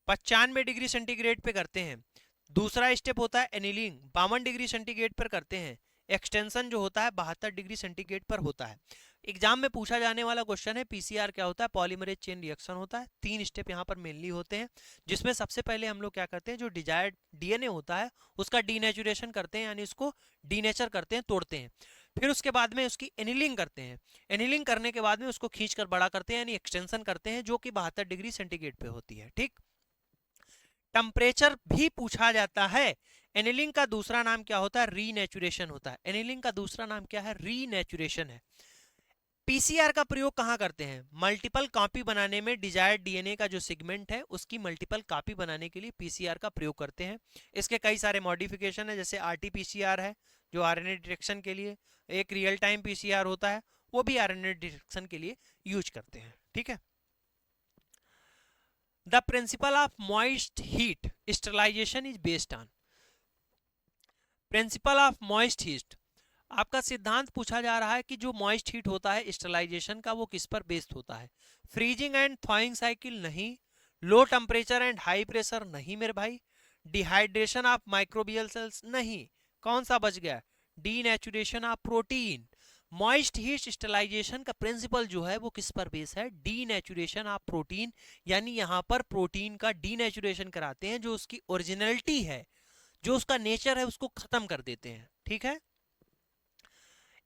95 डिग्री सेंटीग्रेड पे करते हैं। दूसरा स्टेप होता है एनिलिंग, 52 डिग्री सेंटीग्रेड पर करते हैं। एक्सटेंशन जो होता है 72 डिग्री सेंटीग्रेड पर होता है। एग्जाम में पूछा जाने वाला क्वेश्चन है पीसीआर क्या होता है? पॉलीमरेज चेन रिएक्शन होता है। 3 स्टेप यहाँ पर मेनली होते हैं, जिसमें सबसे पहले हम लोग क्या करते हैं, जो डिजायर्ड डीएनए होता है उसका डीनेचुरेशन करते हैं, यानी उसको डीनेचर करते हैं, तोड़ते हैं। फिर उसके बाद में उसकी एनिलिंग करते हैं। एनिलिंग करने के बाद में उसको खींचकर बड़ा करते हैं, यानी एक्सटेंशन करते हैं, जो कि 72 डिग्री सेंटीग्रेड पे होती है। ठीक, टेम्परेचर भी पूछा जाता है। एनिलिंग का दूसरा नाम क्या होता है? रीनेचुरेशन होता है। एनिलिंग का दूसरा नाम क्या है? रीनेचुरेशन है। पीसीआर का प्रयोग कहां करते हैं? मल्टीपल कॉपी बनाने में, डिजायर्ड डीएनए का जो सेगमेंट है उसकी मल्टीपल कॉपी बनाने के लिए पीसीआर का प्रयोग करते हैं। इसके कई सारे मॉडिफिकेशन है, जैसे आरटीपीसीआर है जो आरएनए डिटेक्शन के लिए, एक रियल टाइम पीसीआर होता है वो भी आरएनए डिटेक्शन के लिए यूज करते हैं। ठीक है, the principle of moist heat sterilisation is based on. Principle of moist heat, आपका सिद्धांत पूछा जा रहा है कि जो मॉइस्ट हीट होता है स्टरलाइजेशन का वो किस पर बेस्ड होता है? फ्रीजिंग एंड थॉइंग साइकिल नहीं, low temperature and high pressure नहीं मेरे भाई, डिहाइड्रेशन ऑफ माइक्रोबियल सेल्स नहीं, कौन सा बच गया? Denaturation of protein. Moist heat sterilisation का प्रिंसिपल जो है वो किस पर बेस है? डीनेचुरेशन ऑफ प्रोटीन, यानी यहां पर प्रोटीन का डीनेचुरेशन कराते हैं, जो उसकी ओरिजिनलिटी है, जो उसका नेचर है उसको खत्म कर देते हैं। ठीक है,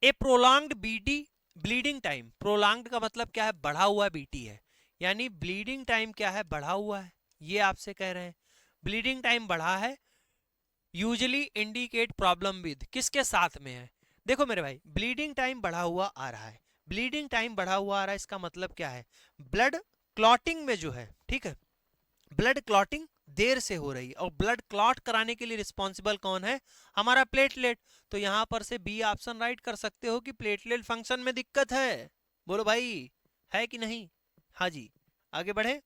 a prolonged BT bleeding time, prolonged का मतलब क्या है? बढ़ा हुआ बीटी है, यानी ब्लीडिंग टाइम क्या है? बढ़ा हुआ है, ये आपसे कह रहे हैं। ब्लीडिंग टाइम बढ़ा है, यूजली इंडिकेट प्रॉब्लम विद, किसके साथ में है? देखो मेरे भाई, ब्लीडिंग टाइम बढ़ा हुआ आ रहा है, ब्लीडिंग टाइम बढ़ा हुआ आ रहा है, इसका मतलब क्या है? ब्लड क्लॉटिंग में जो है, ठीक है, ब्लड क्लॉटिंग देर से हो रही है, और ब्लड क्लॉट कराने के लिए रिस्पॉन्सिबल कौन है? हमारा प्लेटलेट। तो यहां पर से बी ऑप्शन राइट कर सकते हो कि प्लेटलेट फंक्शन में दिक्कत है। बोलो भाई, है कि नहीं? हाँ जी, आगे बढ़े।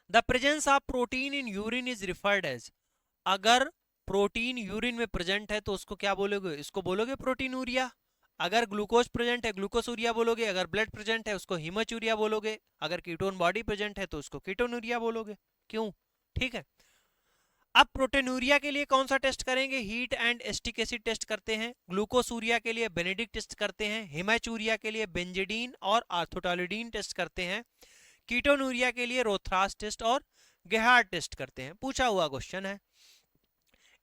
The presence of protein in urine is referred as, अगर प्रोटीन यूरिन में प्रेजेंट है तो उसको क्या बोलोगे? इसको बोलोगे प्रोटीनूरिया। अगर ग्लूकोज प्रेजेंट है ग्लूकोसूरिया बोलोगे, अगर ब्लड प्रेजेंट है उसको हीमोचूरिया बोलोगे, अगर कीटोन बॉडी प्रेजेंट है तो उसको कीटोनूरिया बोलोगे। क्यों? ठीक है, अब प्रोटीनूरिया के लिए कौन सा टेस्ट करेंगे? Heat and acetic acid test करते हैं। ग्लूकोसूरिया के लिए बेनेडिक्ट टेस्ट करते हैं। हिमाचूरिया के लिए बेंजेडीन और आर्थोटालिडीन टेस्ट करते हैं। कीटोनूरिया के लिए रोथ्रास टेस्ट और गेहार्ड टेस्ट करते हैं। पूछा हुआ क्वेश्चन है।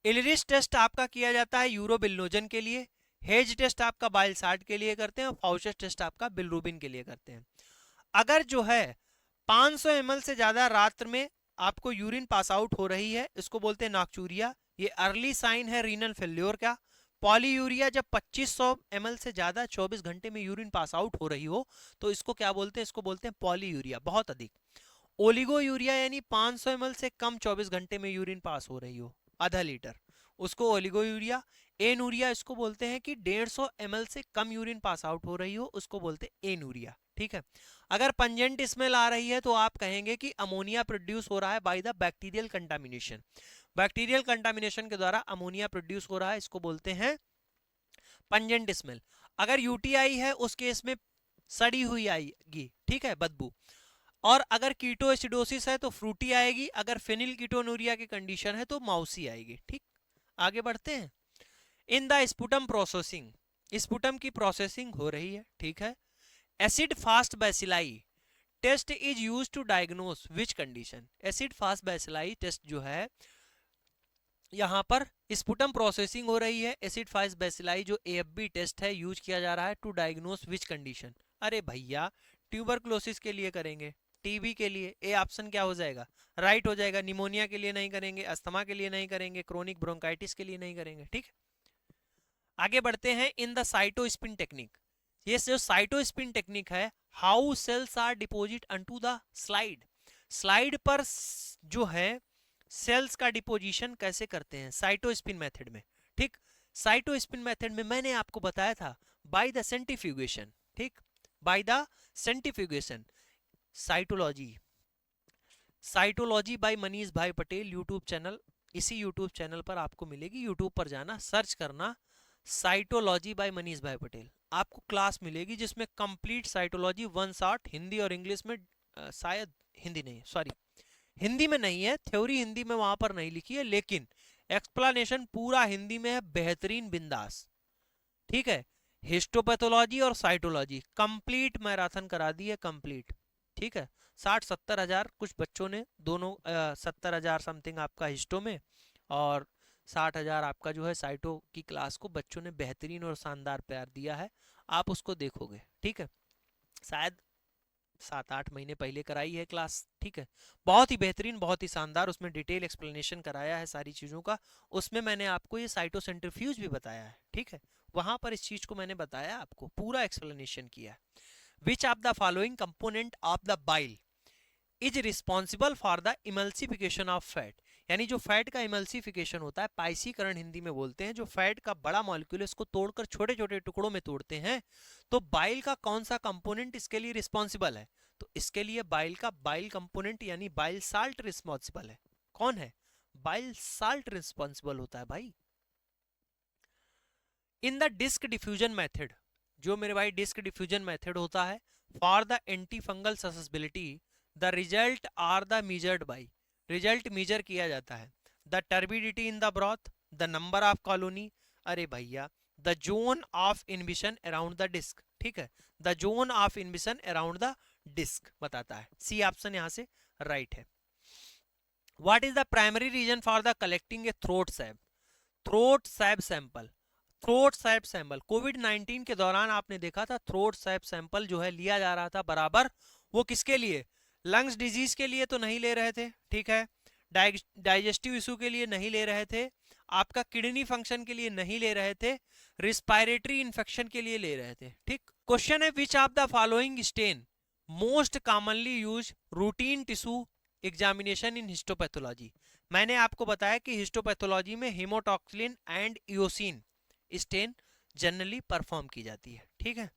इलरिस टेस्ट आपका किया जाता है यूरोबिलिनोजन के लिए, हेज टेस्ट आपका बाइलसार्ट के लिए करते हैं, और फाउचस टेस्ट आपका बिलरूबिन के लिए करते हैं। अगर जो है 500 ml से ज्यादा रात्र में आपको यूरिन पास आउट हो रही है, इसको बोलते हैं नॉक्चूरिया, ये अर्ली साइन है रीनल फेल्योर का। पॉलीयूरिया, जब 2500 ml से ज्यादा 24 घंटे में यूरिन पास आउट हो रही हो तो इसको क्या बोलते हैं? इसको बोलते हैं पॉलीयूरिया, बहुत अधिक। ओलिगोयूरिया यानी 500 ml से कम 24 घंटे में यूरिन पास हो रही हो, आधा लीटर, उसको ओलिगोयूरिया। एनूरिया इसको बोलते हैं कि 150 ml से कम यूरिन पास आउट हो रही हो, उसको बोलते हैं एनूरिया। ठीक है। अगर पंजेंट स्मेल आ रही है तो आप कहेंगे कि अमोनिया प्रोड्यूस हो रहा है by the bacterial contamination. Bacterial contamination के द्वारा अमोनिया प्रोड्यूस हो रहा है, इसको बोलते हैं पंजेंट स्मेल। अगर यूटीआई है उस केस में सड़ी हुई आएगी, ठीक है, बदबू। और अगर कीटोएसिडोसिस है तो फ्रूटी आएगी, अगर फेनिल कीटोनूरिया की कंडीशन है तो माउसी आएगी। ठीक, आगे बढ़ते हैं। In the sputum processing, sputum की प्रोसेसिंग हो रही है, ठीक है। Acid fast bacilli test is use to diagnose which condition. Acid fast bacilli test जो है, यहां पर स्पुटम प्रोसेसिंग हो रही है, एसिड फास्ट बैसिलाई जो एएफबी टेस्ट है यूज किया जा रहा है टू डायग्नोस विच कंडीशन। अरे भैया ट्यूबरक्लोसिस के लिए करेंगे, टीबी के लिए ए ऑप्शन क्या हो जाएगा, राइट हो जाएगा। निमोनिया के लिए नहीं करेंगे, अस्थमा के लिए नहीं करेंगे, क्रोनिक ब्रोंकाइटिस के लिए नहीं करेंगे। ठीक, आगे बढ़ते हैं। इन द साइटोस्पिन टेक्निक, ये जो साइटोस्पिन टेक्निक है, how cells are deposit unto the slide. Slide पर जो है सेल्स का डिपोजिशन कैसे करते हैं साइटोस्पिन मेथड में। ठीक, साइटोस्पिन मेथड में मैंने आपको बताया था बाय द सेंट्रीफ्यूगेशन। ठीक, by the centrifugation. Cytology, cytology by Manish bhai Patel YouTube channel, इसी यूट्यूब चैनल पर आपको मिलेगी। यूट्यूब पर जाना, सर्च करना साइटोलॉजी बाय मनीष भाई पटेल, आपको क्लास मिलेगी जिसमें कंप्लीट साइटोलॉजी 1 शॉट हिंदी और इंग्लिश में, शायद हिंदी नहीं, सॉरी हिंदी में नहीं है, थ्योरी हिंदी में वहां पर नहीं लिखी है, लेकिन एक्सप्लेनेशन पूरा हिंदी में है, बेहतरीन बिंदास। ठीक है, हिस्टोपैथोलॉजी और साइटोलॉजी कंप्लीट मैराथन करा दी है, कंप्लीट। ठीक है, 60-70 हजार कुछ बच्चों ने, दोनों 70 हजार समथिंग आपका हिस्टो में और 60 हजार आपका जो है साइटो की क्लास को बच्चों ने बेहतरीन और शानदार प्यार दिया है। आप उसको देखोगे, ठीक है, शायद 7-8 महीने पहले कराई है क्लास। ठीक है, बहुत ही बेहतरीन, बहुत ही शानदार, उसमें डिटेल एक्सप्लेनेशन कराया है सारी चीज़ों का। उसमें मैंने आपको ये साइटोसेंट्रीफ्यूज भी बताया है। ठीक है, वहां पर इस चीज़ को मैंने बताया, आपको पूरा एक्सप्लेनेशन किया है। Which of the following component of the bile is responsible for the emulsification of fat. यानी जो फैट का इमल्सिफिकेशन होता है, पाइसीकरण हिंदी में बोलते हैं, जो फैट का बड़ा मॉलिक्यूल है इसको तोड़कर छोटे छोटे टुकड़ों में तोड़ते हैं, तो बाइल का कौन सा कंपोनेंट इसके लिए रिस्पॉन्सिबल है। तो इसके लिए बाइल का बाइल कंपोनेंट यानी बाइल साल्ट रिस्पॉन्सिबल है। कौन है, बाइल साल्ट रिस्पॉन्सिबल होता है भाई। In the disc diffusion method, जो मेरे भाई डिस्क डिफ्यूजन मेथड होता है for the anti fungal susceptibility, the result are the measured by, result measure किया जाता है the turbidity in the broth, the number of colony, अरे भैया the zone of inhibition around the disc. ठीक है, the zone of inhibition around the disc बताता है। C option यहां से राइट है। What is the primary reason for the collecting a throat swab, throat swab sample. Throat swab sample COVID 19 के दौरान आपने देखा था, थ्रोट सैप सैंपल जो है लिया जा रहा था बराबर, वो किसके लिए, लंग्स डिजीज के लिए तो नहीं ले रहे थे, ठीक है, डाइजेस्टिव इशू के लिए नहीं ले रहे थे, आपका किडनी फंक्शन के लिए नहीं ले रहे थे, रिस्पायरेटरी इंफेक्शन के लिए ले रहे थे। ठीक, क्वेश्चन है which of the following stain most commonly use routine tissue examination in histopathology. मैंने आपको बताया कि हिस्टोपैथोलॉजी में haematoxylin and eosin stain generally perform की जाती है। ठीक है,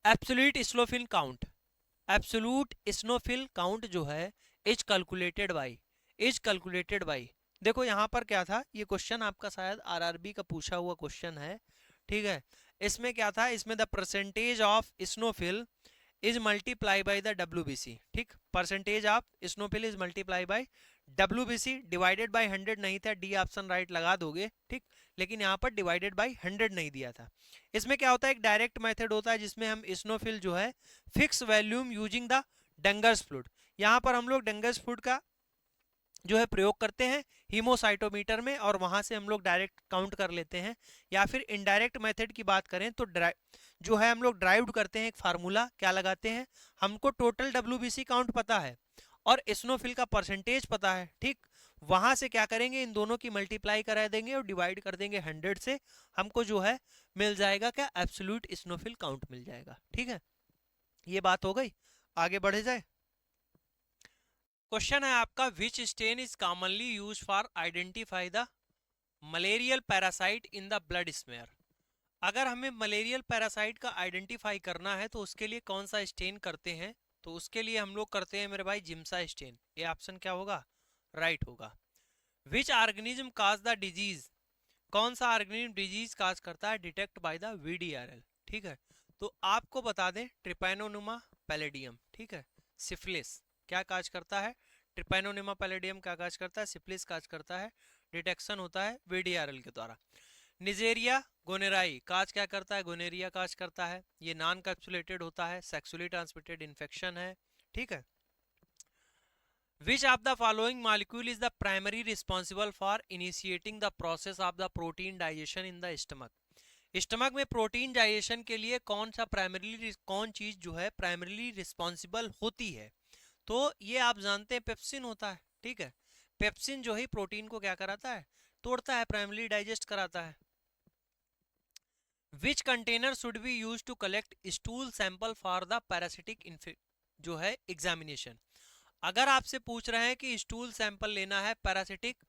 absolute eosinophil count, absolute eosinophil count जो है इज कैलकुलेटेड बाय, देखो यहां पर क्या था, ये क्वेश्चन आपका शायद आरआरबी का पूछा हुआ क्वेश्चन है। ठीक है, इसमें क्या था, इसमें the percentage of स्नोफिल is multiply by the WBC। ठीक, percentage of स्नोफिल is multiply by WBC, divided by 100 नहीं था, डी ऑप्शन राइट लगा दोगे। ठीक, लेकिन यहाँ पर डिवाइडेड बाय 100 नहीं दिया था। इसमें क्या होता है, एक डायरेक्ट मेथड होता है जिसमें हम स्नोफिल जो है fix volume using the Dunger's fluid, यहाँ पर हम लोग डंगर्स फ्लूइड का जो है प्रयोग करते हैं हीमोसाइटोमीटर में, और वहां से हम लोग डायरेक्ट काउंट कर लेते हैं। या फिर इनडायरेक्ट मेथड की बात करें तो जो है हम लोग ड्राइव्ड करते हैं, एक फार्मूला क्या लगाते हैं, हमको टोटल WBC काउंट पता है और स्नोफिल का परसेंटेज पता है। ठीक, वहां से क्या करेंगे, इन दोनों की मल्टीप्लाई करा देंगे और डिवाइड कर देंगे 100 से, हमको जो है मिल जाएगा क्या, एब्सोल्यूट स्नोफिल काउंट मिल जाएगा। ठीक है, ये बात हो गई, आगे बढ़े जाए। क्वेश्चन है आपका which stain is commonly use for identify the malarial parasite in the blood smear. अगर हमें मलेरियल पैरासाइट का आइडेंटिफाई करना है तो उसके लिए कौन सा स्टेन करते हैं, तो उसके लिए हम लोग करते हैं मेरे भाई जिम्सा स्टेन। ये ऑप्शन क्या होगा, राइट होगा। Which organism cause the disease, कौन सा ऑर्गेनिज्म डिजीज काज करता है, डिटेक्ट बाय द वीडीआरएल। ठीक है, तो आपको बता दें ट्रिपैनोनुमा पैलेडियम, ठीक है, सिफिलिस क्या काज करता है, ट्रिपैनोनिमा पैलेडियम क्या काज करता है, सिफिलिस काज करता है, डिटेक्शन होता है वीडीआरएल के द्वारा। निजेरिया गोनेराई काज क्या करता है, गोनेरिया काज करता है, ये नॉन कैप्सुलेटेड होता है, सेक्सुअली ट्रांसमिटेड इन्फेक्शन है। ठीक है, which of the following molecule is the primary responsible for initiating the process of the protein digestion in the stomach. Stomach में प्रोटीन डाइजेशन के लिए कौन सा प्राइमरीली, कौन चीज जो है प्राइमरीली रिस्पॉन्सिबल होती है, तो ये आप जानते हैं पेप्सिन होता है। ठीक है, पेप्सिन जो है प्रोटीन को क्या कराता है, तोड़ता है, प्राइमरी डाइजेस्ट कराता है। Which container should be use to collect stool sample for the parasitic जो है एग्जामिनेशन। अगर आपसे पूछ रहे हैं कि स्टूल सैंपल लेना है पैरासिटिक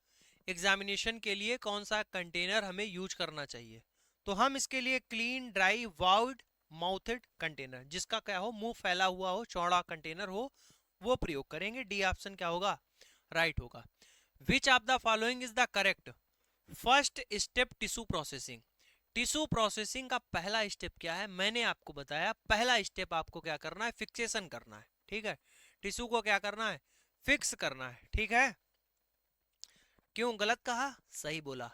एग्जामिनेशन के लिए, कौन सा कंटेनर हमें यूज करना चाहिए, तो हम इसके लिए clean dry vowed mouthed container, जिसका क्या हो, मुंह फैला हुआ हो, चौड़ा कंटेनर हो, वो प्रयोग करेंगे। डी ऑप्शन क्या होगा, राइट होगा। विच of the following is the correct, first step tissue processing. Tissue processing का पहला स्टेप क्या है, मैंने आपको बताया पहला स्टेप आपको क्या करना है, फिक्सेशन करना है। ठीक है, टिश्यू को क्या करना है, फिक्स करना है। ठीक है, क्यों गलत कहा, सही बोला।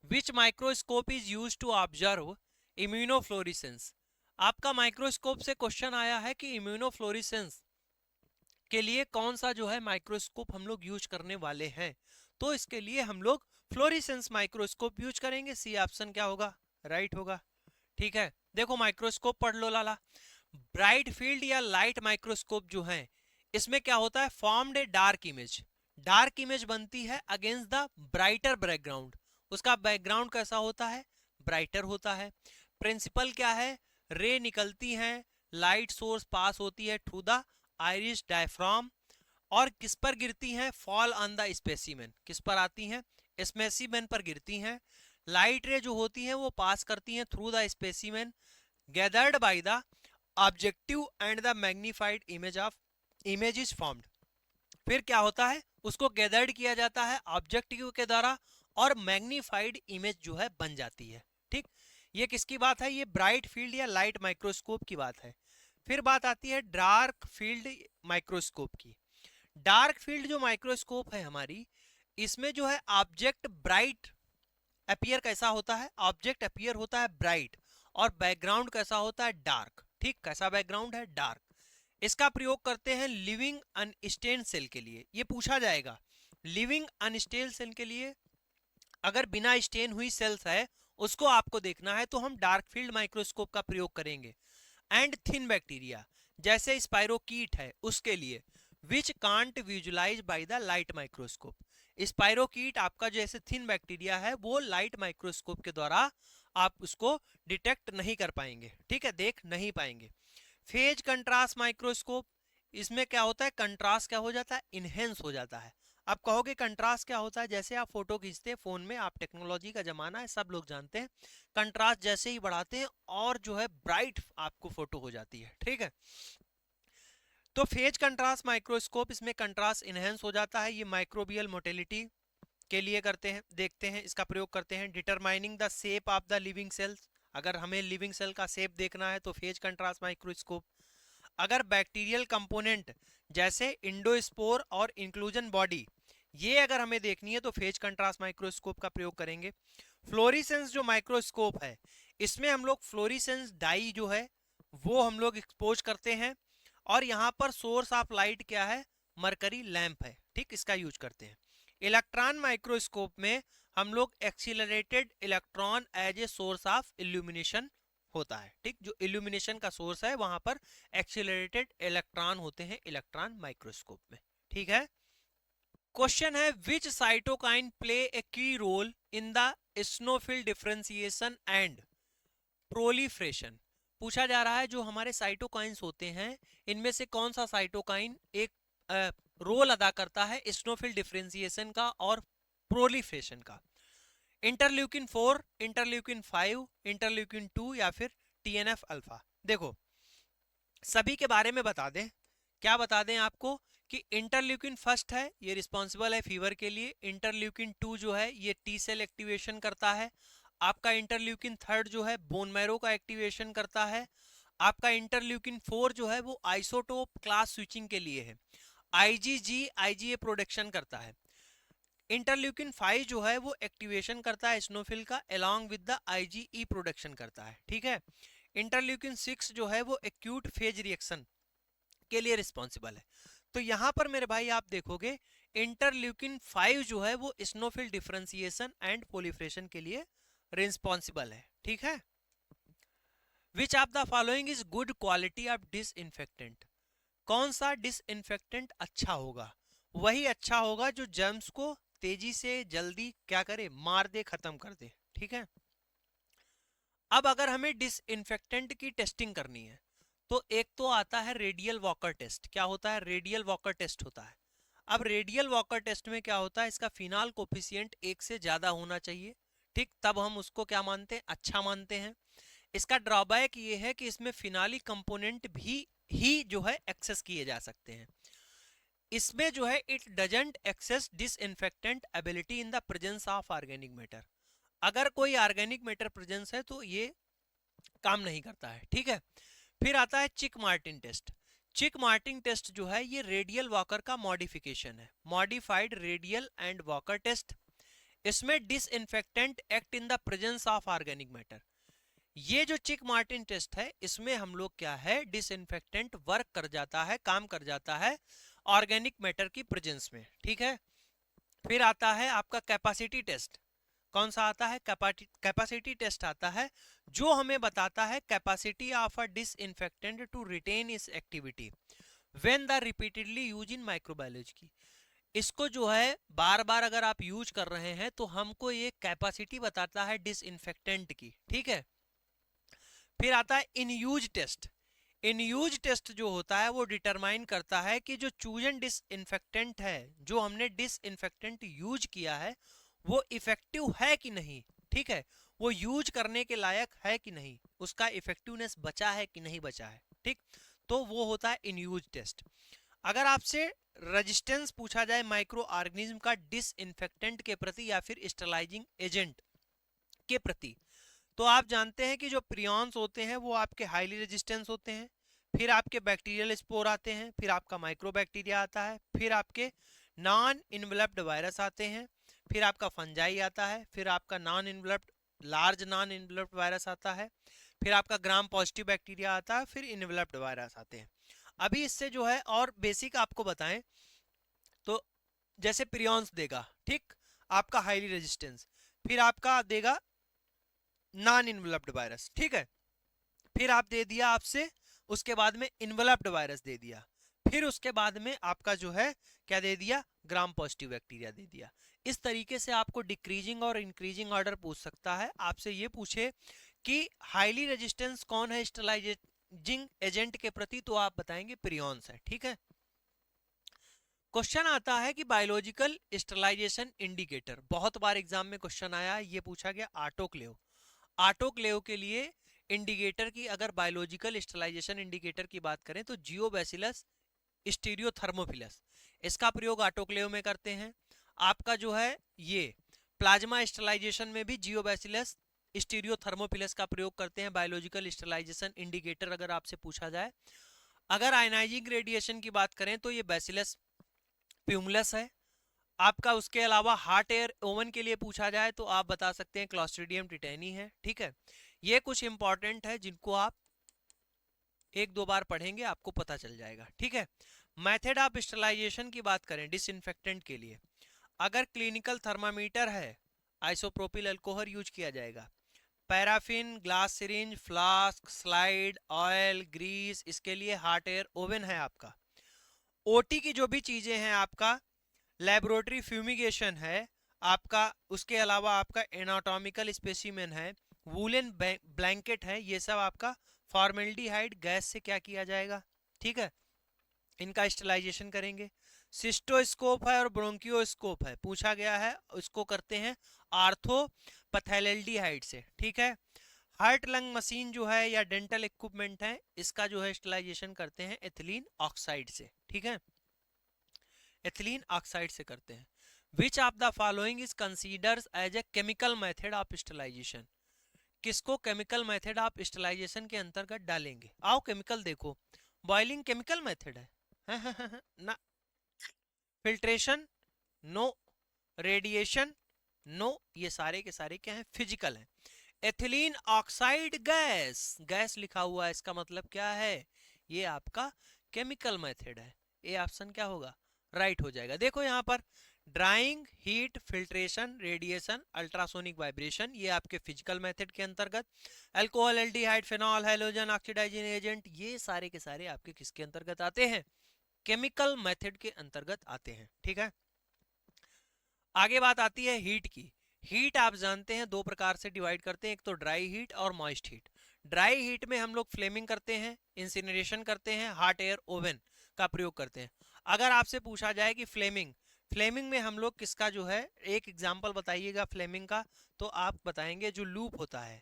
Which microscope is use to observe immunofluorescence. आपका माइक्रोस्कोप से क्वेश्चन आया है कि इम्यूनोफ्लोरिसेंस के लिए कौन सा जो है माइक्रोस्कोप हम लोग यूज करने वाले हैं, तो इसके लिए हम लोग फ्लोरिसेंस माइक्रोस्कोप यूज करेंगे। सी ऑप्शन क्या होगा, राइट होगा। ठीक है, देखो माइक्रोस्कोप पढ़ लो लाला। ब्राइट फील्ड या लाइट माइक्रोस्कोप जो है, इसमें क्या होता है, formed a dark image, dark image बनती है अगेंस्ट द ब्राइटर बैकग्राउंड। उसका बैकग्राउंड कैसा होता है, ब्राइटर होता है। प्रिंसिपल क्या है, रे निकलती है, लाइट सोर्स पास होती है थ्रू द आइरिस डायफ्राम, और किस पर गिरती हैं, फॉल ऑन द स्पेसिमेन, किस पर आती हैं, स्पेसिमेन पर गिरती हैं। लाइट रे जो होती हैं वो पास करती हैं through the specimen, gathered by the objective and the magnified image is formed. फिर क्या होता है, उसको गैदर्ड किया जाता है ऑब्जेक्टिव के द्वारा, और मैग्नीफाइड इमेज जो है बन जाती है। ठीक, ये किसकी बात है, ये ब्राइट फील्ड या लाइट माइक्रोस्कोप की बात है। फिर बात आती है डार्क फील्ड माइक्रोस्कोप की। डार्क फील्ड जो माइक्रोस्कोप है हमारी, इसमें जो है ऑब्जेक्ट ब्राइट अपीयर कैसा होता है, ऑब्जेक्ट अपीयर होता है ब्राइट, और बैकग्राउंड कैसा होता है, डार्क। ठीक, कैसा बैकग्राउंड है, डार्क। इसका प्रयोग करते हैं लिविंग अनस्टेन सेल के लिए, ये पूछा जाएगा। लिविंग अनस्टेन सेल के लिए अगर बिना स्टेन हुई सेल्स है उसको आपको देखना है, तो हम डार्क फील्ड माइक्रोस्कोप का प्रयोग करेंगे। एंड थिन बैक्टीरिया जैसे स्पाइरोकीट है उसके लिए, which can't visualise by the light microscope. Spirochaete आपका जैसे थिन बैक्टीरिया है, वो लाइट माइक्रोस्कोप के द्वारा आप उसको डिटेक्ट नहीं कर पाएंगे। ठीक है, देख नहीं पाएंगे। फेज कंट्रास्ट माइक्रोस्कोप, इसमें क्या होता है, कंट्रास्ट क्या हो जाता है, इनहेंस हो जाता है। आप कहोगे कंट्रास्ट क्या होता है, जैसे आप फोटो खींचते हैं फोन में, आप टेक्नोलॉजी का जमाना है, सब लोग जानते हैं, कंट्रास्ट जैसे ही बढ़ाते हैं और जो है ब्राइट आपको फोटो हो जाती है। ठीक है, तो फेज कंट्रास्ट माइक्रोस्कोप, इसमें कंट्रास्ट इनहेंस हो जाता है। ये माइक्रोबियल मोटेलिटी के लिए करते हैं, देखते हैं, इसका प्रयोग करते हैं। Determining the shape of the living cells, अगर हमें लिविंग सेल का शेप देखना है तो फेज कंट्रास्ट माइक्रोस्कोप। अगर बैक्टीरियल कंपोनेंट जैसे इंडोस्पोर और इंक्लूजन बॉडी, ये अगर हमें देखनी है तो फेज कंट्रास्ट माइक्रोस्कोप का प्रयोग करेंगे। फ्लोरिसेंस जो माइक्रोस्कोप है, इसमें हम लोग फ्लोरिसेंस डाई जो है वो हम लोग एक्सपोज करते हैं, और यहाँ पर सोर्स ऑफ लाइट क्या है, मरकरी लैंप है। ठीक, इसका यूज करते हैं। इलेक्ट्रॉन माइक्रोस्कोप में हम लोग accelerated electron as a source of illumination होता है। ठीक, जो इल्यूमिनेशन का सोर्स है वहां पर एक्सीलरेटेड इलेक्ट्रॉन होते हैं इलेक्ट्रॉन माइक्रोस्कोप में। ठीक है, क्वेश्चन है विच cytokine play a key role in the eosinophil differentiation and proliferation. पूछा जा रहा है जो हमारे साइटोकाइंस होते हैं, इनमें से कौन सा साइटोकाइन एक रोल अदा करता है स्नोफिल डिफरेंशिएशन का और प्रोलिफरेशन का। इंटरल्यूकिन 4, इंटरल्यूकिन 5, इंटरल्यूकिन 2 या फिर TNF अल्फा। देखो सभी के बारे में बता दें, क्या बता दें आपको कि इंटरल्यूकिन फर्स्ट है, ये रिस्पॉन्सिबल है फीवर के लिए। इंटरल्यूकिन 2 जो है ये टी सेल एक्टिवेशन करता है। आपका इंटरल्यूकिन थर्ड जो है बोन मैरो का एक्टिवेशन करता है। आपका इंटरल्यूकिन 4 जो है वो आइसोटोप क्लास स्विचिंग के लिए है। IgG IgA प्रोडक्शन करता है। इंटरल्यूकिन 5 जो है वो एक्टिवेशन करता है स्नोफिल का along with the IgE production करता है, ठीक है। इंटरल्यूकिन 6 जो है वो एक्यूट फेज रिएक्शन के लिए रिस्पॉन्सिबल है। तो यहां पर मेरे भाई आप देखोगे इंटरल्यूकिन 5 जो है वो स्नोफिल डिफरेंशिएशन एंड प्रोलिफरेशन के लिए रिस्पॉन्सिबल है, ठीक है। Which of the following is good quality of disinfectant? कौन सा डिसइंफेक्टेंट अच्छा होगा? वही अच्छा होगा जो जर्म्स को तेजी से जल्दी क्या करे, मार दे, खत्म कर दे, ठीक है। अब अगर हमें डिसइंफेक्टेंट की टेस्टिंग करनी है तो एक तो आता है रेडियल वॉकर टेस्ट। क्या होता है? रेडियल वॉकर टेस्ट होता है। अब रेडियल वॉकर टेस्ट में क्या होता है, इसका फिनाल कोफिशिएंट 1 से ज्यादा होना चाहिए, ठीक, तब हम उसको क्या मानते हैं, अच्छा मानते हैं। इसका ड्रॉबैक ये है कि इसमें फिनाली कंपोनेंट भी ही जो है एक्सेस किए जा सकते हैं। इसमें जो है it doesn't access disinfectant ability in the presence of organic matter. अगर कोई ऑर्गेनिक मैटर प्रेजेंस है तो ये काम नहीं करता है, ठीक है। फिर आता है Chick Martin test. Chick Martin test जो है ये रेडियल वॉकर का मॉडिफिकेशन है, modified Rideal and Walker test. इसमें disinfectant act in the presence of organic matter. ये जो चिक मार्टिन टेस्ट है इसमें हम लोग क्या है, डिसइंफेक्टेंट वर्क कर जाता है, काम कर जाता है ऑर्गेनिक मैटर की प्रेजेंस में, ठीक है। फिर आता है आपका कैपेसिटी टेस्ट। कौन सा आता है? कैपेसिटी टेस्ट आता है जो हमें बताता है capacity of a disinfectant to retain its activity when the repeatedly use in microbiology. इसको जो है बार बार अगर आप यूज कर रहे हैं तो हमको ये कैपेसिटी बताता है डिसइंफेक्टेंट की, ठीक है। फिर आता है in use test. In use test जो होता है वो डिटरमाइन करता है कि जो चूजन डिसइंफेक्टेंट है, जो हमने डिसइंफेक्टेंट यूज किया है, वो इफेक्टिव है कि नहीं, ठीक है, वो यूज करने के लायक है कि नहीं, उसका इफेक्टिवनेस बचा है कि नहीं बचा है, ठीक। तो वो होता है इन यूज टेस्ट। अगर आपसे रेजिस्टेंस पूछा जाए माइक्रो ऑर्गेनिज्म का डिसइंफेक्टेंट के प्रति या फिर स्टरलाइजिंग एजेंट के प्रति, तो आप जानते हैं कि जो प्रियॉन्स होते हैं वो आपके हाईली रेजिस्टेंस होते हैं। फिर आपके बैक्टीरियल स्पोर आते हैं, फिर आपका माइक्रोबैक्टीरिया आता है, फिर आपके नॉन इन्वेलप्ड वायरस आते हैं, फिर आपका फंजाई आता है, फिर आपका non enveloped large non enveloped virus आता है, फिर आपका ग्राम पॉजिटिव बैक्टीरिया आता है, फिर इन्वेलप्ड वायरस आते हैं। अभी इससे जो है और बेसिक आपको बताएं तो जैसे प्रियॉन्स देगा, ठीक, आपका हाईली रेजिस्टेंस, फिर आपका देगा नॉन इन्वेलप्ड वायरस, ठीक है। फिर आप दे दिया आपसे उसके बाद में इन्वेलप्ड वायरस दे दिया, फिर उसके बाद में आपका जो है क्या दे दिया, ग्राम पॉजिटिव बैक्टीरिया दे दिया। इस तरीके से आपको डिक्रीजिंग और इंक्रीजिंग ऑर्डर पूछ सकता है। आपसे ये पूछे कि हाईली रेजिस्टेंस कौन है स्टेलाइजिंग एजेंट के प्रति, तो आप बताएंगे प्रियॉन्स है, ठीक है। क्वेश्चन आता है कि बायोलॉजिकल स्टेलाइजेशन इंडिकेटर, बहुत बार एग्जाम में क्वेश्चन आया, ये पूछा गया ऑटोक्लेव। ऑटोक्लेव के लिए इंडिकेटर की अगर बायोलॉजिकल स्टेलाइजेशन इंडिकेटर की बात करें तो जियोबैसिलस स्टीरियोथर्मोफिलस, इसका प्रयोग ऑटोक्लेव में करते हैं। आपका जो है ये प्लाज्मा स्टेलाइजेशन में भी जियोबैसिलस स्टीरियोथर्मोफिलस का प्रयोग करते हैं बायोलॉजिकल स्टेलाइजेशन इंडिकेटर अगर आपसे पूछा जाए। अगर आयनाइजिंग रेडिएशन की बात करें तो ये बैसिलस प्यूमुलस है आपका। उसके अलावा हार्ट एयर ओवन के लिए पूछा जाए तो आप बता सकते हैं क्लॉस्ट्रीडियम टिटेनी है, ठीक है। ये कुछ इंपॉर्टेंट है जिनको आप एक दो बार पढ़ेंगे आपको पता चल जाएगा, ठीक है। मेथड ऑफ स्टेलाइजेशन की बात करें डिसइंफेक्टेंट के लिए, अगर क्लिनिकल थर्मामीटर है आइसोप्रोपिल अल्कोहल यूज किया जाएगा। Paraffin, glass syringe, flask, slide, oil, grease, इसके लिए हार्ट एयर ओवन है आपका। ओटी की जो भी चीजें हैं आपका, लेबोरेटरी फ्यूमिगेशन है आपका, उसके अलावा आपका एनाटॉमिकल स्पेसिमेन है, वूलन ब्लैंकेट है, ये सब आपका फॉर्मेल्डिहाइड गैस से क्या किया जाएगा, ठीक है, इनका स्टेलाइजेशन करेंगे। सिस्टोस्कोप है और ब्रोंकियोस्कोप है, पूछा गया है, इसको करते हैं आर्थोपैथेल्डिहाइड से, ठीक है। हार्ट लंग मशीन जो है या डेंटल इक्विपमेंट है, इसका जो है स्टरलाइजेशन करते हैं एथिलीन ऑक्साइड से, ठीक है, एथिलीन ऑक्साइड से करते हैं। Which of the following is considers as a chemical method of sterilisation, किसको केमिकल मेथड ऑफ स्टरलाइजेशन के अंतर्गत डालेंगे? आओ केमिकल देखो, बॉइलिंग केमिकल मेथड है ना, फिल्ट्रेशन नो, रेडिएशन नो, ये सारे के सारे क्या हैं? फिजिकल हैं। एथिलीन ऑक्साइड गैस, गैस लिखा हुआ है, इसका मतलब क्या है? ये आपका केमिकल मेथड है। ए ऑप्शन क्या होगा? राइट हो जाएगा। देखो यहाँ पर drying, heat, filtration, radiation, ultrasonic vibration, ये आपके फिजिकल मेथड के अंतर्गत। Alcohol, aldehyde, phenol, halogen, oxidising agent, ये सारे के सारे आपके किसके अंतर्गत आते हैं? केमिकल मेथड के अंतर्गत आते हैं, ठीक है। आगे बात आती है हीट की। हीट आप जानते हैं दो प्रकार से डिवाइड करते हैं, एक तो ड्राई हीट और मॉइस्ट हीट। ड्राई हीट में हम लोग फ्लेमिंग करते हैं, इंसिनरेशन करते हैं, हॉट एयर ओवन का प्रयोग करते हैं। अगर आपसे पूछा जाए कि फ्लेमिंग, फ्लेमिंग में हम लोग किसका जो है, एक एग्जाम्पल बताइएगा फ्लेमिंग का, तो आप बताएंगे जो लूप होता है,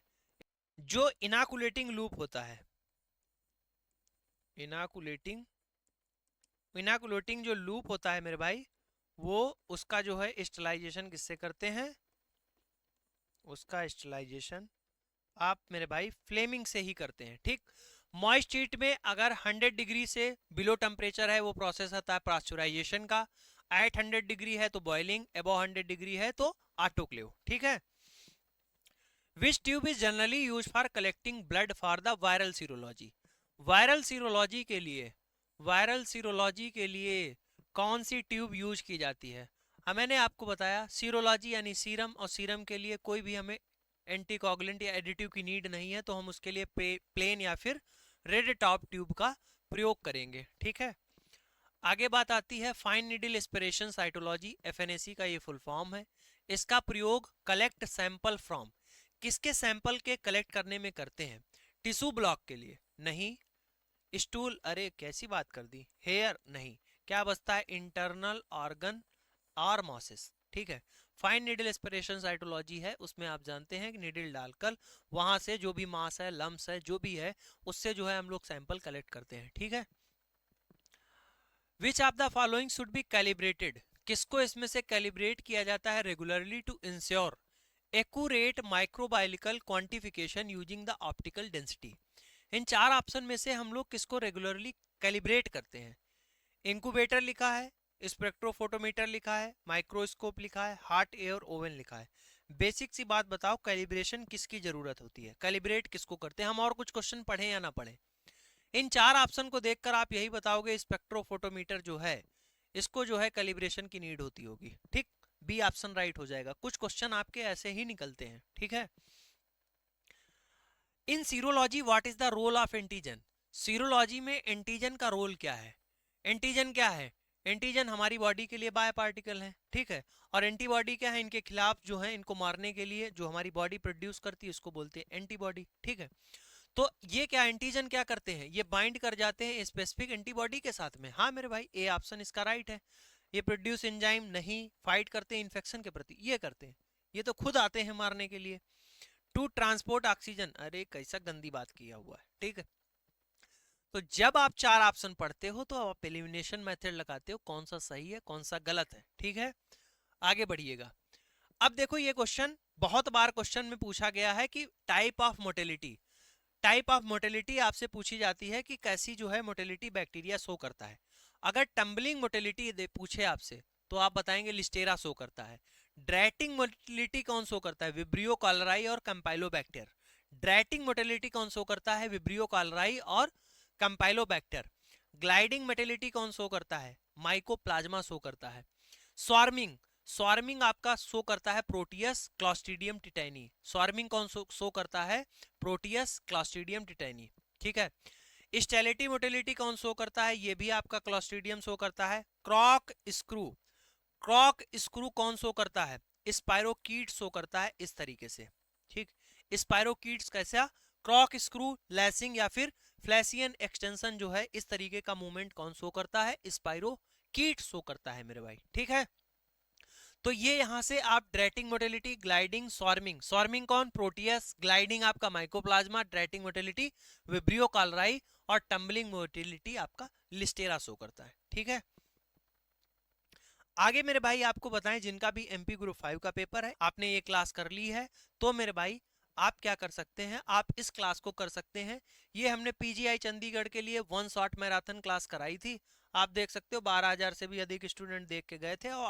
जो इनाकुलेटिंग लूप होता है, इनाकुलेटिंग, इनाकुलेटिंग जो लूप होता है मेरे भाई, वो उसका जो है स्टरलाइजेशन किससे करते हैं? उसका स्टरलाइजेशन आप मेरे भाई फ्लेमिंग से ही करते हैं, ठीक। मॉइस्ट हीट में अगर 100 डिग्री से बिलो टेम्परेचर है, वो प्रोसेस होता है पास्चुराइजेशन का। 800 डिग्री है तो बॉइलिंग, अबव 100 डिग्री है तो ऑटोक्लेव, ठीक है। Which tube is generally use for collecting blood for the viral serology, viral serology के लिए, वायरल सीरोलॉजी के लिए कौन सी ट्यूब यूज की जाती है? मैंने आपको बताया सीरोलॉजी यानी सीरम, और सीरम के लिए कोई भी हमें एंटीकोगुलेंट या एडिटिव की नीड नहीं है, तो हम उसके लिए प्लेन या फिर रेड टॉप ट्यूब का प्रयोग करेंगे, ठीक है। आगे बात आती है fine needle aspiration cytology, FNAC का ये फुल फॉर्म है। इसका प्रयोग कलेक्ट सैंपल फ्रॉम, किसके सैंपल के कलेक्ट करने में करते हैं? टिश्यू ब्लॉक के लिए नहीं, स्टूल, अरे कैसी बात कर दी, हेयर नहीं, क्या बचता है? इंटरनल ऑर्गन और मॉसिस, ठीक है। फाइन नीडल एस्पिरेशन साइटोलॉजी है, उसमें आप जानते हैं कि नीडल डालकर वहां से जो भी मास है, लम्स है, जो भी है, उससे जो है हम लोग सैंपल कलेक्ट करते हैं, ठीक है। Which of the following should be calibrated, किसको इसमें से कैलिब्रेट किया जाता है regularly to ensure accurate microbiological quantification using the optical density? इन चार ऑप्शन में से हम लोग किसको रेगुलरली कैलिब्रेट करते हैं? इंक्यूबेटर लिखा है, स्पेक्ट्रोफोटोमीटर लिखा है, माइक्रोस्कोप लिखा है, हॉट एयर ओवन लिखा है। बेसिक सी बात बताओ, कैलिब्रेशन किसकी जरूरत होती है? कैलिब्रेट किसको करते हैं? हम और कुछ क्वेश्चन पढ़े या ना पढ़े? इन चार ऑप्शन को देखकर आप यही बताओगे स्पेक्ट्रोफोटोमीटर जो है, इसको जो है कैलिब्रेशन की नीड होती होगी, ठीक। बी ऑप्शन राइट हो जाएगा। कुछ क्वेश्चन आपके ऐसे ही निकलते हैं, ठीक है। In serology what is the role of antigen, serology में एंटीजन का रोल क्या है? एंटीजन क्या है? एंटीजन हमारी बॉडी के लिए बायो पार्टिकल है, ठीक है। और एंटीबॉडी क्या है? इनके खिलाफ जो है, इनको मारने के लिए जो हमारी बॉडी प्रोड्यूस करती है, उसको बोलते हैं एंटीबॉडी, ठीक है। तो ये क्या एंटीजन क्या करते हैं? ये बाइंड कर जाते हैं स्पेसिफिक एंटीबॉडी के साथ में। हाँ मेरे भाई, ए ऑप्शन इसका राइट है। ये प्रोड्यूस एंजाइम नहीं, फाइट करते हैं इन्फेक्शन के प्रति, ये करते हैं, ये तो खुद आते हैं मारने के लिए। टू ट्रांसपोर्ट ऑक्सीजन, अरे कैसा गंदी बात किया हुआ है, ठीक है। तो जब आप चार ऑप्शन पढ़ते हो तो आप एलिमिनेशन मेथड लगाते हो, कौन सा सही है कौन सा गलत है, ठीक है। आगे बढ़िएगा। अब देखो ये क्वेश्चन बहुत बार क्वेश्चन में पूछा गया है कि type of mortality, type of mortality आपसे पूछी जाती है कि कैसी जो है मोटेलिटी बैक्टीरिया शो करता है। अगर टम्बलिंग मोटेलिटी पूछे आपसे तो आप बताएंगे लिस्टेरा शो करता है। ड्रैटिंग मोटेलिटी कौन शो करता है? विब्रियो कॉलराई और कैंपाइलोबैक्टर। ड्रैटिंग मोटेलिटी कौन शो करता है? विब्रियो कॉलराई और कैंपाइलोबैक्टर। ग्लाइडिंग मोटेलिटी कौन शो करता है? माइकोप्लाज्मा शो करता है। स्वार्मिंग, स्वार्मिंग आपका शो करता है प्रोटियस क्लॉस्ट्रीडियम टिटैनी। स्वार्मिंग कौन शो करता है? प्रोटियस क्लॉस्ट्रीडियम टिटैनी, ठीक है। स्टेलिटी मोटिलिटी कौन शो करता है? ये भी आपका क्लॉस्ट्रीडियम शो करता है। क्रॉक स्क्रू, क्रॉक स्क्रू कौन शो करता है? स्पाइरोकीट शो करता है, इस तरीके से, ठीक। स्पाइरोकीट्स कैसा? क्रॉक स्क्रू, लैसिंग या फिर फ्लैसियन एक्सटेंशन जो है, इस तरीके का मूवमेंट कौन शो करता है? स्पाइरो कीट शो करता है मेरे भाई, ठीक है। तो ये यहां से आप ड्रेटिंग मोटिलिटी, ग्लाइडिंग, स्वार्मिंग, स्वार्मिंग कौन, प्रोटियस, ग्लाइडिंग आपका माइकोप्लाज्मा, ड्रेटिंग मोटिलिटी विब्रियो कॉलराई, और टम्बलिंग मोटिलिटी आपका लिस्टेरा शो करता है, ठीक है। आगे मेरे भाई आपको बताएं, जिनका भी एमपी ग्रुप 5 का पेपर है, आपने ये क्लास कर ली है, तो मेरे भाई आप क्या कर सकते हैं, आप इस क्लास को कर सकते हैं। ये हमने पीजीआई चंडीगढ़ के लिए 1 शॉट मैराथन क्लास कराई थी। आप देख सकते हो 12,000 से भी अधिक स्टूडेंट देख के गए थे, और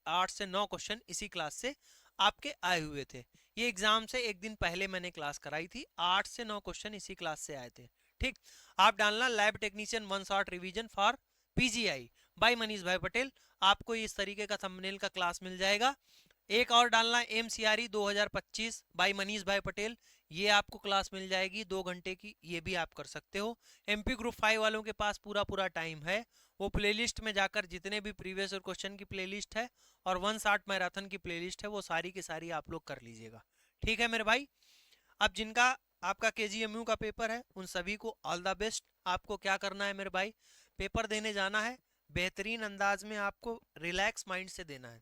8 से 9 क्वेश्चन इसी क्लास से आपके आए हुए थे। ये एग्जाम से एक दिन पहले मैंने क्लास कराई थी, 8 से 9 क्वेश्चन इसी क्लास से आए थे, ठीक। आप डालना lab technician 1 shot revision for PGI by Manish bhai Patel, आपको इस तरीके का थंबनेल का क्लास मिल जाएगा। एक और डालना एमसीआरई 2025 बाय मनीष भाई पटेल, ये आपको क्लास मिल जाएगी 2 घंटे की, ये भी आप कर सकते हो। एमपी ग्रुप 5 वालों के पास पूरा पूरा टाइम है, वो प्लेलिस्ट में जाकर जितने भी प्रीवियस और क्वेश्चन की प्लेलिस्ट है और 1 शॉट मैराथन की प्लेलिस्ट है, वो सारी की सारी आप लोग कर लीजिएगा, ठीक है मेरे भाई। अब जिनका आपका केजीएमयू का पेपर है, उन सभी को ऑल द बेस्ट। आपको क्या करना है मेरे भाई, पेपर देने जाना है, बेहतरीन अंदाज में आपको रिलैक्स माइंड से देना है,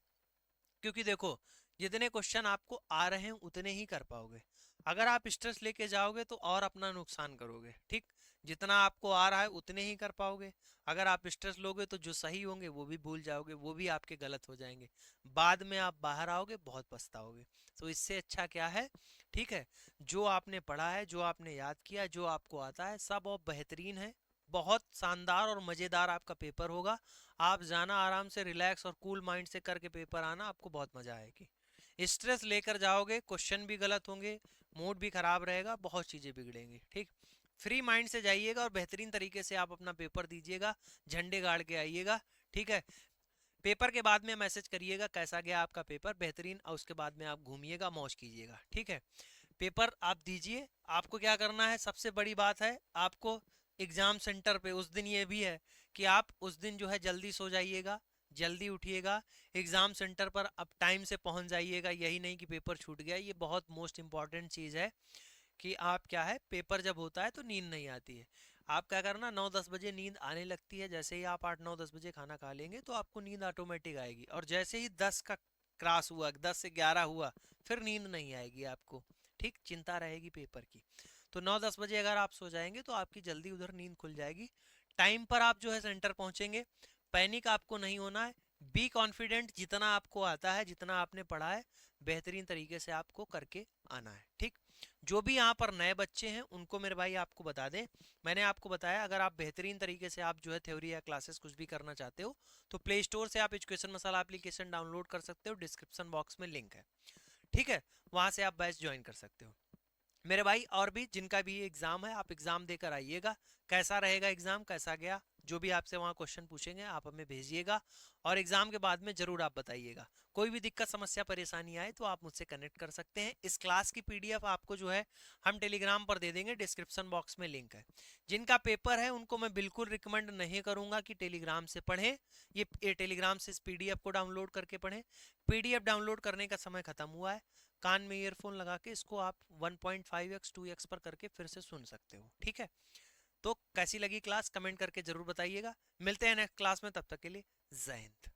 क्योंकि देखो जितने क्वेश्चन आपको आ रहे हैं उतने ही कर पाओगे। अगर आप स्ट्रेस लेके जाओगे तो और अपना नुकसान करोगे, ठीक। जितना आपको आ रहा है उतने ही कर पाओगे। अगर आप स्ट्रेस लोगे तो जो सही होंगे वो भी भूल जाओगे, वो भी आपके गलत हो जाएंगे, बाद में आप बाहर आओगे बहुत पछताओगे। तो इससे अच्छा क्या है, ठीक है, जो आपने पढ़ा है, जो आपने याद किया, जो आपको आता है, सब और बेहतरीन है। बहुत शानदार और मजेदार आपका पेपर होगा। आप जाना आराम से, रिलैक्स और कूल माइंड से करके पेपर आना, आपको बहुत मजा आएगी। स्ट्रेस लेकर जाओगे, क्वेश्चन भी गलत होंगे, मूड भी खराब रहेगा, बहुत चीजें बिगड़ेंगी, ठीक। फ्री माइंड से जाइएगा और बेहतरीन तरीके से आप अपना पेपर दीजिएगा, झंडे गाड़ के आइएगा, ठीक है। पेपर के बाद में मैसेज करिएगा कैसा गया आपका पेपर, बेहतरीन, और उसके बाद में आप घूमिएगा, मौज कीजिएगा, ठीक है। पेपर आप दीजिए। आपको क्या करना है, सबसे बड़ी बात है, आपको एग्जाम सेंटर पे उस दिन ये भी है कि आप उस दिन जो है जल्दी सो जाइएगा, जल्दी उठिएगा, एग्जाम सेंटर पर अब टाइम से पहुंच जाइएगा, यही नहीं कि पेपर छूट गया। ये बहुत मोस्ट इंपॉर्टेंट चीज़ है कि आप क्या है, पेपर जब होता है तो नींद नहीं आती है। आप क्या करना, 9-10 बजे नींद आने लगती है, जैसे ही आप 8-9-10 बजे खाना खा लेंगे तो आपको नींद ऑटोमेटिक आएगी, और जैसे ही 10 का क्रॉस हुआ, 10 से 11 हुआ, फिर नींद नहीं आएगी आपको, ठीक। चिंता रहेगी पेपर की। तो 9-10 बजे अगर आप सो जाएंगे तो आपकी जल्दी उधर नींद खुल जाएगी, टाइम पर आप जो है सेंटर पहुंचेंगे। पैनिक आपको नहीं होना है, बी कॉन्फिडेंट, जितना आपको आता है, जितना आपने पढ़ा है, बेहतरीन तरीके से आपको करके आना है, ठीक। जो भी यहाँ पर नए बच्चे हैं उनको मेरे भाई आपको बता दें, मैंने आपको बताया, अगर आप बेहतरीन तरीके से आप जो है थ्योरी या क्लासेस कुछ भी करना चाहते हो तो प्ले स्टोर से आप एजुकेशन मसाला एप्लीकेशन डाउनलोड कर सकते हो, डिस्क्रिप्शन बॉक्स में लिंक है, ठीक है, वहां से आप बैच ज्वाइन कर सकते हो मेरे भाई। और भी जिनका भी एग्जाम है, आप एग्जाम देकर आइएगा, कैसा रहेगा एग्जाम, कैसा गया, जो भी आपसे वहाँ क्वेश्चन पूछेंगे आप हमें भेजिएगा, और एग्जाम के बाद में जरूर आप बताइएगा। कोई भी दिक्कत, समस्या, परेशानी आए तो आप मुझसे कनेक्ट कर सकते हैं। इस क्लास की पीडीएफ आपको जो है हम टेलीग्राम पर दे देंगे, डिस्क्रिप्शन बॉक्स में लिंक है। जिनका पेपर है उनको मैं बिल्कुल रिकमेंड नहीं करूंगा कि टेलीग्राम से पढ़ें, ये टेलीग्राम से इस पीडीएफ को डाउनलोड करके पढ़ें। पीडीएफ डाउनलोड करने का समय खत्म हुआ है, कान में ईयरफोन लगा के इसको आप 1.5x 2x पर करके फिर से सुन सकते हो, ठीक है। तो कैसी लगी क्लास, कमेंट करके जरूर बताइएगा। मिलते हैं नेक्स्ट क्लास में, तब तक के लिए जय हिंद।